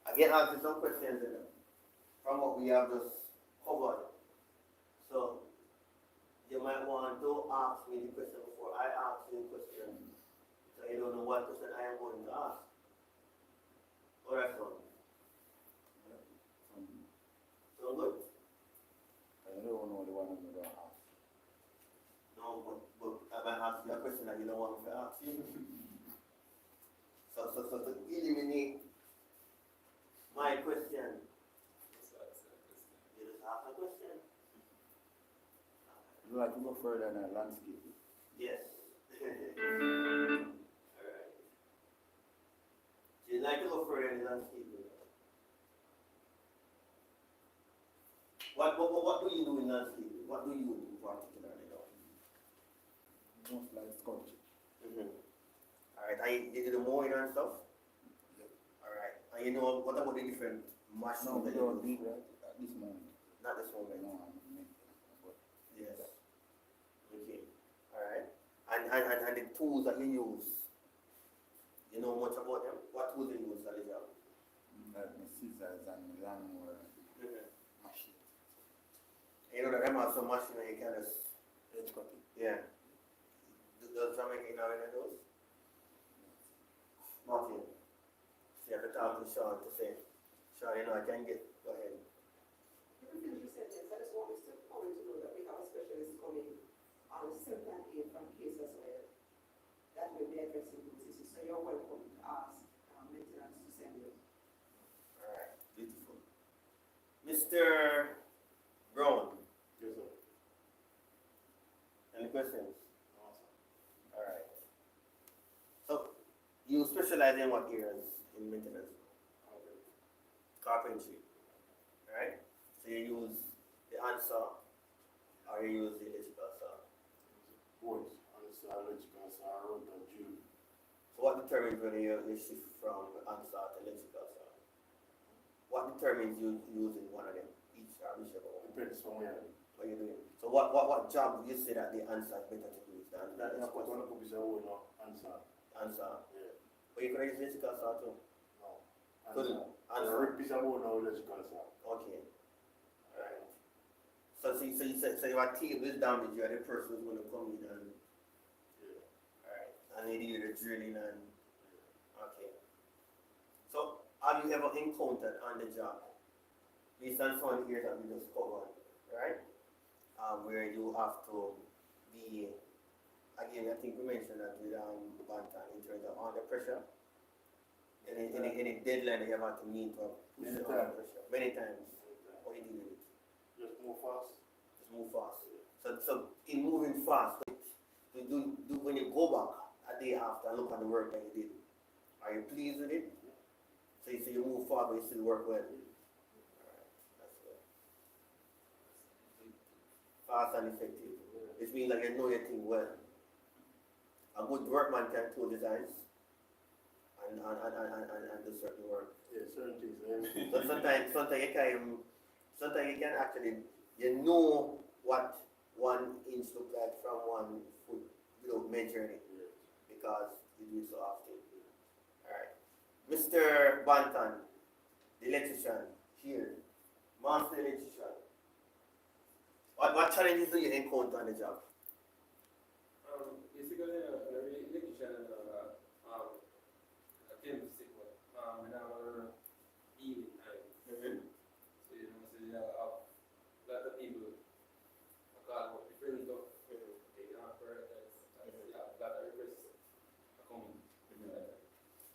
I get answered some questions from what we have just covered. So you might want to ask me the question before I ask you the question. So you don't know what question I am going to ask. Alright, so further than landscaping. Yes. Alright. So you'd like to go further in landscaping? What do you do in landscaping? What do you do particularly now? Most like sculpture. Alright, and you do the mowing and stuff? Yep. Alright, and you know, what about the different machines No, we that don't you do use? that at this moment. Not this moment. No, I'm making, but Yes. Okay. Alright. And the tools that you use, you know much about them? What tools do you use at the job? like my scissors and my lawnmower machine. You know that them have some machine that you can just, Edge cutting. yeah. Does Jamaica have any of those? Martin. So you have to talk to Sean to say, Sean, you know, I can get, go ahead. You can finish your sentence. I just want Mr. Cohen to know that we have a specialist coming on 7th and 8th from case as well. That will be addressing those issues. So you're welcome to ask maintenance to send you. Alright, beautiful. Mr. Brown, Yes, sir. any questions? No, sir. Alright. So, you specialize in what areas in maintenance? Okay. Carpentry. Alright? So you use the handsaw or you use the electrical saw? Both, and it's electrical, so I wrote the June. So what determines whether you shift from handsaw to electrical saw? What determines you using one of them? Each or whichever one? Depends on where. What you're doing. So what job would you say that the handsaw is better to do than the That's what electrical one of the people say, no, answer. handsaw? Yeah. But you can use electrical saw too? No. Couldn't. Answer. Handsaw. Rip piece of wood, no electrical, sir. Okay. Alright. So your table is damaged, you're the person who's gonna come in and Yeah. alright. And they do the drilling and okay. So have you ever encountered on the job, based on some here that we just covered, right? Where you have to be again, I think we mentioned that with Bantan in terms of under pressure. Any deadline that you have had to meet or push Many under times. pressure. Many times. What you deal with it? Just move fast. Just move fast. So in moving fast, do when you go back a day after and look at the work that you did, are you pleased with it? So you move fast but you still work well. Alright, that's good. Fast and effective. Which means like you know your thing well. A good workman can tool designs and do certain work. Yeah, certain things. eh? So sometimes you can actually, you know what 1 inch look like from 1 foot without measuring it Yeah. because you do it so often. Alright. Mr. Bantan, the electrician, here, master electrician. What challenges do you encounter on the job? Basically, electrician attend to sick one. And I want to deal with time. So you know, so you have a lot of people. I call what different stuff. They don't prioritize. A lot of requests are coming.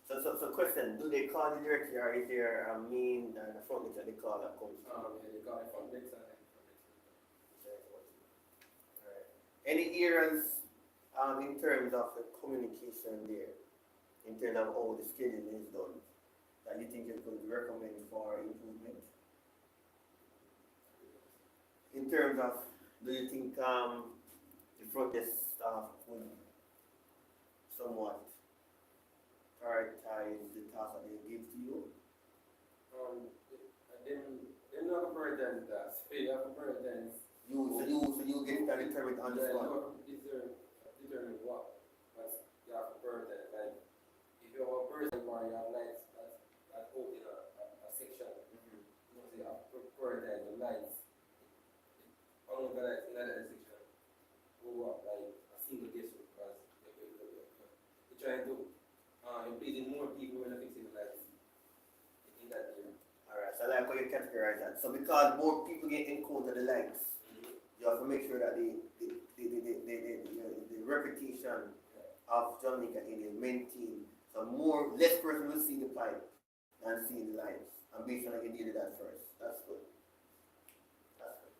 So question, do they call you directly or is there a main and a front that they call that comes? Yeah, they call it front decks and then front decks. Alright. Any areas in terms of the communication there, in terms of how the scheduling is done, that you think you could recommend for improvement? In terms of, do you think the front desk staff would somewhat prioritize the task that they give to you? Then not a burden that. So you have a burden. So you get that determined on the spot. Determine what. But you have a burden. Like, if you have a person where you have lights that open a section, you know, so you have a burden, the lights, all of the lights in that section go up like a single guess because you're trying to, you're pleasing more people when you're fixing the lights. In that area. Alright, so I like how you categorize that. So because more people get encounter the lights, you have to make sure that the reputation of Jamaica is maintained. So less person will see the pipe than see the lights. And based on that, you needed that first. That's good. That's good.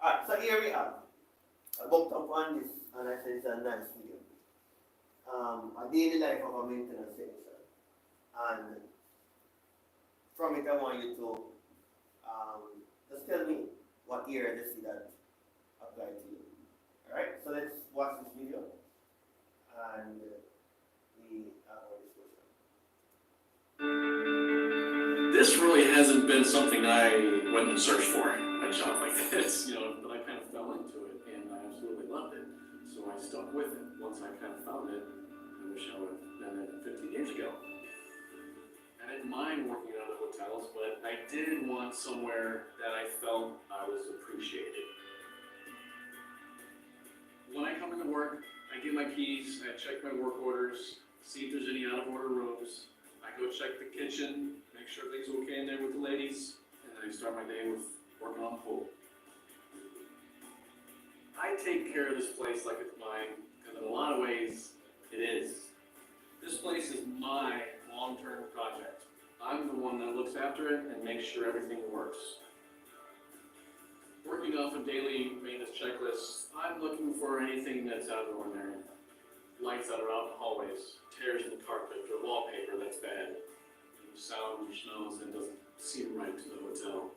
Alright, so here we have I bumped up on this and I said it's a nice video. A daily life of a maintenance technician. And from it I want you to just tell me what area you see that apply to you. Alright, so let's watch this video and we have our discussion. This really hasn't been something I went and searched for, a job like this, but I kind of fell into it and I absolutely loved it. So I stuck with it. Once I kind of found it, I wish I would have done it 15 years ago. I didn't mind working out of hotels, but I did want somewhere that I felt I was appreciated. When I come into work, I get my keys, I check my work orders, see if there's any out of order rooms. I go check the kitchen, make sure everything's okay in there with the ladies, and then I start my day with working on the pool. I take care of this place like it's mine, because in a lot of ways, it is. This place is my long-term project. I'm the one that looks after it and makes sure everything works. Working off a daily maintenance checklist, I'm looking for anything that's out of the ordinary. Lights that are out in the hallways, tears in the carpet or wallpaper that's bad, sound or smells that doesn't seem right to the hotel.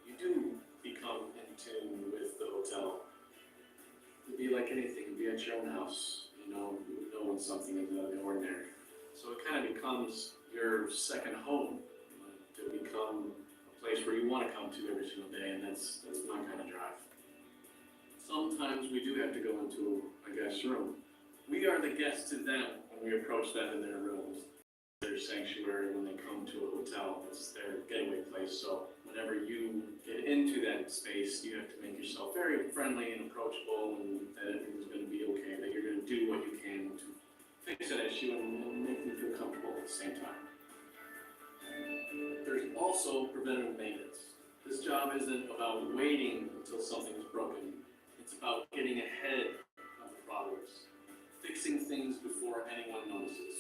You do become in tune with the hotel. It'd be like anything, it'd be at your own house, when something is out of the ordinary. So it kind of becomes your second home, to become a place where you want to come to every single day, and that's my kind of drive. Sometimes we do have to go into a guest room. We are the guests to them when we approach them in their rooms. Their sanctuary when they come to a hotel. It's their getaway place. So whenever you get into that space, you have to make yourself very friendly and approachable, and that everything's going to be okay, that you're going to do what you can to fix that issue and make them feel comfortable at the same time. There's also preventative maintenance. This job isn't about waiting until something is broken. It's about getting ahead of the problems, fixing things before anyone notices.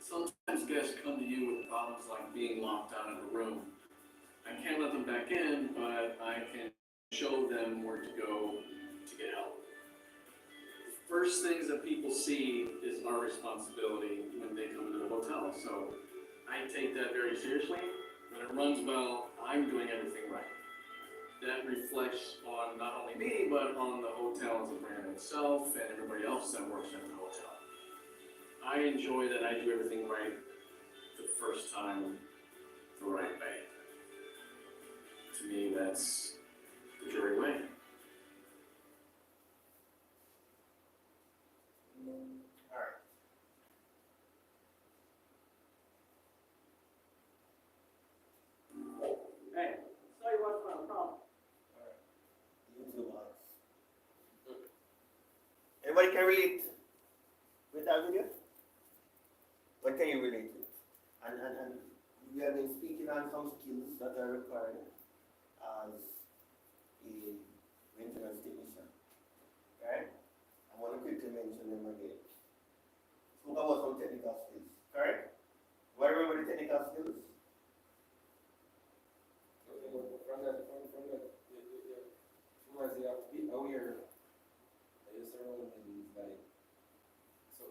Sometimes guests come to you with problems like being locked out of a room. I can't let them back in, but I can show them where to go to get help. The first things that people see is our responsibility when they come into the hotel. So I take that very seriously. When it runs well, I'm doing everything right. That reflects on not only me, but on the hotel as a brand itself and everybody else that works in the hotel. I enjoy that I do everything right the first time, the right way. To me, that's the jury way. Alright. Hey, so you want to problem? YouTube box. Anybody can relate with that video? What can you relate to? And we have been speaking on some skills that are required as a maintenance technician. Right? I want to quickly mention them again. Spoke about some technical skills. Correct? What remember the technical skills? From that, you have to be aware of your surroundings, like, so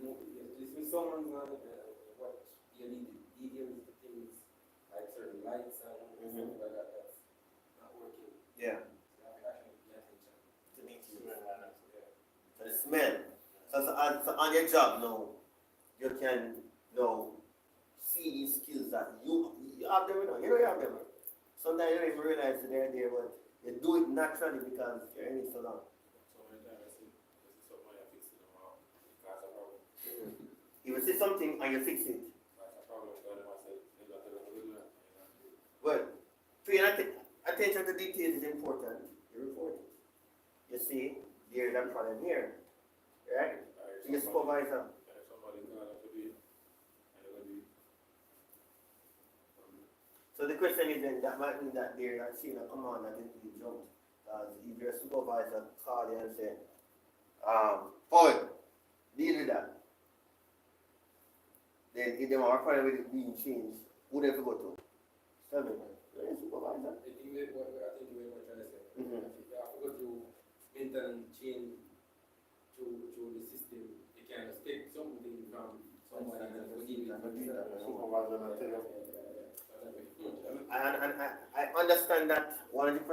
if, if someone's not, what you need to details the things, like certain lights and stuff like that, that's not working. Yeah. So you have to actually pay attention. To details. So the smell. So on your job now, you can see these skills that you have them, you have them. Sometimes you don't even realize that they're there, but you do it naturally because you're in it so long. So many times I see somebody fixing them wrong. That's a problem. You will see something and you fix it. That's a problem. So I say, they got to do that. Well, paying attention to details is important. You report it. You see, there's a problem here. Right? So your supervisor. Somebody got to be, So the question is then, that might mean that they are seeing a command that is being jumped. Because if your supervisor call you and say, Paul, deal with that. Then if they are fine with it being changed, who they have to go to? Tell me, man. You're a supervisor. I think what we're trying to say, You have to go through maintenance chain through the system. You can just take something from somebody and go give it. Supervisor will tell you. And I understand that 100%,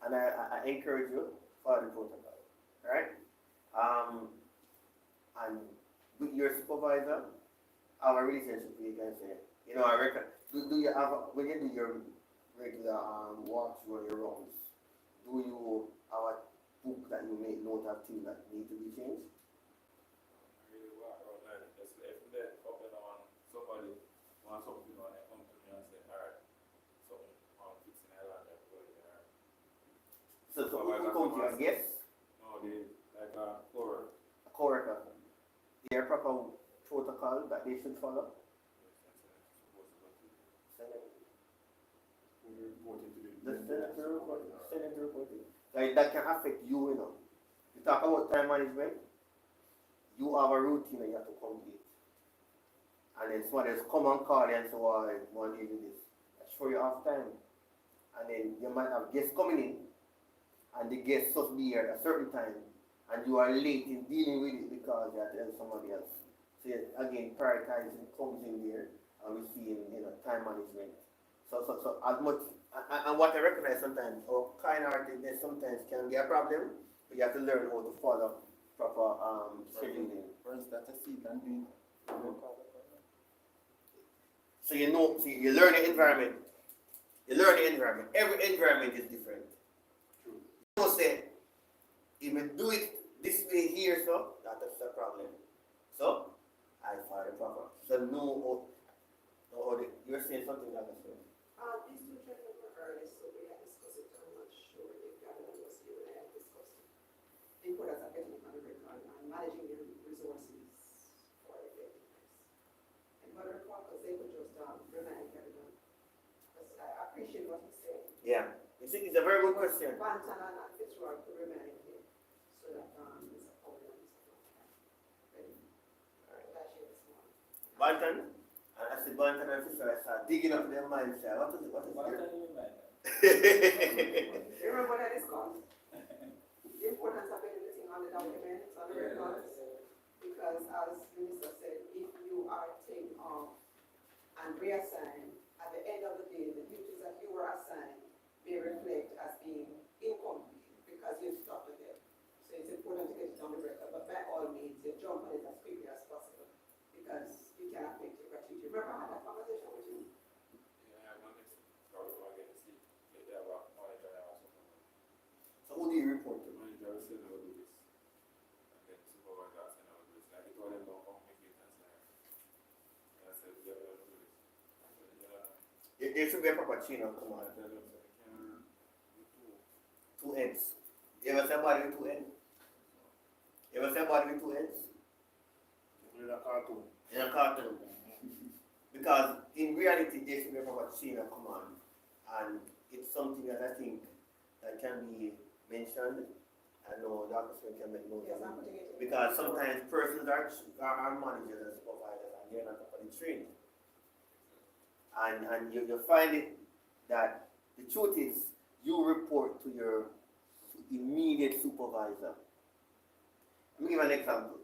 and I encourage you for the protocol. Alright? And with your supervisor, our relationship, you can say, you know, I reckon, do you have, when you do your regular walkthrough on your rounds, do you have a book that you make note of things that need to be changed? Really walk around and just if they open on somebody wants something on they come to me and say, alright, something on fixing that and everybody there. So who come to you, a guest, No, they like a core. a co-worker? Is there a proper protocol that they should follow? Send it. Just send it to the report. Send it to the report. Like, that can affect you, you know. You talk about time management, you have a routine that you have to complete. And then somebody else come and call you and say, well, I want you to do this. That's sure you have time. And then you might have guests coming in, and the guests must be here at a certain time, and you are late in dealing with it because you have to help somebody else. So again, prioritizing comes in there, and we see in, you know, time management. So as much, and what I recognize sometimes, or kind-heartedness sometimes can be a problem, but you have to learn how to follow proper scheduling. For instance, I see them doing. So you know, see, you learn the environment. You learn the environment. Every environment is different. True. You know, say, if you do it this way here, so that's a problem. So I follow the proper. So you're saying something like that. These two gentlemen were early, so we had discussed it. I'm not sure if Gavin was here when I had discussed it. The importance of getting on the record and managing your resources for effectiveness. And what are because they could just remind everyone. Because I appreciate what he's saying. Yeah, it's a very good question. Bantan and Fitzroy could remind him so that Mr. Powell and Mr. Ready? What I shared this morning. Bantan, and I said Bantan and Fisher, I start digging up their minds. What is it? What is What it? can you mind? You remember what I discussed? The importance of getting the thing on the documents, on the records. Because as Minister said, if you are taken off and reassigned, at the end of the day, the duties that you were assigned may reflect as being incomplete because you stopped with them. So it's important to get it on the record, but by all means, you jump on it as quickly as possible because you can affect your gratuity. Remember I had that conversation with you? Yeah, I want to probably want to get to see if they have a monitor or something. So who do you report to? The manager will say, no, do this. And then supervisor will say, no, do this. Like, he told them, don't come make it and say, and I said, yeah, we'll do this. I said, yeah. There should be a proper chain of command. I tell them, so they can do two. Two ends. You ever see a body with two ends? You ever see a body with two ends? In a cartoon. In a cartoon. Because in reality, there should be a proper chain of command. And it's something that I think that can be mentioned. I know Dr. Smith can make note Yes, of I'm it. putting it in. Because sometimes persons are managers and supervisors and they're not properly trained. And you find it that the truth is you report to your immediate supervisor. Let me give an example.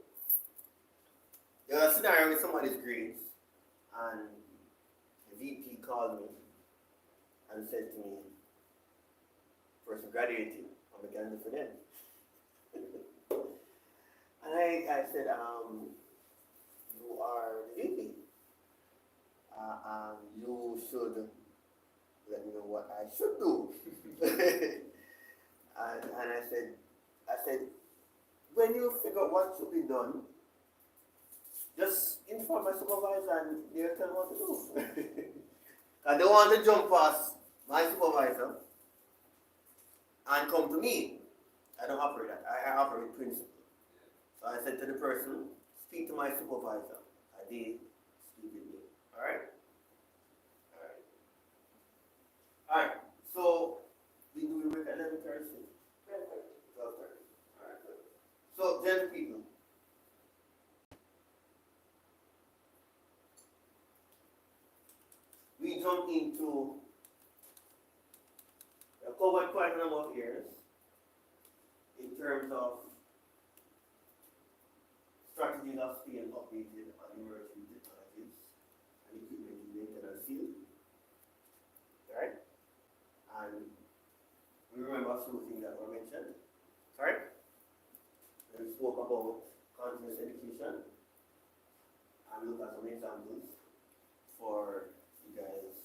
There's a scenario with somebody's grades and the VP called me and said to me, person graduated, I'm a candidate for them. And I said, you are the VP. You should let me know what I should do. and I said, when you figure out what should be done, just inform my supervisor and they'll tell me what to do. I don't want to jump past my supervisor and come to me. I don't operate that. I operate principle. So I said to the person, speak to my supervisor. And they speak with me. Alright? Alright. So we do the work at 11:30. 12:30. Alright, good. So, gentle people. We jump into the cover covered quite a number of areas in terms of strategies of staying updated on emerging technologies and equipment in the maintenance field. Right? And we remember a few things that were mentioned. Correct? We spoke about continuous education and look at some examples for you guys.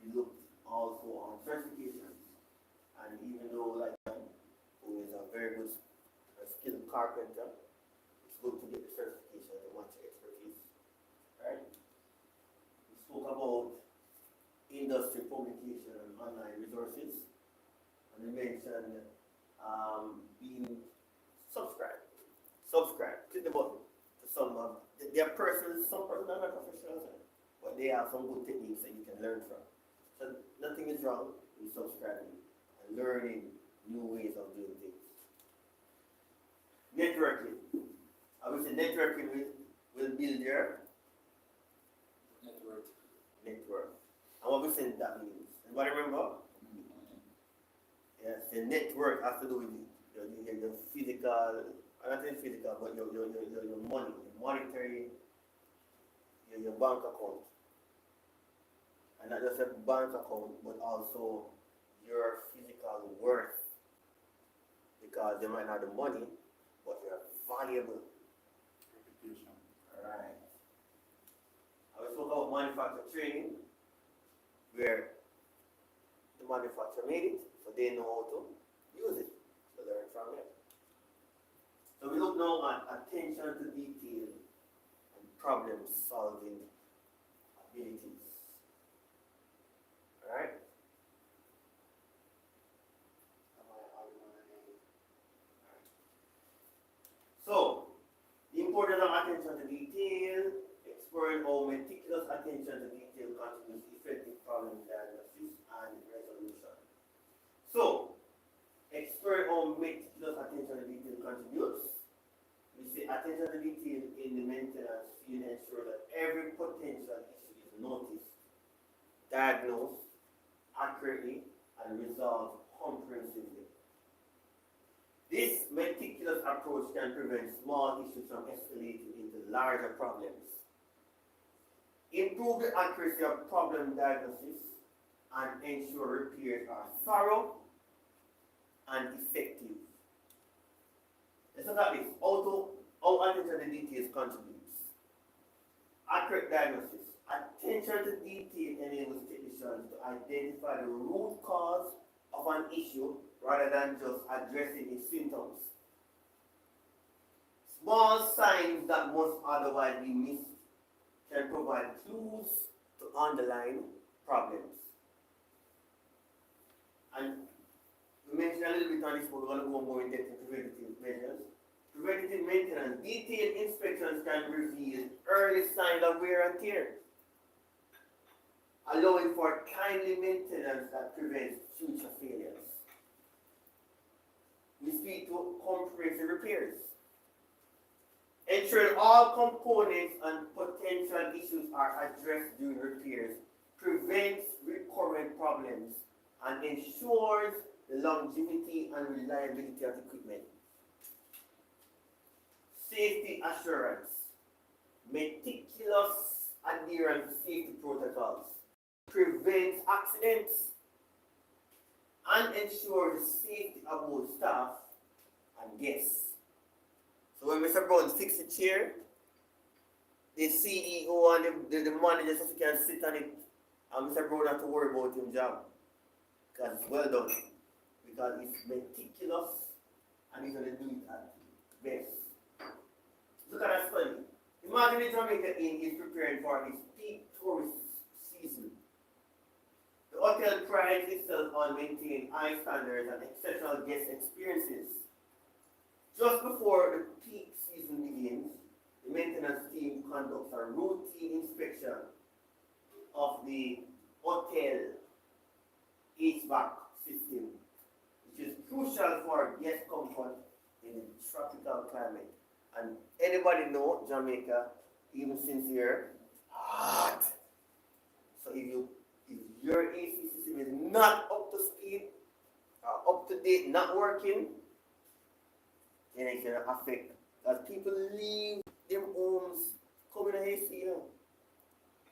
We looked also on certifications, and even though like who is a very good skilled carpenter, it's good to get the certification to match your expertise. Right? We spoke about industry publication and online resources, and we mentioned being subscribed, click the button to some of their persons, some persons are not professionals, but they have some good techniques that you can learn from. So nothing is wrong with subscribing and learning new ways of doing things. Networking. I would say networking will build your network. And what we say that means. Anybody remember? Yes, the network has to do with your physical, not even physical, but your money, your monetary, your bank account. And not just a bank account, but also your physical worth. Because you might not have the money, but you're valuable. Reputation. Alright. I will talk about manufacturer training, where the manufacturer made it, so they know how to use it, to learn from it. So we look now at attention to detail and problem solving abilities. Alright? So, the importance of attention to detail, exploring how meticulous attention to detail contributes to effective problem diagnosis and resolution. So, exploring how meticulous attention to detail contributes. We say attention to detail in the maintenance field ensure that every potential issue is noticed, diagnosed accurately, and resolved comprehensively. This meticulous approach can prevent small issues from escalating into larger problems, improve the accuracy of problem diagnosis, and ensure repairs are thorough and effective. Let's look at this. How attention to details contributes. Accurate diagnosis. Attention to detail enables technicians to identify the root cause of an issue rather than just addressing its symptoms. Small signs that must otherwise be missed can provide clues to underlying problems. And we mentioned a little bit on this, but we're going to go more in depth in preventative measures. Preventative maintenance, detailed inspections can reveal early signs of wear and tear, allowing for timely maintenance that prevents future failures. We speak to comprehensive repairs. Ensuring all components and potential issues are addressed during repairs prevents recurrent problems and ensures the longevity and reliability of equipment. Safety assurance. Meticulous adherence to safety protocols prevents accidents and ensures the safety of both staff and guests. So when Mr. Brown fixes the chair, the CEO and the manager just can sit on it, and Mr. Brown have to worry about his job. Because it's well done. Because it's meticulous and he's going to do it at best. Look at that study. Imagine the Jamaica Inn is preparing for its peak tourist season. The hotel prides itself on maintaining high standards and exceptional guest experiences. Just before the peak season begins, the maintenance team conducts a routine inspection of the hotel HVAC system, which is crucial for guest comfort in a tropical climate. And anybody know Jamaica, even since you're hot. So if your AC system is not up to speed, are up to date, not working, then it can affect as people leave their homes, come in a AC, you know.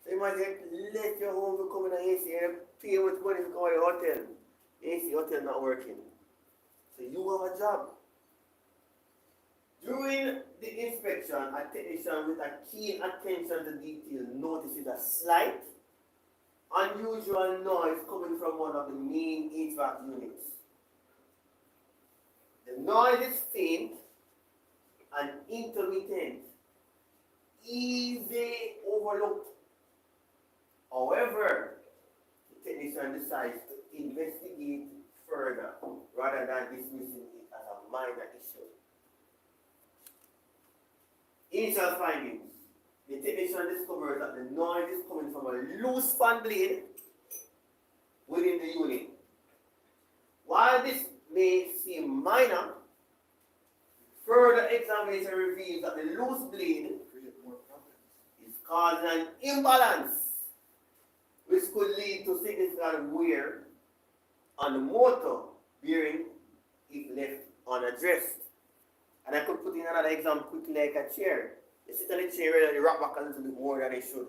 So imagine let your home to come in a AC and pay much money to go to the hotel. AC hotel not working. So you have a job. During the inspection, a technician with a keen attention to detail notices a slight, unusual noise coming from one of the main HVAC units. The noise is faint and intermittent, easily overlooked. However, the technician decides to investigate further rather than dismissing it as a minor issue. Initial findings. The technician discovers that the noise is coming from a loose fan blade within the unit. While this may seem minor, further examination reveals that the loose blade is causing an imbalance which could lead to significant wear on the motor bearing if left unaddressed. And I could put in another example quickly like a chair. You sit on a chair and you rock back a little bit more than it should.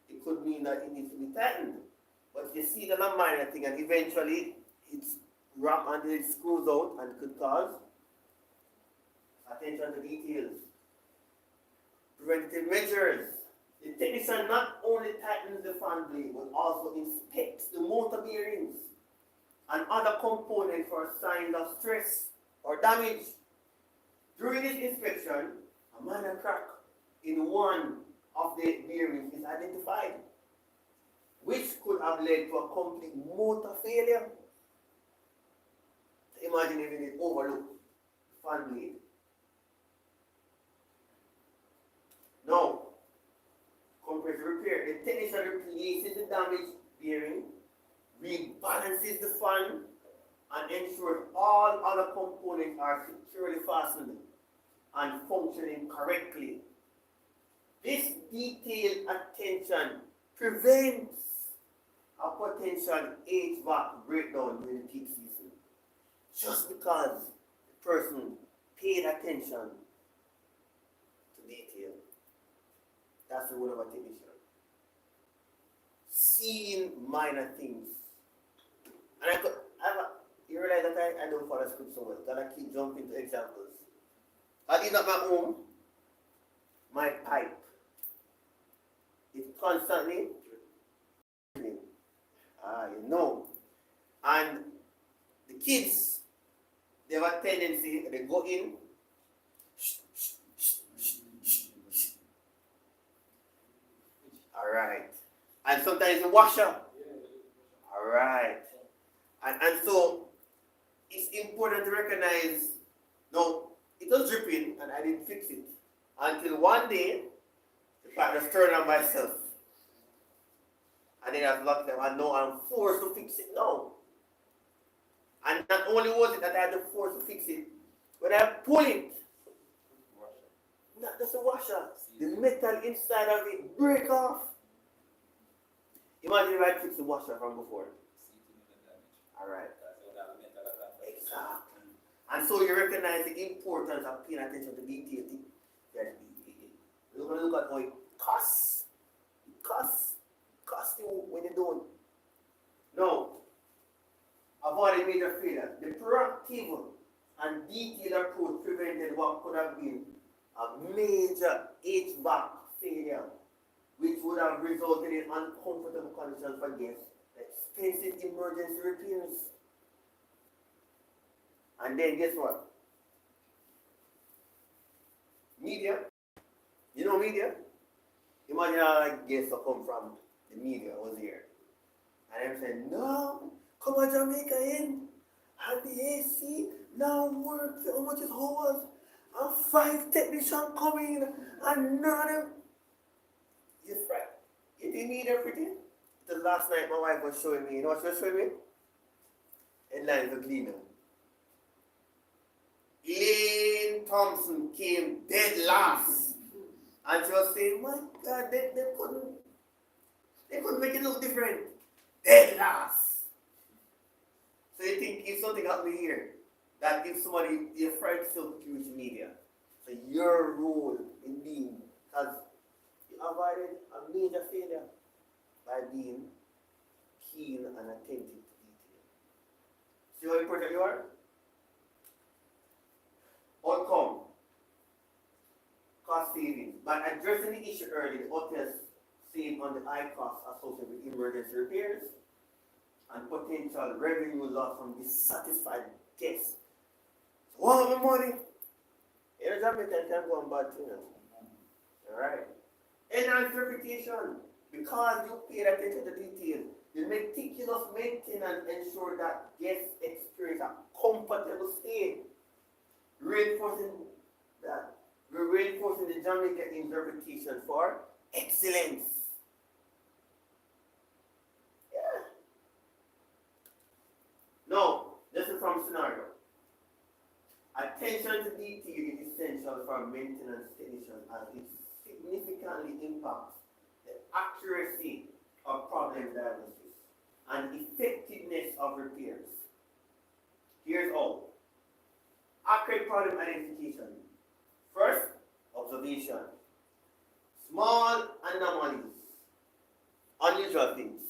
It could mean that it needs to be tightened. But you see that a minor thing and eventually it's rock until it screws out and could cause attention to details. Preventative measures. The technician not only tightens the fan blade but also inspects the motor bearings and other components for signs of stress or damage. During this inspection, a minor crack in one of the bearings is identified, which could have led to a complete motor failure. Imagine if it overlooked the fan blade. Now, compressor repair. The technician replaces the damaged bearing, rebalances the fan, and ensures all other components are securely fastened and functioning correctly. This detailed attention prevents a potential HVAC breakdown during the peak season, just because the person paid attention to detail. That's the role of a technician. Seeing minor things. And you realize that I don't follow script so well, that I keep jumping to examples. That is at my home, my pipe. It's constantly dripping. You know. And the kids, they have a tendency, they go in, alright. And sometimes the washer. Alright. And so it's important to recognize, no, it was dripping and I didn't fix it. Until one day, the partner turned on myself. And then I've locked them and now I'm forced to fix it now. And not only was it that I had to force to fix it, when I pull it, not just a washer, the metal inside of it break off. Imagine if I fixed the washer from before. Alright. Exactly. And so you recognize the importance of paying attention to detail. You're going to look at how it costs. It costs you when you don't. Now, avoid a major failure. The proactive and detailed approach prevented what could have been a major HVAC failure, which would have resulted in uncomfortable conditions for guests, expensive emergency repairs. And then guess what? Media. You know media? Imagine all guests that come from the media was here. And I'm saying, no, come on Jamaica in. And the AC now works. How much is hours? And 5 technicians coming and none of them. Yes, right. You didn't need everything. The last night my wife was showing me, you know what she was showing me? Headlines of Gleaner. Elaine Thompson came dead last. And she was saying, my God, they couldn't make it look different. Dead last. So you think if something happened here, that if somebody, your friend still security media, so your role in being, because you avoided a major failure by being keen and attentive to detail. See how important you are? Outcome. Cost savings. By addressing the issue early, the hotels save on the high costs associated with emergency repairs and potential revenue loss from dissatisfied guests. So all the money, every time you can go on bad things. Alright. Enhance reputation. Because you paid attention to detail, the meticulous maintenance ensure that guests experience a comfortable stay. Reinforcing that we're reinforcing the Jamaica Inn's reputation for excellence. Yeah. Now, this is from scenario. Attention to detail is essential for maintenance technicians as it significantly impacts the accuracy of problem diagnosis and effectiveness of repairs. Here's all. Accurate problem identification. First, observation. Small anomalies, unusual things.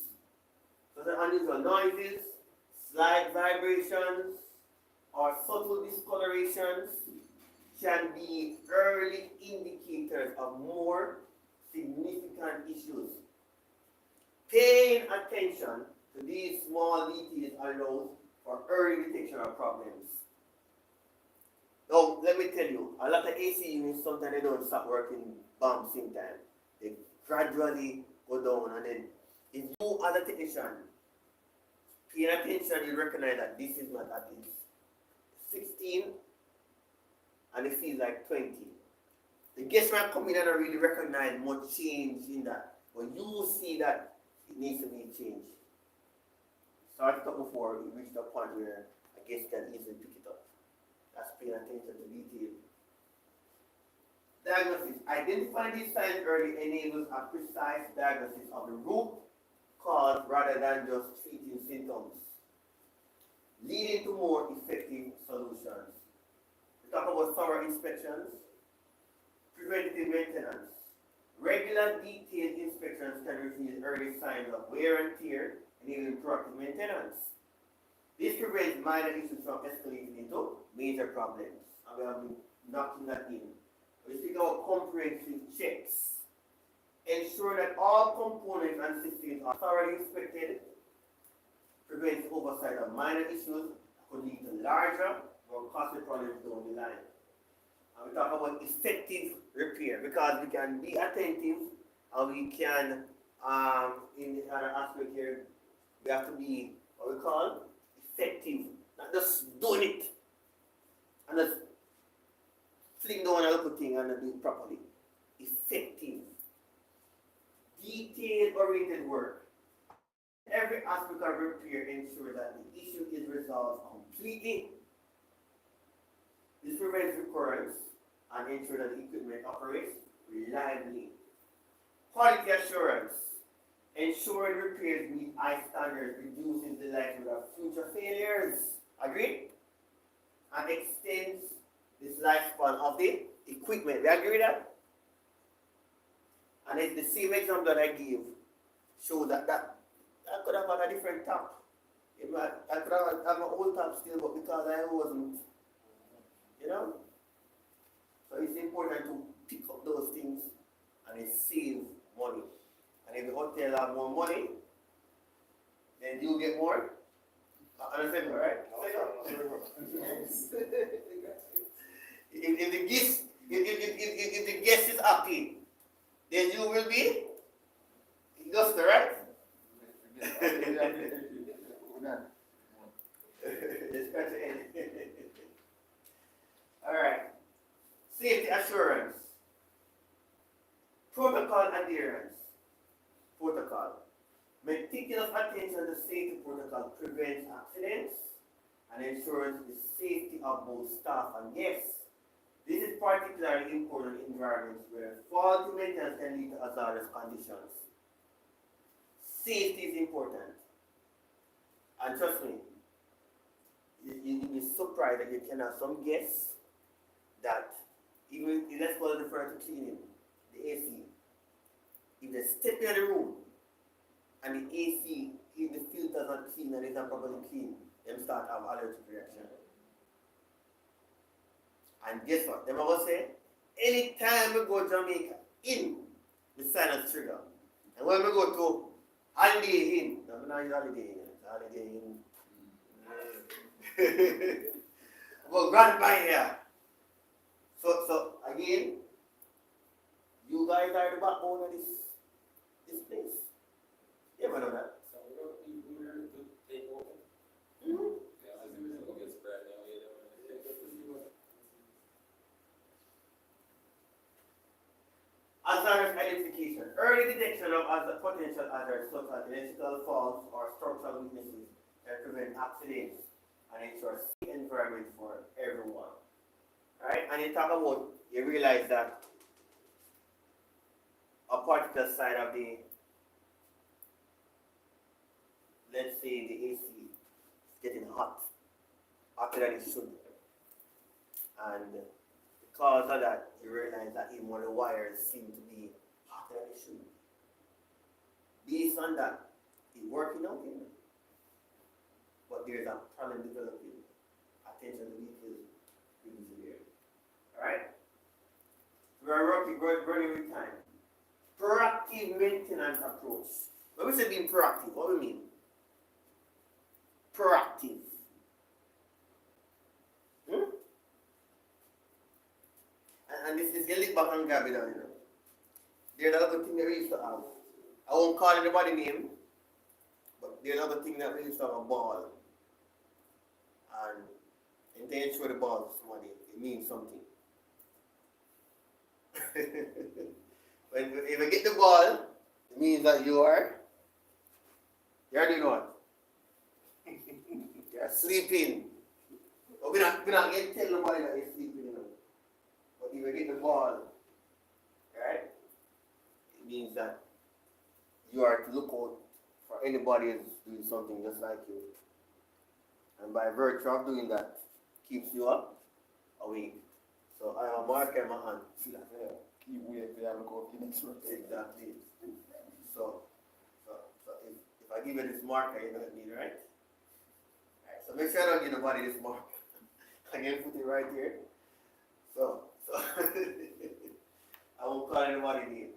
So the unusual noises, slight vibrations, or subtle discolorations can be early indicators of more significant issues. Paying attention to these small details allows for early detection of problems. Now, let me tell you, a lot of AC units sometimes they don't start working bam same time. They gradually go down, and then if you as a technician paying attention, you recognize that this is not at its 16 and it feels like 20. The guests might come in and don't really recognize much change in that, but you see that it needs to be changed. Started up before it reached a point where a guest can easily pick it up. That's paying attention to detail. Diagnosis. Identifying these signs early enables a precise diagnosis of the root cause rather than just treating symptoms, leading to more effective solutions. We talk about thorough inspections, preventative maintenance. Regular detailed inspections can reveal early signs of wear and tear and even proactive maintenance. This prevents minor issues from escalating into major problems. And we have been knocking that in. We speak about comprehensive checks. Ensure that all components and systems are thoroughly inspected. Prevents oversight of minor issues that could lead to larger or costly problems down the line. And we talk about effective repair because we can be attentive and we can, in the other aspect here, we have to be what we call effective, not just doing it and just fling down a little thing and do it properly. Effective, detail-oriented work. Every aspect of repair ensures that the issue is resolved completely. This prevents recurrence and ensures that the equipment operates reliably. Quality assurance. Ensuring repairs meet high standards reduces the likelihood of future failures. Agreed? And extends this lifespan of the equipment. We agree with that? And it's the same example that I gave. Show that I could have had a different tap. I could have had my old tap still, but because I wasn't, you know? So it's important to pick up those things and it saves money. And if the hotel have more money, then you get more. Understand, right? If the guest is happy, then you will be just right. All right. Safety assurance. Protocol adherence. Protocol. Meticulous attention to safety protocol prevents accidents and ensures the safety of both staff and guests. This is particularly important in environments where faulty maintenance can lead to hazardous conditions. Safety is important. And trust me, you'll be surprised that you can have some guests that even, let's call it the first cleaning, the AC. If they step in the room and the AC, if the filter is not clean and it's not properly clean, them start have allergic reaction. And guess what? Them will say, anytime we go to Jamaica, in, we sign a trigger. And when we go to holiday in, no, we're not holiday in, it's holiday in. Well, grandpa here. So again, you guys are the backbone of this place. You ever know that? So we don't need to take over. Mm-hmm. Yeah, as we go get spread down here. Hazardous identification. Early detection of potential hazards such as electrical faults or structural weaknesses can prevent accidents and ensure a safe environment for everyone. Alright, and you talk about, you realize that a particular side of the, let's say the AC is getting hot, hotter than it should. And because of that, you realize that even one of the wires seem to be hotter than it should. Based on that, it's working out in it. But there's a problem developing. Attention to details really severe. Alright? We are running with time. Proactive maintenance approach. When we say being proactive, what do we mean? Proactive. And this is a little back and Gabby down, you know. There's another thing that we used to have. I won't call anybody name, but there's another thing that we used to have a ball. And then show the ball to somebody, it means something. If I get the ball, it means that you're doing what? You're sleeping. But we're not going to tell nobody that you're sleeping, you know. But if you get the ball, right, it means that you are to look out for anybody who's doing something just like you. And by virtue of doing that, keeps you up, awake. So I have a marker in my hand. See that? Yeah. Keep waiting for you to go to the next one. Exactly. So if I give you this marker, you're gonna need it, right? Alright, so make sure I don't give nobody this marker. I'm gonna put it right here. So I won't call anybody name.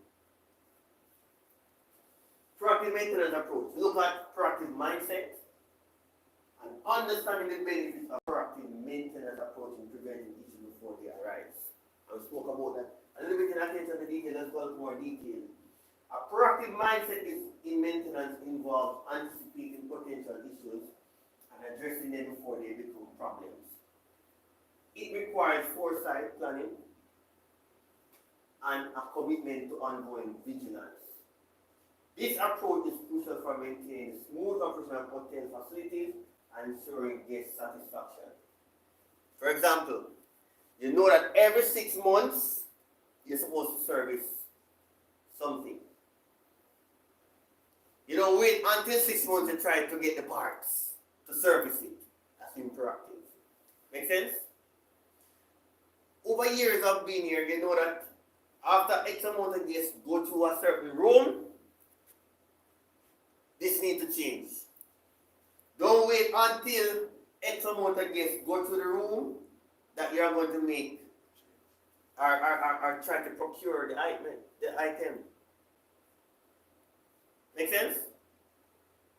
Proactive maintenance approach. Look at proactive mindset and understanding the benefits of proactive maintenance approach in preventing issues before they arise. I spoke about that a little bit in attention to detail as well as more detail. A proactive mindset in maintenance involves anticipating potential issues and addressing them before they become problems. It requires foresight planning and a commitment to ongoing vigilance. This approach is crucial for maintaining smooth operation of hotel facilities and ensuring guest satisfaction. For example, you know that every 6 months you're supposed to service something. You don't wait until 6 months to try to get the parts to service it. That's improactive. Make sense? Over years of being here, you know that after X amount of guests go to a certain room, this needs to change. Don't wait until X amount of guests go to the room that you are going to make or try to procure the item. Make sense?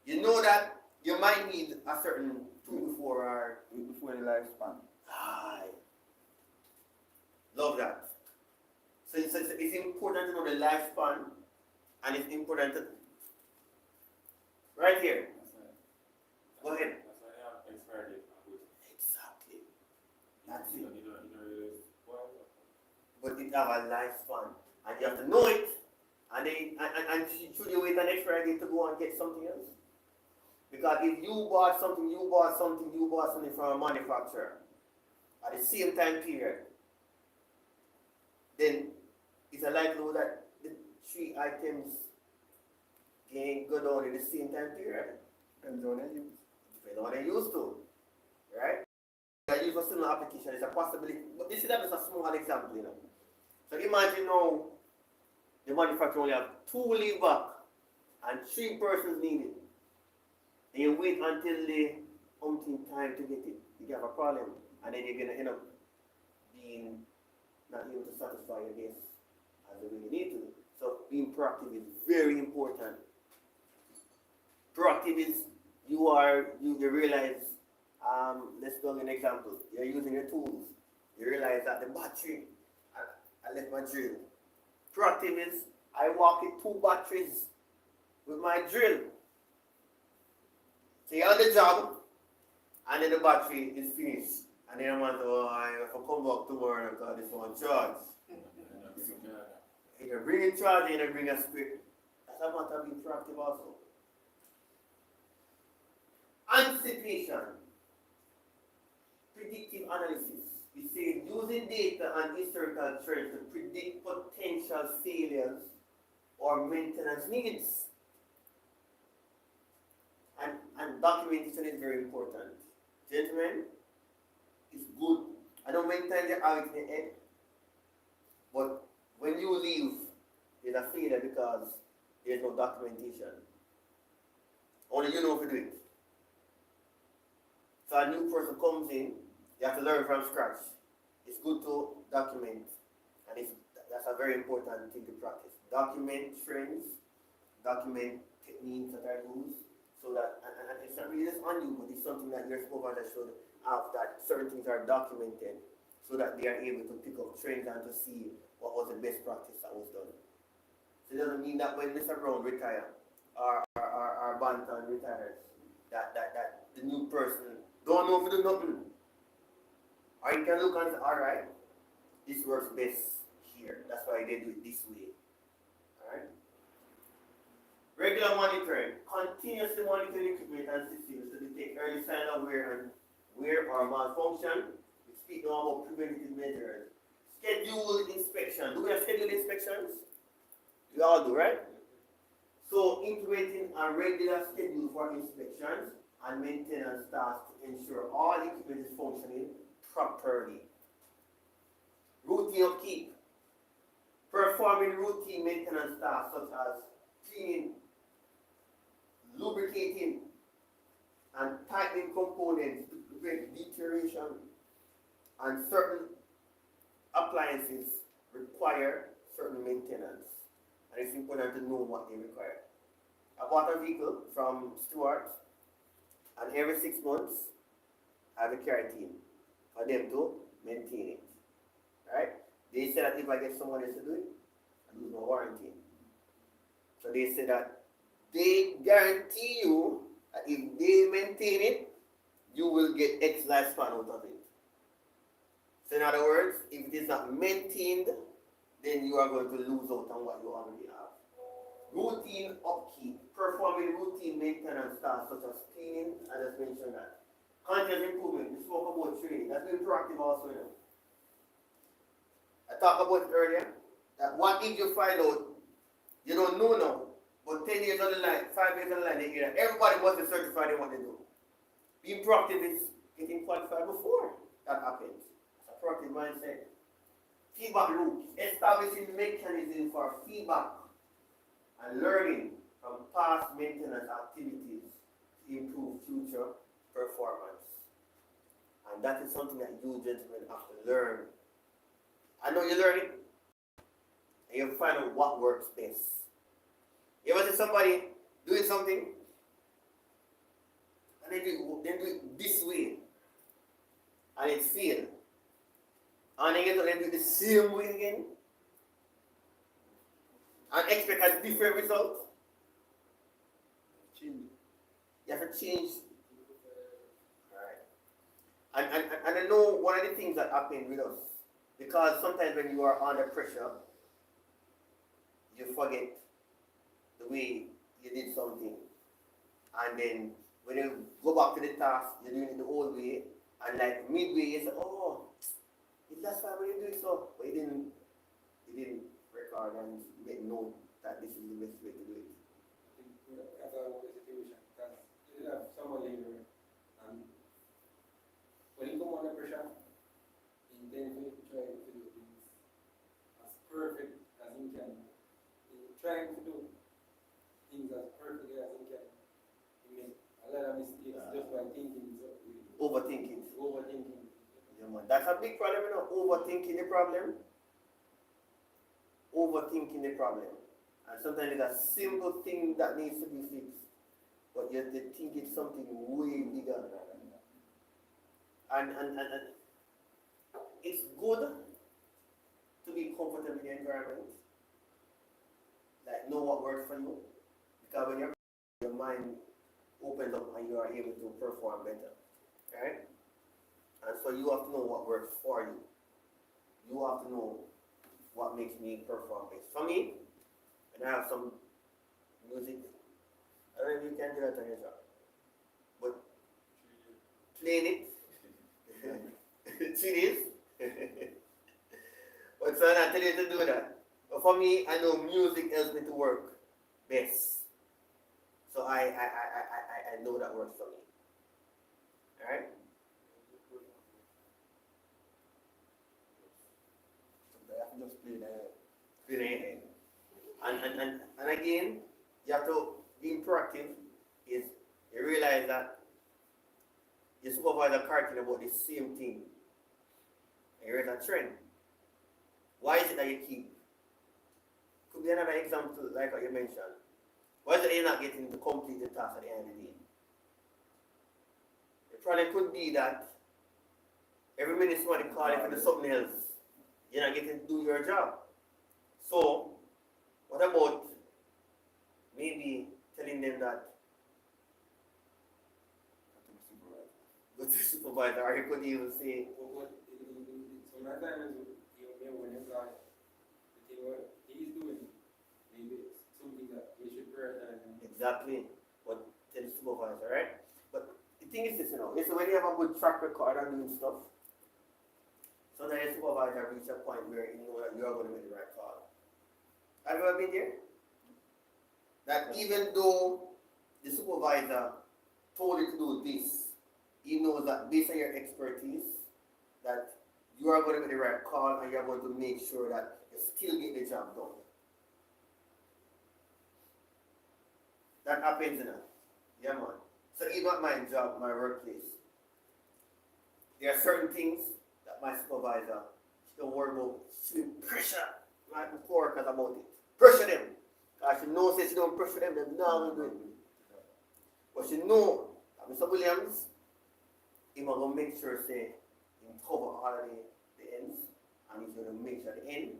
You know that you might need a certain tool before Before the lifespan. Love that. So it's important to know the lifespan, and it's important to right here. Go ahead. That's why I have expired date on goods. Exactly. That's it. You don't really spoil it. But it have a lifespan, and you have to know it. And should you wait an extra day to go and get something else? Because if you bought something from a manufacturer at the same time period, then it's a likelihood that the 3 items can go down in the same time period. Depends on what you use. Depending on what they used to. right? I use a similar application, it's a possibility, but this is just a small example, you know. So imagine now the manufacturer only have 2 leave back and 3 persons needed. And you wait until the umpteen time to get it. You have a problem, and then you're gonna end up being not able to satisfy your guests as they really need to. So being proactive is very important. Proactive is you realize, let's go an example. You're using your tools. You realize that the battery, I left my drill. Proactive is I walk with 2 batteries with my drill. So you're on the job, and then the battery is finished. And then I'm like, oh, I have to come back tomorrow because this one charge. You can bring a charge and you bring a script. That's a matter of being proactive also. Anticipation. Predictive analysis. We say using data and historical trends to predict potential failures or maintenance needs. And documentation is very important. Gentlemen, it's good. I know many times you have it in the head, but when you leave, there's a failure because there's no documentation. Only you know how to do it. So a new person comes in, you have to learn from scratch. It's good to document, and that's a very important thing to practice. Document trends, document techniques that are used, so that, and it's not really just on you, but it's something that your supervisor should have, that certain things are documented, so that they are able to pick up trends and to see what was the best practice that was done. So it doesn't mean that when Mr. Brown retires, or Banton retires, that the new person don't know if to do nothing. Or you can look and say, alright, this works best here. That's why they do it this way. Alright? Regular monitoring. Continuously monitoring equipment and systems to detect early signs of wear or malfunction. We speak now about preventative measures. Scheduled inspection. Do we have scheduled inspections? We all do, right? So implementing a regular schedule for inspections and maintenance tasks to ensure all equipment is functioning properly. Routine upkeep. Performing routine maintenance tasks such as cleaning, lubricating, and tightening components to prevent deterioration. And certain appliances require certain maintenance. And it's important to know what they require. I bought a vehicle from Stuart, and every 6 months I have a care team for them to maintain it. Right? They said that if I get someone else to do it, I lose my warranty. So they said that they guarantee you that if they maintain it, you will get X lifespan out of it. So in other words, if it is not maintained, then you are going to lose out on what you already have. Routine upkeep, performing routine maintenance tasks such as cleaning, I just mentioned that. Continuous improvement, we spoke about training, that's been proactive also. You know. I talked about it earlier, that what if you find out, you don't know now, but 10 years on the line, 5 years on the line, they hear that everybody wants to certify in what they do. Being proactive is getting qualified before that happens. It's a proactive mindset. Feedback loops, establishing mechanisms for feedback and learning from past maintenance activities to improve future performance. And that is something that you gentlemen have to learn. I know you're learning, and you'll find out what works best. You ever see somebody doing something, and they do it this way, and it fails. And then you do it the same way again, and expect a different result. You have to change. Alright. And I know one of the things that happen with us, because sometimes when you are under pressure, you forget the way you did something. And then when you go back to the task, you're doing it the old way, and like midway you say, oh, that's why we do it so. But you didn't record and make note that this is the best way to do it. I think that's a situation because you have someone here and then he try to do things as perfect as he can. He trying to do things as perfectly as he can. He make a lot of mistakes just by thinking. Overthinking. Overthinking. Yeah, man. That's a big problem, you know. Overthinking the problem. Overthinking the problem. And sometimes it's a simple thing that needs to be fixed. But yet they think it's something way bigger. And it's good to be comfortable in the environment. Like know what works for you. Because when your mind opens up and you are able to perform better. Right? And so you have to know what works for you. You have to know what makes me perform best. For me, and I have some music, I don't know if you can do that on your job. But playing it, 3 days. But so I'm not telling you to do that. But for me, I know music helps me to work best. So I know that works for me. Alright? I can just play that. And again, you have to be proactive. Is you realize that your supervisor cartoon about the same thing. And you're a trend. Why is it that you keep? Could be another example like what you mentioned. Why is it that you're not getting to complete the task at the end of the day? The problem could be that every minute somebody calling for something else, you're not getting to do your job. So, what about maybe telling them that go to the supervisor, or you could even say, Sometimes you remember when you got the thing what he's doing, maybe it's something that we should prioritize. exactly what tell the supervisor, right? But the thing is this, you know, when you have a good track record and doing stuff, sometimes the supervisor reach a point where you know that you're going to make the right call. Have you ever been there? That even though the supervisor told you to do this, he knows that based on your expertise, that you are going to make the right call and you're going to make sure that you still get the job done. That happens, you know. Yeah, man. So even at my job, my workplace, there are certain things that my supervisor, she don't worry about. She will pressure my coworkers about it. Pressure them. Because she knows that she don't pressure them, they're not going to do it. But she knows that Mr. Williams, he will make sure say he cover all of the ends, and he's going to make sure the end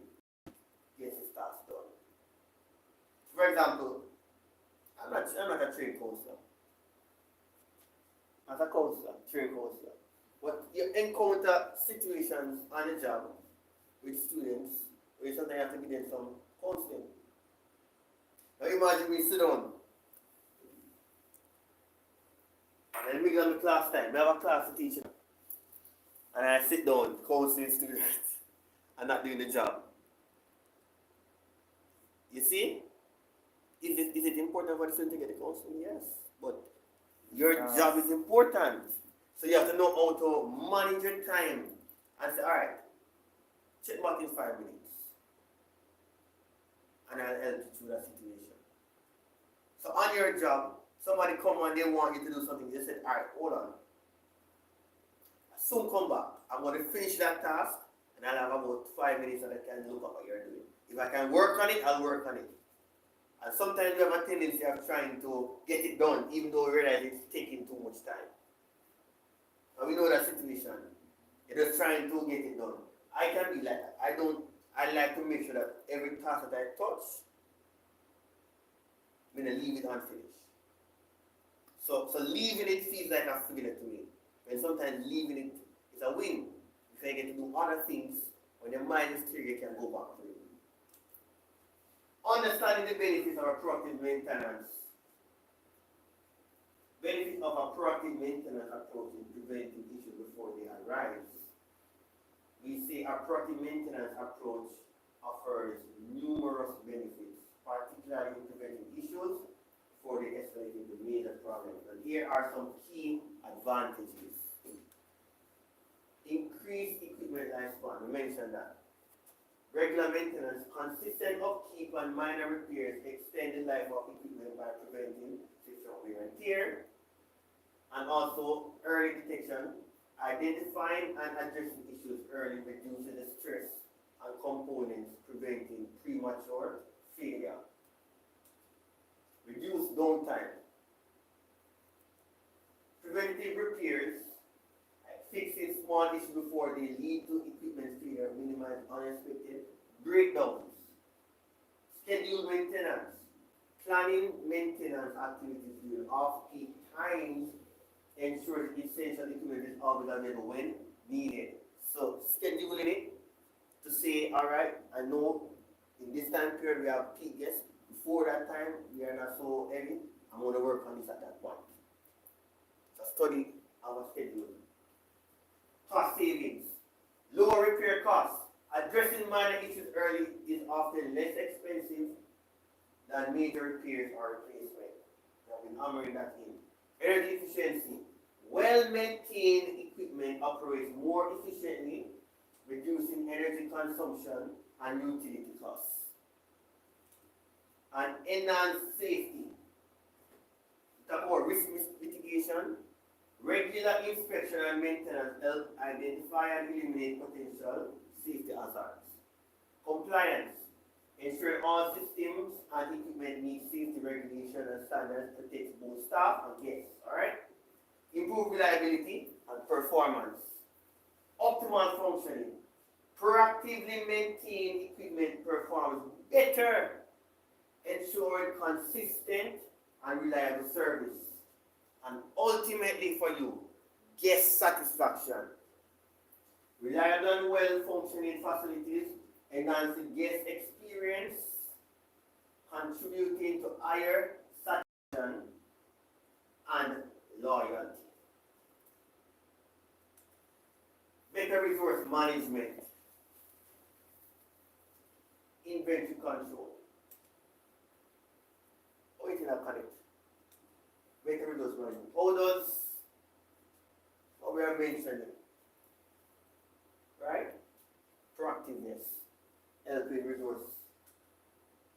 gets his task done. For example, I'm not a trained counselor. As a counselor, trained counselor. But you encounter situations on the job with students where you sometimes have to give them some counseling. Now imagine we sit down and we got the class time. We have a class to teach, and I sit down counseling students and not doing the job. You see? Is it important for the student to get the counseling? Yes. But your job is important. So you have to know how to manage your time and say, alright, check back in 5 minutes. And I'll help you through that situation. So on your job, somebody come and they want you to do something. They said, alright, hold on. I'll soon come back. I'm going to finish that task and I'll have about 5 minutes that I can look at what you're doing. If I can work on it, I'll work on it. And sometimes we have a tendency of trying to get it done, even though we realize it's taking too much time. And we know that situation. You're just trying to get it done. I can be like that. I like to make sure that every task that I touch, I'm going to leave it unfinished. So leaving it feels like a failure to me. And sometimes leaving it is a win. If I get to do other things, when your mind is clear, you can go back to it. Understanding the benefits of a proactive maintenance. Benefit of a proactive maintenance approach in preventing issues before they arise. We say a proactive maintenance approach offers numerous benefits, particularly in preventing issues before they escalate into major problems. And here are some key advantages. increase equipment lifespan, we mentioned that. Regular maintenance, consistent upkeep and minor repairs extend the life of equipment by preventing system wear and tear. And also early detection, identifying and addressing issues early reduces the stress and components preventing premature failure. Reduce downtime. Preventive repairs, fixing small issues before they lead to equipment failure, minimize unexpected breakdowns. Schedule maintenance. Planning maintenance activities during off-peak times ensures essential equipment is always available when needed. So scheduling it to say, all right, I know in this time period we have peak guests. Before that time, we are not so heavy. I'm going to work on this at that point. So study our schedule. Cost savings. Lower repair costs. Addressing minor issues early is often less expensive than major repairs or replacement. I've been hammering that in. Energy efficiency. Well-maintained equipment operates more efficiently, reducing energy consumption and utility costs. And enhanced safety. Talk about risk mitigation. Regular inspection and maintenance help identify and eliminate potential safety hazards. Compliance. Ensure all systems and equipment meet safety regulation and standards, protects both staff and guests. Alright? Improve reliability and performance. Optimal functioning. Proactively maintain equipment performs better, ensuring consistent and reliable service. And ultimately for you, guest satisfaction. Reliable and well-functioning facilities enhance the guest experience, contributing to higher satisfaction and loyalty. Better resource management, inventory control. How you can connect? Better resource management. How does what we are mentioning? Right? Proactiveness, helping resource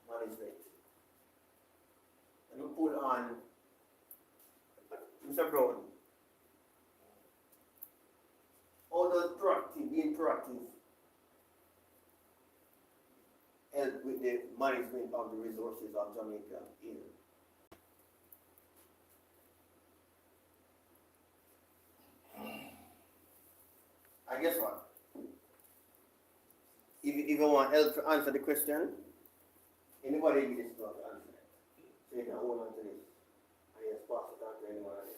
management. And we pull on Mr. Brown. How does being proactive help with the management of the resources of Jamaica in? I guess what? If you want help to answer the question, anybody give this to answer it. So you can hold on to this. And just pass it on to anyone else.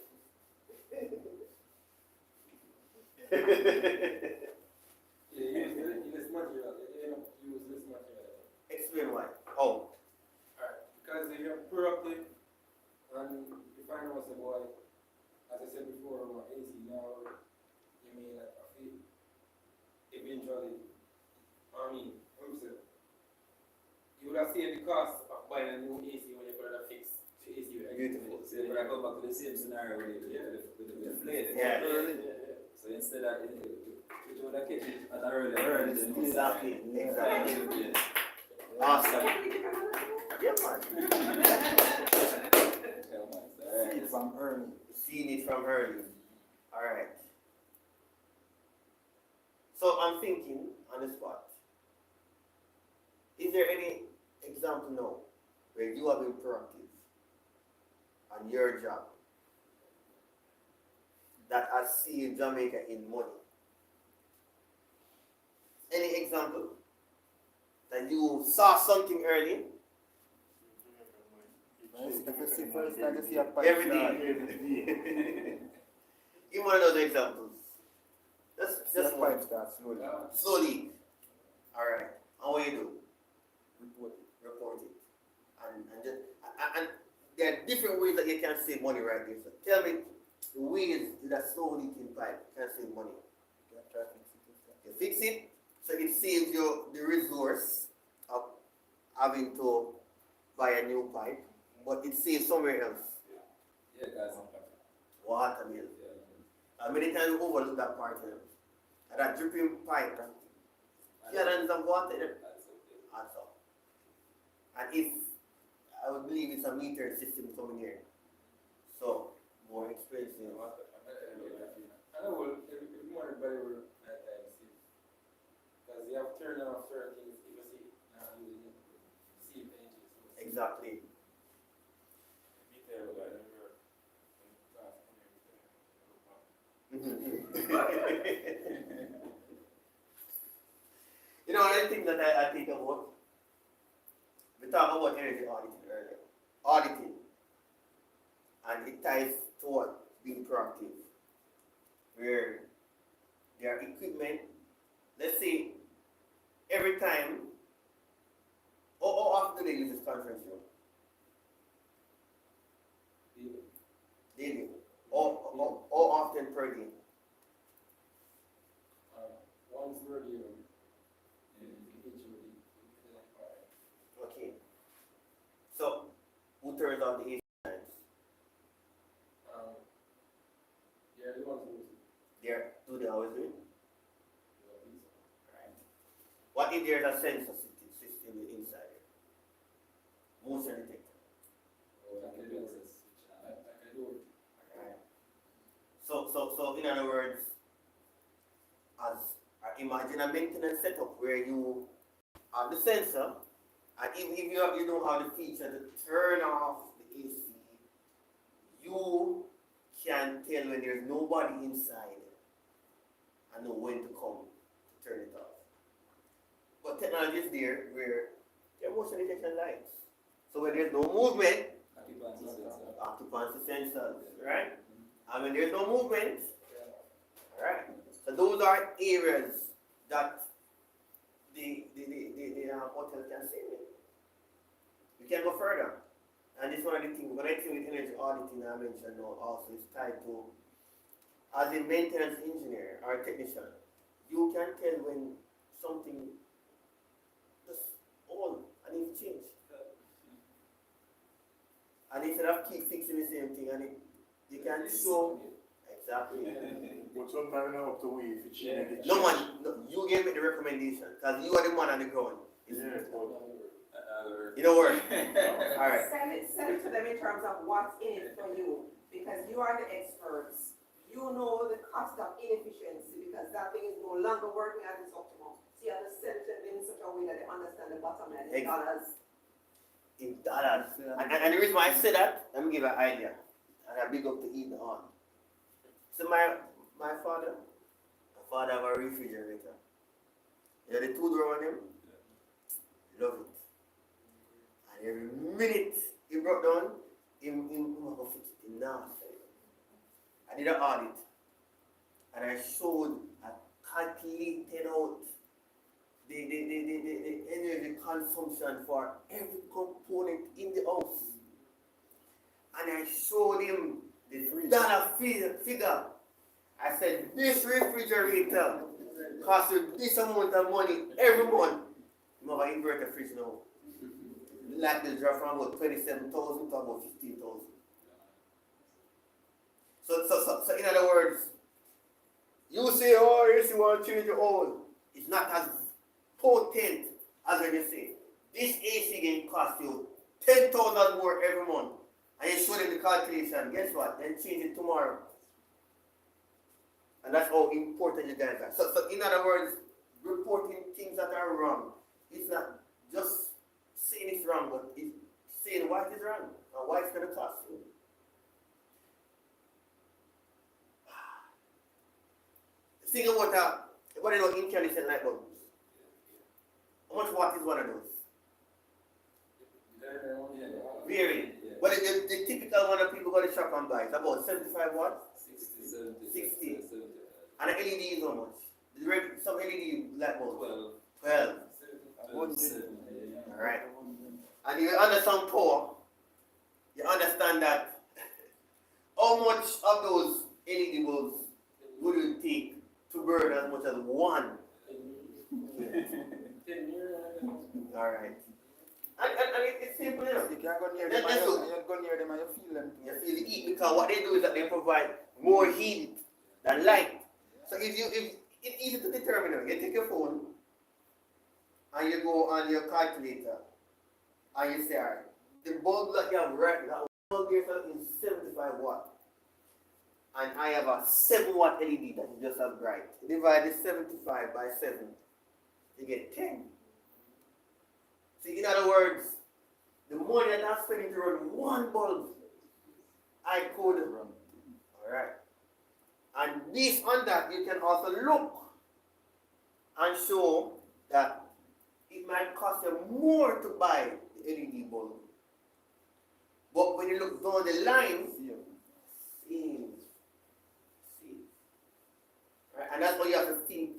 Use this material. Use this material. Explain why. Oh. Alright. Because if you're proactive and you find out say boy, as I said before, AC now you may like a fee. Eventually, what you say? You would have saved the cost of buying a new AC when you put it a fix to AC. Beautiful. So you're gonna go back to the same scenario with the blade. Yeah. So instead of you would have kept it at an early Exactly. Exactly. Yeah. Awesome. Yeah, man. See it from early. Seeing it from early. Alright. So I'm thinking on the spot. Is there any example now where you have been proactive on your job that has saved Jamaica in money? Any example that you saw something early? Every day. Give one of those examples. Just one. Slowly. Alright. And what you do? Report it. And there are different ways that you can save money right there. So tell me the ways that slow leaking pipe can save money. You fix it, so it saves you the resource of having to buy a new pipe, but it saves somewhere else. Yeah, guys. Water bill. Yeah. Many times we overlook that part here. And that dripping pipe, gallons of water adds up. And if, I would believe it's a meter system coming here. So, more expensive. I know if more everybody will at times see. Because you have to turn off certain things if you see not using it. See if anything is supposed to. Exactly. Me tell you that you're You know, another thing that I think about, we talked about energy auditing earlier. Auditing. And it ties toward being proactive. Where there are equipment, let's say, every time, how often do they use this conference room? Daily. How often per day? Once per year. Okay. So, who turns on the AC lines? Yeah, the ones who There, do they always do it? Right. What if there's a sensor system inside it? Motion detector. Right. So in other words, as imagine a maintenance setup where you have the sensor, and if you don't have the feature to turn off the AC, you can tell when there's nobody inside and know when to come to turn it off. But technology is there where there are motion detection lights. So when there's no movement, occupancy sensors, right? And when there's no movement, right? So those are areas that the hotel can save it. We can go further. And this one of the things, when I think with energy auditing, I mentioned now also, is tied to, as a maintenance engineer or technician, you can tell when something is old and needs to change. And instead of keep fixing the same thing, and you can show exactly. But sometimes you have to wait for change. No man, no, you gave me the recommendation because you are the man on the ground. Yeah, You know what? All right. Send it to them in terms of what's in it for you, because you are the experts. You know the cost of inefficiency, because that thing is no longer working at its optimum. So you have to send it to them in such a way that they understand the bottom line in dollars. In dollars. And the reason why I say that, let me give you an idea. And I big up to eat on. So my father have a refrigerator. You know the two-door on him? Love it. And every minute he broke down, he was going to fix it now. I did an audit. And I showed, I calculated out the energy consumption for every component in the house. And I showed him the dollar figure. I said, this refrigerator costs you this amount of money every month. I'm going to invert the fridge now. Light bill drop from about 27,000 to about 15,000. So in other words, you say, oh, yes, you want to change your oil. It's not as potent as when you say, this AC can cost you 10,000 more every month. And you show them the calculation. Guess what? Then change it tomorrow. And that's how important you guys are. So in other words, reporting things that are wrong. It's not just saying it's wrong, but it's saying why it is wrong and why it's going to cost you. Think about you know, incandescent light bulbs. How much watt is one of those? Very. But the typical one that people go to shop and buy is about 75 watts? 60. And the LED is how much? Some LED light bulbs? 12. Alright. And you understand power, you understand that how much of those LED bulbs would you take to burn as much as one? Alright. And it's simple enough. You can't go near them and you go near them and you feel them. You feel the heat because what they do is that they provide more heat than light. So if it's easy to determine. You take your phone and you go on your calculator and you say, alright, the bulb that you have right now, bulb here is 75 watt. And I have a 7 watt LED that is just as bright. Divide the 75 by 7, you get 10. So in other words, the money that I'm spending to run one bulb, I could run. Alright. And based on that, you can also look and show that it might cost you more to buy the LED bulb. But when you look down the line, same. Right? And that's why you have to think,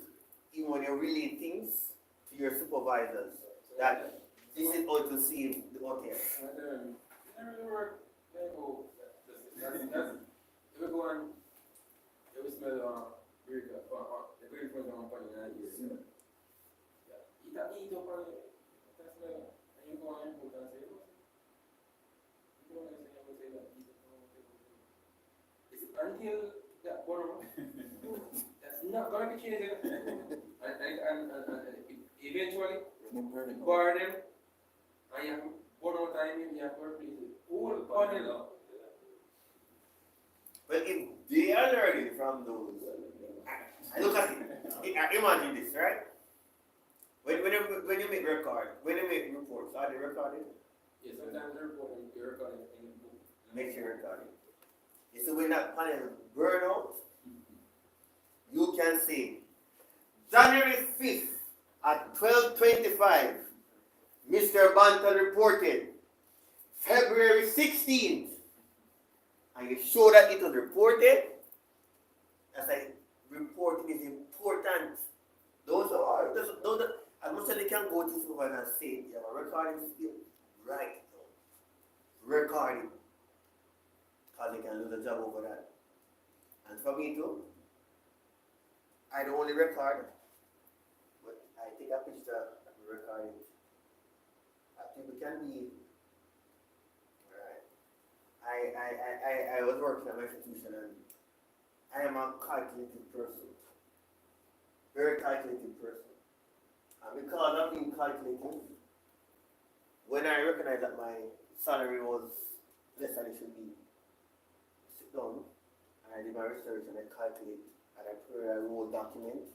even when you relay things to your supervisors, that this is how to save the hotel. It never really work. That's everyone. Every smell very good. The very first one on the idea. Eat up on it. That's smell. And you go on and put and say, you don't say that. Eat up on it. It's until that bottom. That's not gonna be changing. And eventually, bar them. And you have one more time, you have to replace it. All on it now. But if they are learning from those, look at it. Imagine this, right? When you make record, when you make reports, are they recorded? Yeah, sometimes they're recording in the book. Make sure recorded. You see, when that panel burn out, you can say, January 5th at 12:25, Mr. Banton reported, February 16th, and you show that it was reported. As I reporting is important. Those are as much as they can go to supervisor and say, you have a recording skill, right? Recording. Because they can lose a job over that. And for me too, I don't only record, but I take a picture and record it. People can be I was working at my institution and I am a calculated person. Very calculated person. And because of being calculated, when I recognized that my salary was less than it should be, I sit down and I did my research and I calculate and I put a raw document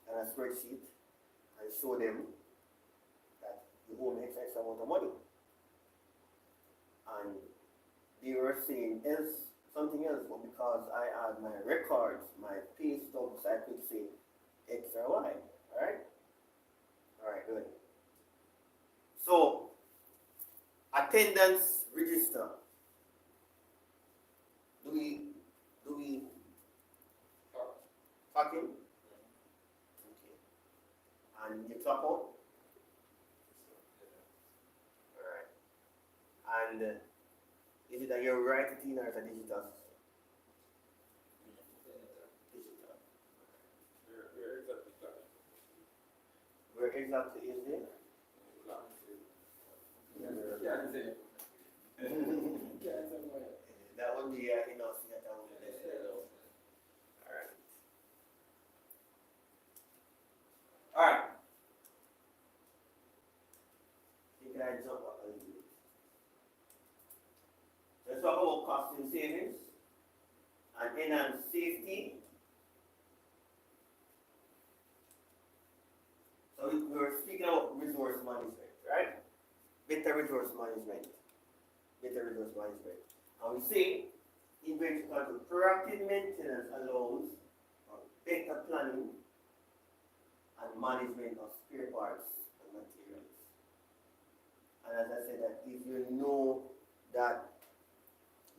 and a spreadsheet and show them that you owe me X amount of money. And they were saying something else, but because I had my records, my pay stubs, I could say X or Y. Alright? Alright, good. So, attendance register. Do we clock in? Okay. And you clock out? Alright. And is it that you're writing or is it digital? Digital. Where exactly is it? That would be enough. Alright. You guys jump up a little bit. Let's talk about costing savings and enhanced safety. So we were speaking about resource management, right? Better resource management. Better resource management. And we say inventory control, proactive maintenance allows better planning and management of spare parts and materials. And as I said, that if you know that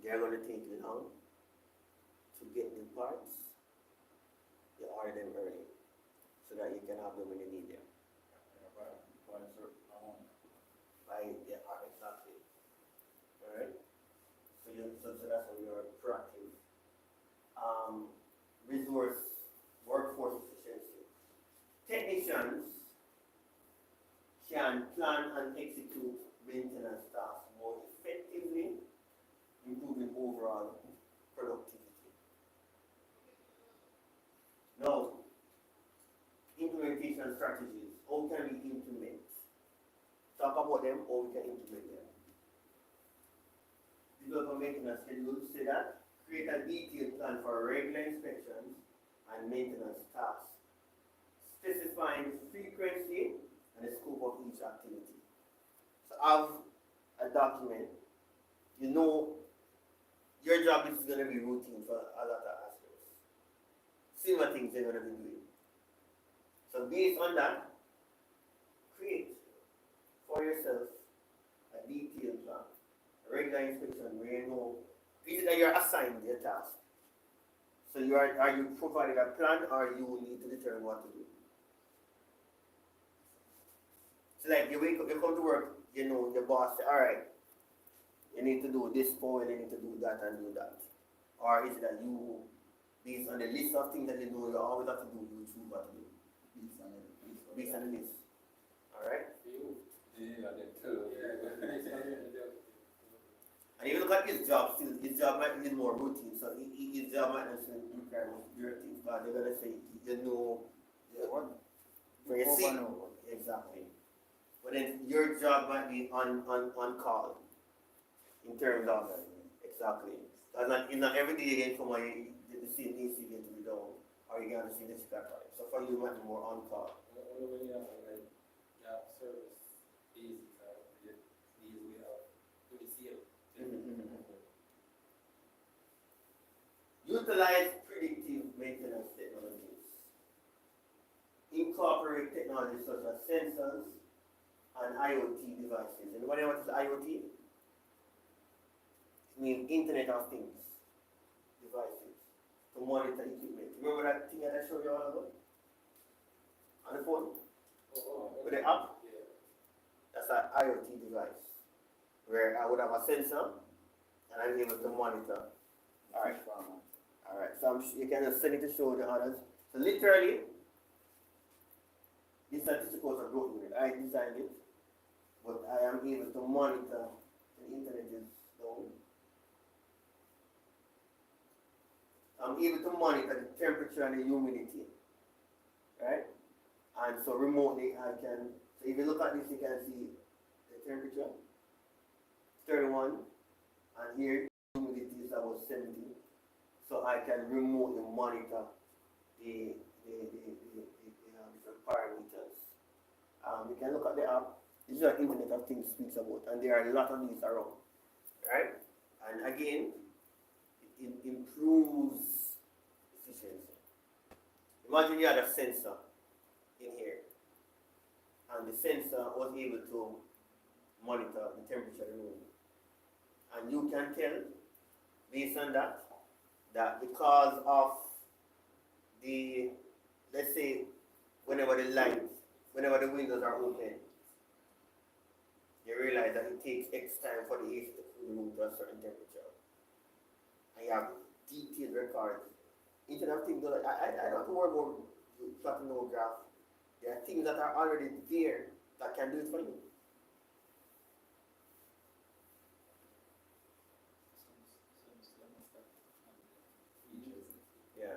they're going to take you long to get the parts, you order them early so that you can have them when you need them. Exactly. Alright? So that's how you're proactive. Resource workforce efficiency. Technicians can plan and execute maintenance tasks more effectively, improving overall productivity. Now, implement them. Develop a maintenance schedule, say that. Create a detailed plan for regular inspections and maintenance tasks, specifying the frequency and the scope of each activity. So have a document, you know your job is going to be routine for a lot of aspects. Similar things they're going to be doing. So based on that, create for yourself a detailed plan, a regular inspection where you know is it that you're assigned your task. So are you provided a plan or you need to determine what to do? So like you wake up, you come to work, you know, your boss say, all right, you need to do this point, you need to do that and do that. Or is it that you, based on the list of things that you know you always have to do, you choose what to do? Based on the list. All right? Yeah, that too. And if you look at his job, still, his job might be more routine, so his job might not require your things, but they're gonna say, you know, what? For your seat. Exactly. But then your job might be on call in terms of exactly. It's not every day you get come on the same AC get to be down, or you get to see the chicken part. So for you, it might be more on call. Only when you have like gap service easy these we have to the same. Utilize predictive maintenance technologies. Incorporate technologies such as sensors and IoT devices. Anybody know what is IoT? It means Internet of Things devices to monitor equipment. Remember that thing that I showed you all about? On the phone? With the app? Yeah. That's an IoT device where I would have a sensor and I'm able to monitor. Alright. Alright, so you can just send it to show the others. So literally, this statistical are broken with. I designed it, but I am able to monitor the internet is down. I'm able to monitor the temperature and the humidity. Right? And so remotely I can, so if you look at this, you can see the temperature, 31, and here humidity is about 70. So I can remotely monitor the different parameters. You can look at the app. This is what Internet of Things speaks about, and there are a lot of these around, right? And again, it improves efficiency. Imagine you had a sensor in here, and the sensor was able to monitor the temperature in the room, and you can tell based on that because of the, let's say, whenever the windows are open, you realize that it takes X time for the AC to cool the room to a certain temperature. And you have detailed records. Internet of Things, I don't have to worry about plotting no graph. There are things that are already there that can do it for you. Yeah.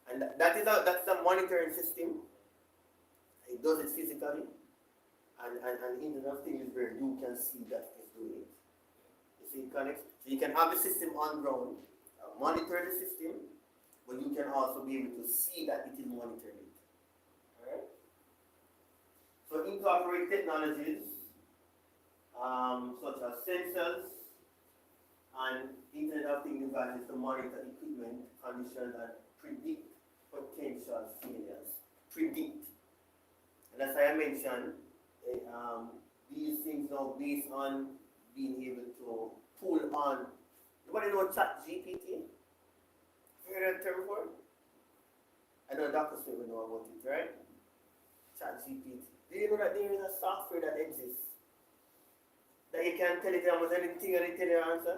And that's a monitoring system. It does it physically, and Internet of Things is where you can see that it's doing it. You see, it connects. So you can have the system on ground, monitor the system, but you can also be able to see that it is monitoring it. Alright? So incorporate technologies such as sensors and Internet of Things devices to monitor equipment conditions and predict potential failures. Predict. And as I mentioned, these things now based on being able to pull on. Anybody know ChatGPT? Have you heard that term before? I know Dr. Smith will know about it, right? ChatGPT. Do you know that there is a software that exists? That you can tell it almost anything and it tell you an answer?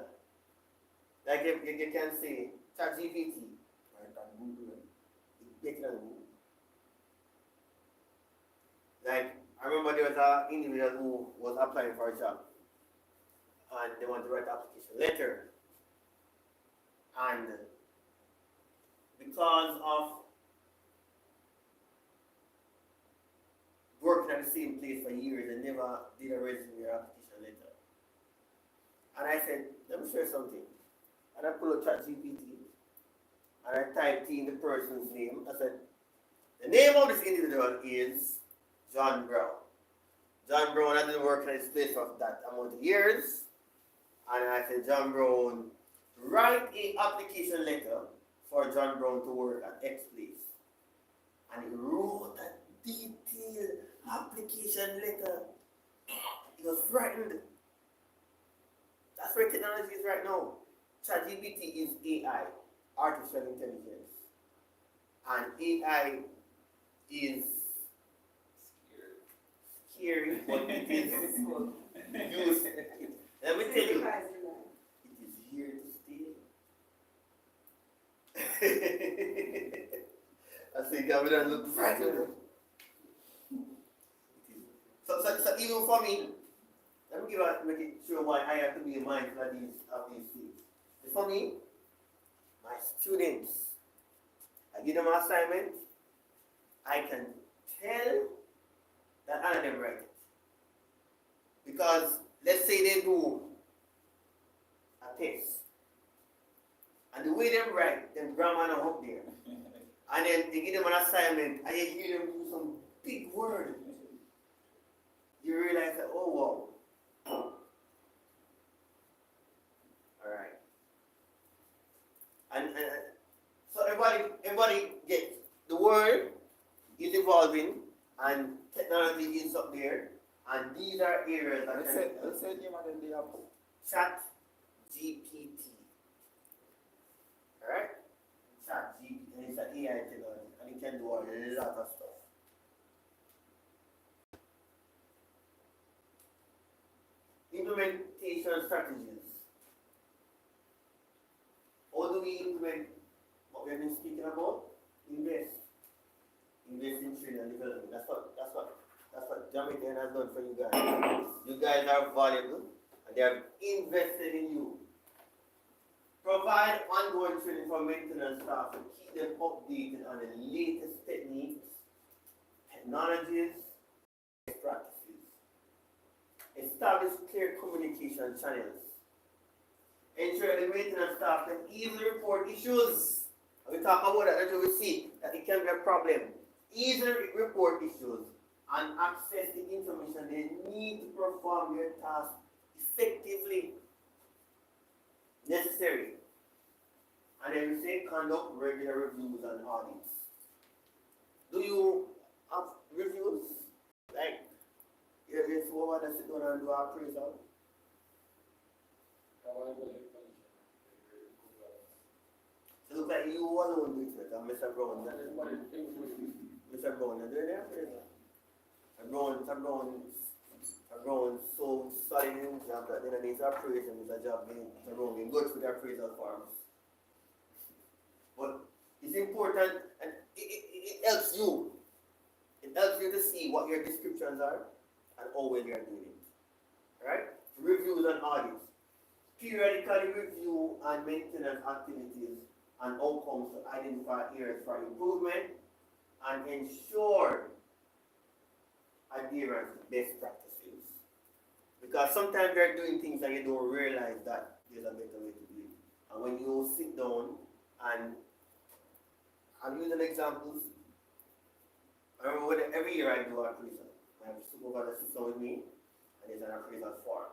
Like you can say ChatGPT. Right, on Google. Get it on Google. Like, I remember there was an individual who was applying for a job and they want to write an application letter. And because of working at the same place for years, I never did a resume or application letter. And I said, let me share something. And I pulled up ChatGPT and I typed in the person's name. I said, the name of this individual is John Brown. John Brown has been working at this place for that amount of years. And I said, John Brown, write an application letter for John Brown to work at X place. And he wrote a detailed application letter. He was frightened. That's where technology is right now. ChatGPT is AI, artificial intelligence. And AI is scary, but it is used. Let me tell you, it is here to stay. I think I'm gonna look frightened. So even for me, let me make it sure why I have to be mindful of these things. For me, my students, I give them an assignment, I can tell that I them write it. Because let's say they do a test, and the way they write, then grammar not up there. And then they give them an assignment, and you hear them do some big word. You realize that, oh wow. Alright. And so everybody gets the world is evolving and technology is up there, and these are areas that Let's say name and then the app. Chat GPT. Alright? Chat GPT, and it's an AI technology, and it can do a lot of stuff. Implementation strategies. How do we implement what we have been speaking about? Invest. Invest in training and development. That's what Jamaican has done for you guys. You guys are valuable and they have invested in you. Provide ongoing training for maintenance staff to keep them updated on the latest techniques, technologies, and practices. Establish clear communication channels. Ensure the maintenance staff can easily report issues. And we talk about that until we see that it can be a problem. Easily report issues and access the information they need to perform their task effectively. Necessary. And then we say conduct regular reviews and audits. Do you have reviews? Like, you someone that sit down and do appraisal? So look like you alone do it, and Mr. Brown. Mr. Brown, you're doing the appraisal. Mr. Brown so solid in his job that then his appraisal is a job Mr. Brown can go through the appraisal forms. But it's important and it helps you. It helps you to see what your descriptions are and how well you are doing it. Right? Reviews and audits. Periodically review and maintenance activities and outcomes to identify areas for improvement and ensure adherence to best practices. Because sometimes you're doing things and you don't realize that there's a better way to do it. And when you sit down and I'm using examples, I remember every year I do appraisal. My supervisor sits down with me and there's an appraisal form.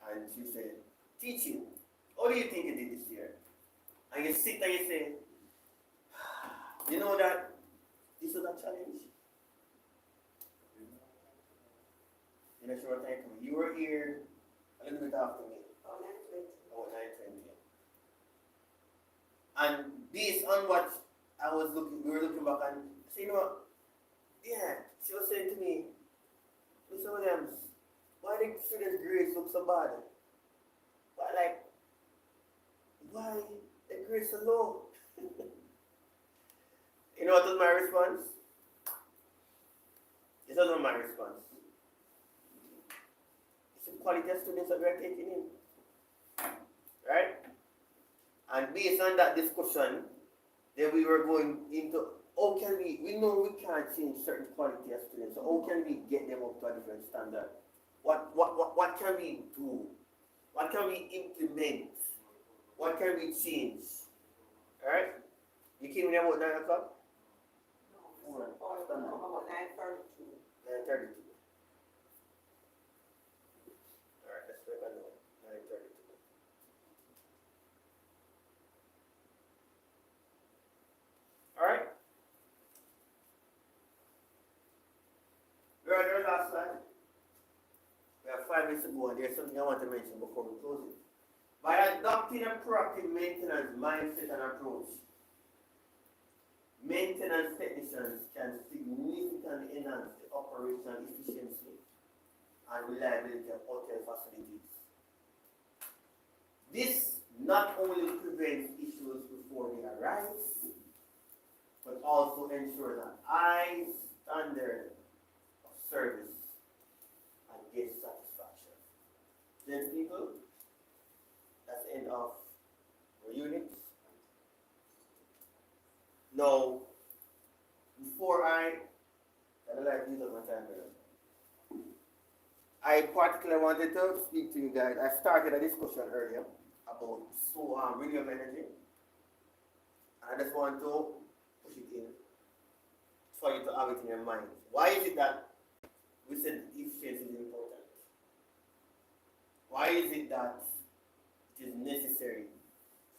And she said, teaching, how do you think you did this year? And you sit and you say, you know that this is a challenge. In a short time, you were here a little bit after me. Oh, 9:20. About 9:20. And based on what we were looking back and say, you know what? Yeah, she was saying to me, Mr. Williams, why the students' grades look so bad? Why the grades so low? You know what was my response? This wasn't my response. It's the quality of students that we are taking in. Right? And based on that discussion, then we were going into how can we know we can't change certain quality of students, so how can we get them up to a different standard? What can we do? What can we implement? What can we change? Alright? You came in about 9 o'clock? About 9:32. 9:32. Alright, let's make a note. 9:32. Alright? We're on our last slide. We have 5 minutes to go, and there's something I want to mention before we close it. By adopting a proactive maintenance mindset and approach, maintenance technicians can significantly enhance the operational efficiency and reliability of hotel facilities. This not only prevents issues before they arise, but also ensures a high standard of service and guest satisfaction. Then people, that's the end of our units. Now, before I don't like to use up my time here. I particularly wanted to speak to you guys. I started a discussion earlier about renewable energy. I just want to push it in for you to have it in your mind. Why is it that we said efficiency is important? Why is it that it is necessary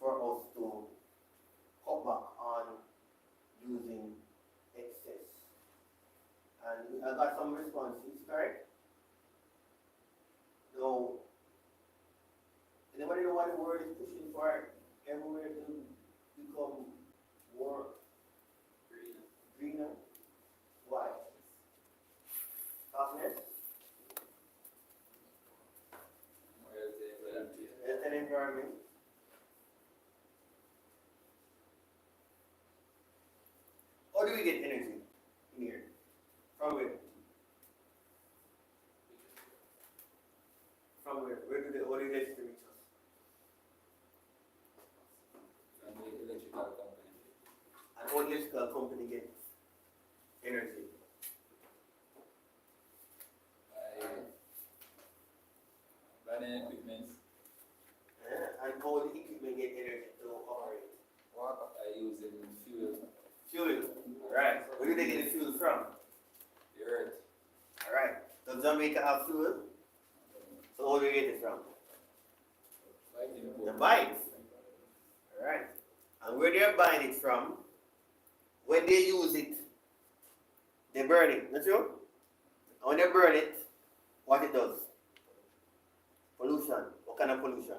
for us to cut back on using excess? And I got some responses, correct? So, anybody know what the world is pushing for everywhere to become more greener? Why? Softness? Health and environment. How do we get energy in here? From where? From where? Where do the electricity reach us? And the electrical company. And how electrical company gets energy? By the equipment. And how the equipment get energy to operate? What I use in fuel. Fuel. Right. Where do they get the fuel from? The earth. Alright. Does Jamaica have fuel? So where do they get it from? The bikes. Alright. And where they're buying it from, when they use it, they burn it, not true? And when they burn it, what it does? Pollution. What kind of pollution?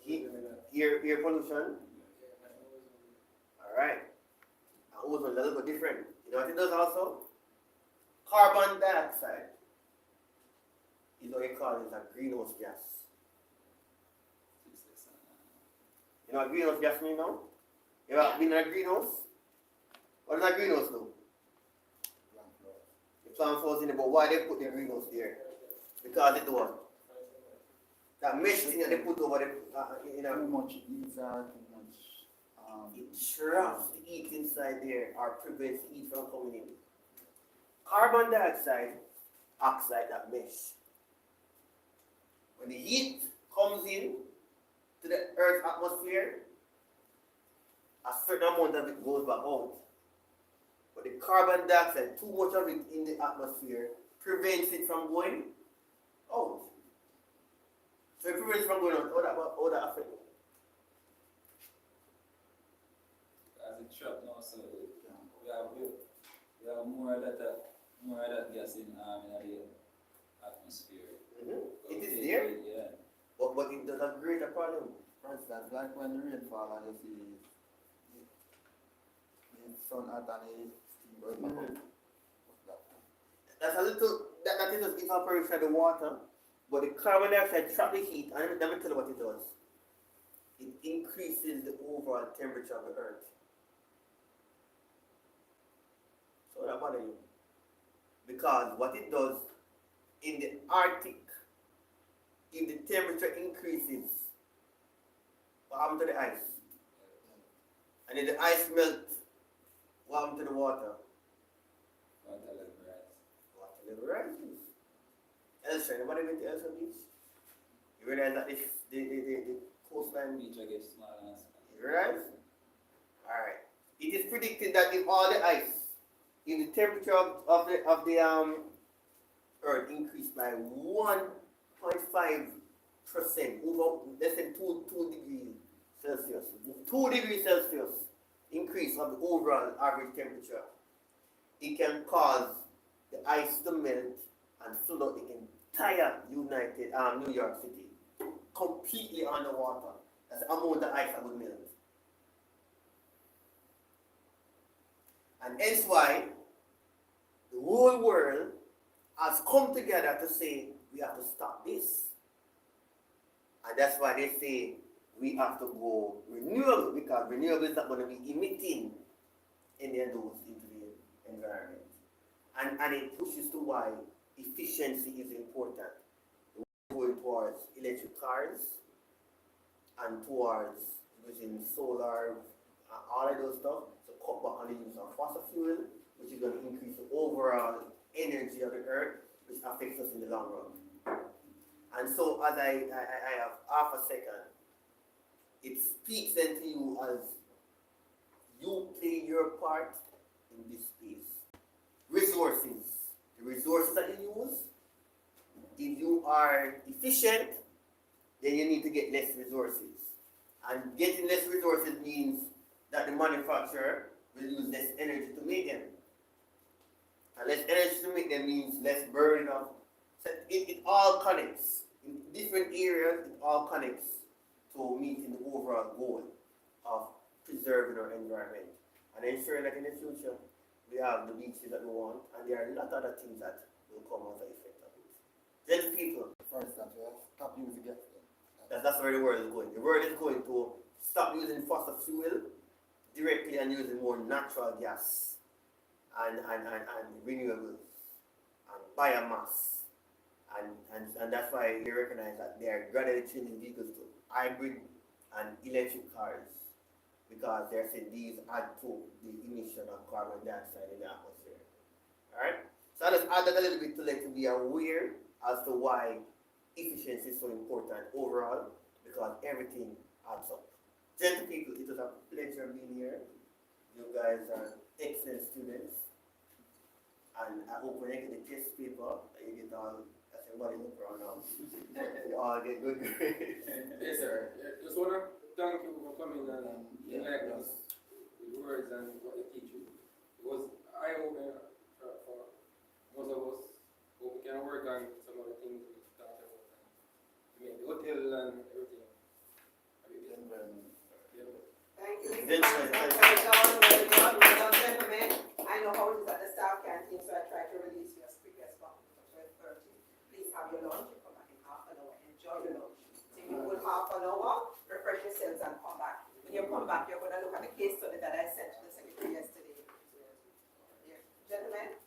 Heat, air pollution. Alright. And ozone is a little bit different. You know what it does also? Carbon dioxide is what you call it a greenhouse gas. You know what greenhouse gas mean now? You ever been in a greenhouse? What does a greenhouse do? The plant falls in it, but why they put the greenhouse there? Because it what? That mesh thing that they put over the, Too much heat or too much. it traps the heat inside there or prevents heat from coming in. Carbon dioxide acts like that mesh. When the heat comes in to the Earth's atmosphere, a certain amount of it goes back out. But the carbon dioxide, too much of it in the atmosphere, prevents it from going out. So it prevents it from going out. How that affect it? As a truck now, so we have more of that gas in the atmosphere. Mm-hmm. It is there, Yeah. but it does not create a problem. For instance, like when the rain fall and you see the sun out and the steam going back up. What's that? That's a little, that is just evaporation of the water, but the carbon dioxide trap the heat, and let me tell you what it does. It increases the overall temperature of the earth. So that bother you. Because what it does in the Arctic, if the temperature increases what happened to the ice? And if the ice melt, what happened to the water? Water level rise. Water level rises. Elsa, anybody went to Elsa Beach? You realize that the coastline Beach will get smaller and smaller. you realize? Alright. It is predicted that if all the ice, if the temperature of the earth increased by 1.5%, over less than 2 degrees Celsius, 2 degrees Celsius increase of the overall average temperature, it can cause the ice to melt and flood the entire New York City completely underwater. That's the amount of ice that would melt. And hence why the whole world has come together to say we have to stop this. And that's why they say we have to go renewable, because renewable is not going to be emitting any of those into the environment. And it pushes to why efficiency is important. We're going towards electric cars and towards using solar, all of those stuff, to cut back on the use of fossil fuel, which is going to increase the overall energy of the earth, which affects us in the long run. And so, as I have half a second, it speaks then to you as you play your part in this space. Resources, the resources that you use, if you are efficient, then you need to get less resources. And getting less resources means that the manufacturer will use less energy to make them. And less energy to make them means less burning of. So it all connects. In different areas, it all connects to meeting the overall goal of preserving our environment and ensuring that in the future we have the beaches that we want, and there are a lot of other things that will come as an effect of it. Then people, For instance, we have stop using gas. that's where the world is going. The world is going to stop using fossil fuel directly and using more natural gas and renewables and biomass. And that's why they recognize that they are gradually changing vehicles to hybrid and electric cars, because they're saying these add to the emission of carbon dioxide in the atmosphere. Alright? So I'll just add that a little bit to let you be aware as to why efficiency is so important overall, because everything adds up. Gentle people, it was a pleasure being here. You guys are excellent students. And I hope when you get the test paper, that you get all, as everybody look around now, you all get good grades. Yes, sir. Just want to thank you for coming and enlightening us with words and what they teach you. It was eye-opening for most of us. But we can work on some of the things we talked about. I mean, the hotel and everything. Thank you. Gentlemen, Well done, gentlemen. I know how it is at the staff canteen, so I try to release you as quick as possible for 12:30. Please have your lunch, you come back in half an hour, enjoy your lunch. Take a good half an hour, refresh yourselves and come back. When you come back, you're going to look at the case study that I sent to the secretary yesterday. Yeah. Gentlemen,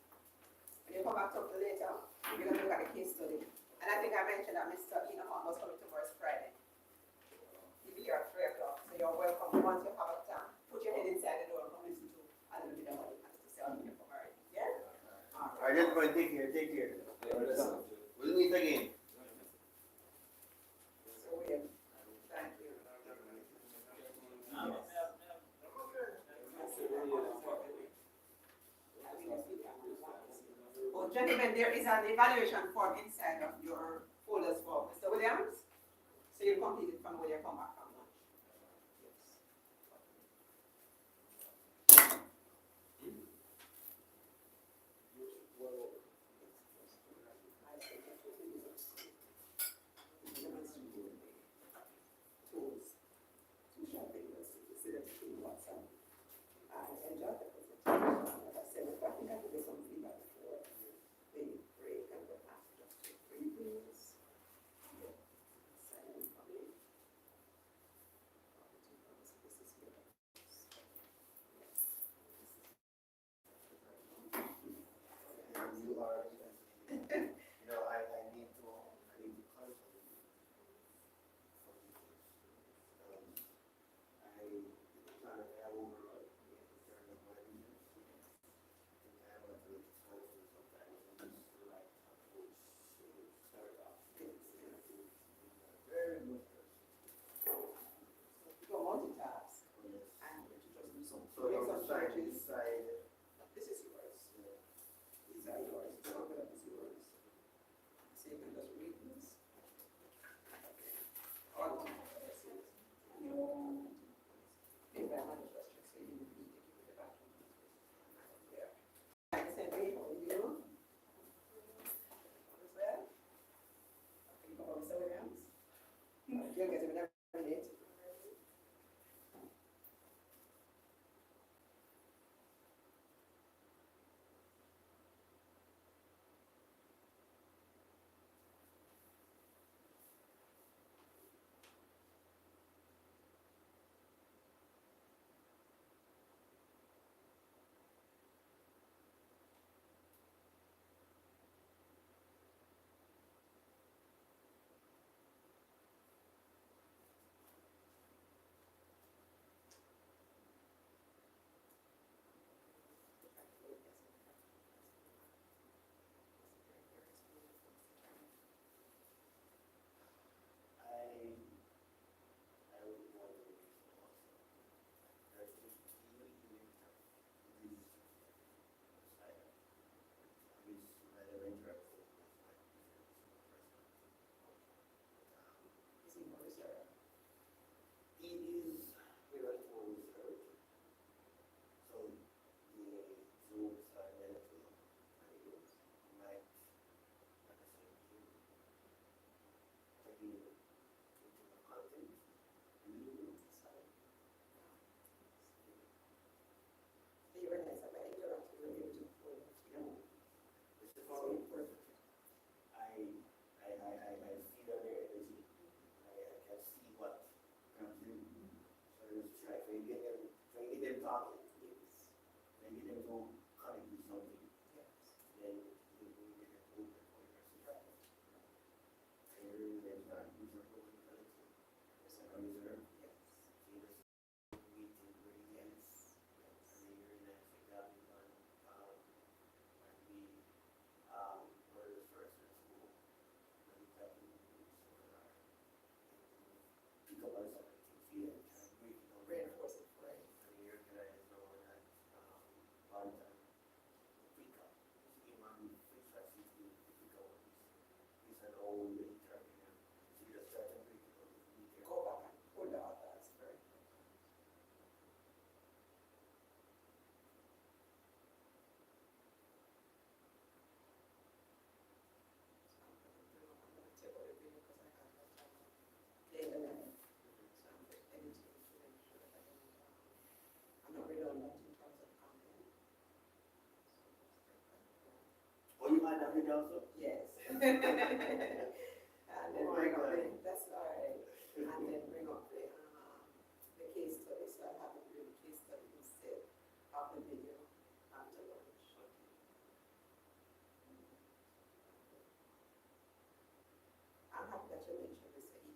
when you come back to later, you're going to look at the case study. And I think I mentioned that Mr. Inahan was coming tomorrow Friday. He'll be here at 3 o'clock, so you're welcome. Once you have a time, put your head inside the door and come listen to a little bit of what he has to say on the alright? Yeah? Alright, gentlemen, take care, take care. We'll meet again. So we have, thank you. Oh, gentlemen, there is an evaluation form inside of your folders for Mr. Williams. So you'll complete it from when you come back from lunch. charges. Side. This is yours. These are yours. The envelope is yours. So you can just read this. All of them. Maybe I might just check so you can keep it in the bathroom. Yeah. I said, wait, what do you do? What is that? Can you go over 7 grams? You'll get it whenever you need. I would want to be also. There's this really unique this side. Which rather interactive with my Is he more reserved? it is very well researched. So the zooms are relative and it might, like I said, taking into the content. Do you realize that by interacting, you're able to pull it together? This is So how perfect. I feel their energy. I can see what comes in. So it's try to get them talking. Yes. When you get them to connect with something, Yes. then you get them open for your person. And you're them not user open collective. User. Yes. So you just meeting really nice. And then you're nice exactly on and we one of the first in school. When you type in sonar pick up on something, feel it, kind of break it down. Reinforce it, right? And you recognize now that one time pick up. It's in one fix that 60 pick up on this. It's an old interpreter. So you just try to break it down. Go back and pull out, that's very good. So I'm gonna take out the video because I have that play the line. So I'm editing to make sure that I don't, I'm not redundant in terms of content. Oh, you had that video also? Yes. And then Oh my bring up God. that's all right. And then bring up the case study, so I have to do the case study instead of the video afterwards. I'm happy that you mentioned this evening,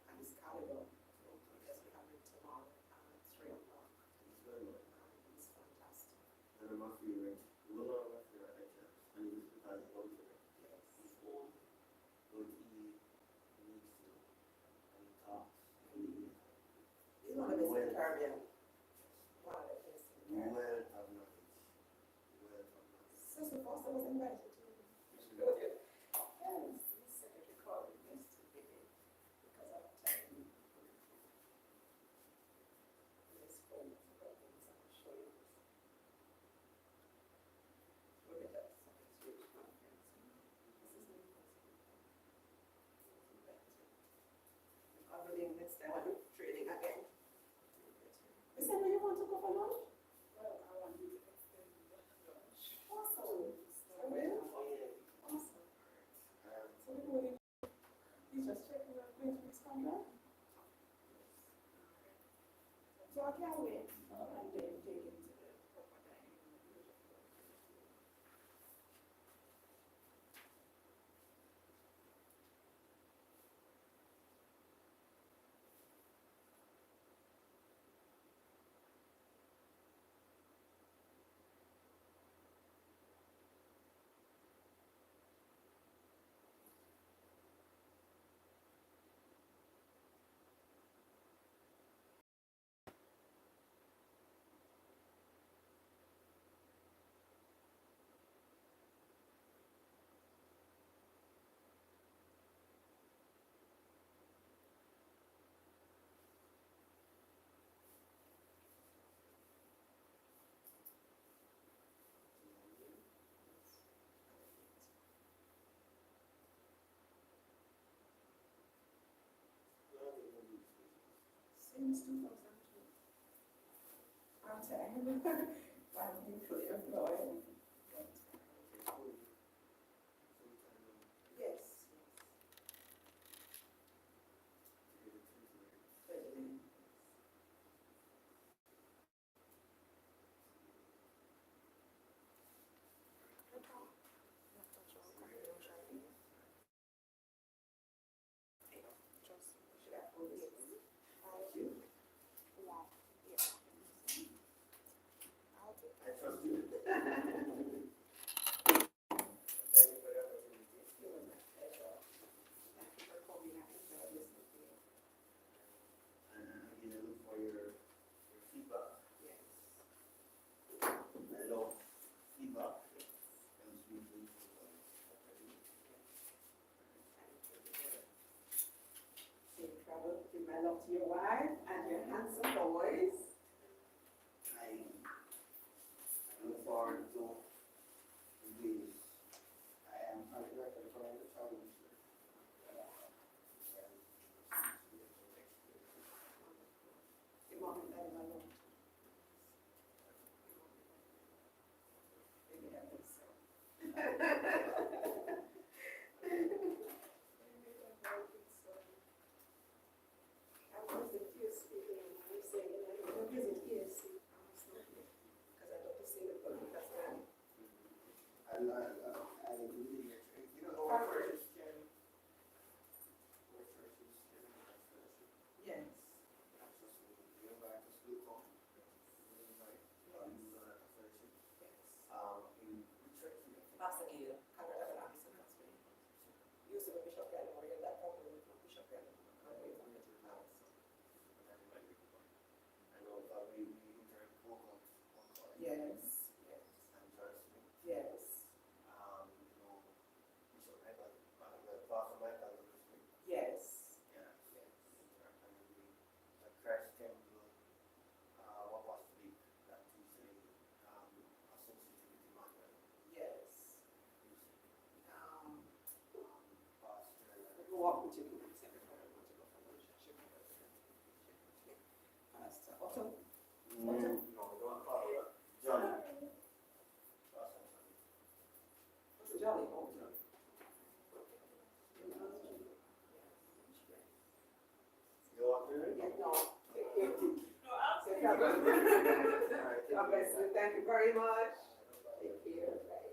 and this calendar, because we have it tomorrow at 3 o'clock. It's very good. It's fantastic. One of my favorite, one of my favorite lectures, and it is because I love it. Yes. He's old, but he needs to, and he talks, and he He's one of the best in the Caribbean. One of the best in the Caribbean. well of knowledge. Well of knowledge. Sister Foster was invited to. Yes, the secretary called me yesterday because of time. This phone, I forgot things I will show you. Look at that, something's huge conference. This is new. I'm going next time I'll do training again. Listen, do you want to go for lunch? Well, I want you to extend the lunch. Awesome. So, Really? Yeah. Awesome. So we're going, he's just checking out going to his contract. So I can't wait. And then take him to the proper dining room. since 2002. I'm tired. I'm fully employed. Yes. Should I pull this? Thank you. I trust you. And again, I look for your feedback. I love feedback. Helps me to improve. Safe travel. Give my love to your wife and your handsome boys. I look forward to this. I am director for the travel industry. Your mom and dad, my love. Maybe I think so. I wasn't here speaking, and I'm saying, I wasn't here speaking, because I got to see the public as well. I really, you know, Our our first journey. Yes. Passagier, Colorado, Anderson, that's me. Used to be Bishop Ellen, or that probably was Bishop Ellen. Away from the house. I know that we interact vocal. Yes, yes, And trust me. yes, You know, Bishop Michael, Pastor Michael, yes, yeah, interact and we, the Christ Temple, what was the big, that is associated with Emmanuel. yes. Pastor, I grew up with you, secretary, I want to go for relationship. Pastor Otto. no, don't call her Johnny. Pastor Johnny. What's a jolly home? You want to hear it? Yeah, no, take care. No, I'll Take care. All right, God bless you, thank you very much. Take care, right.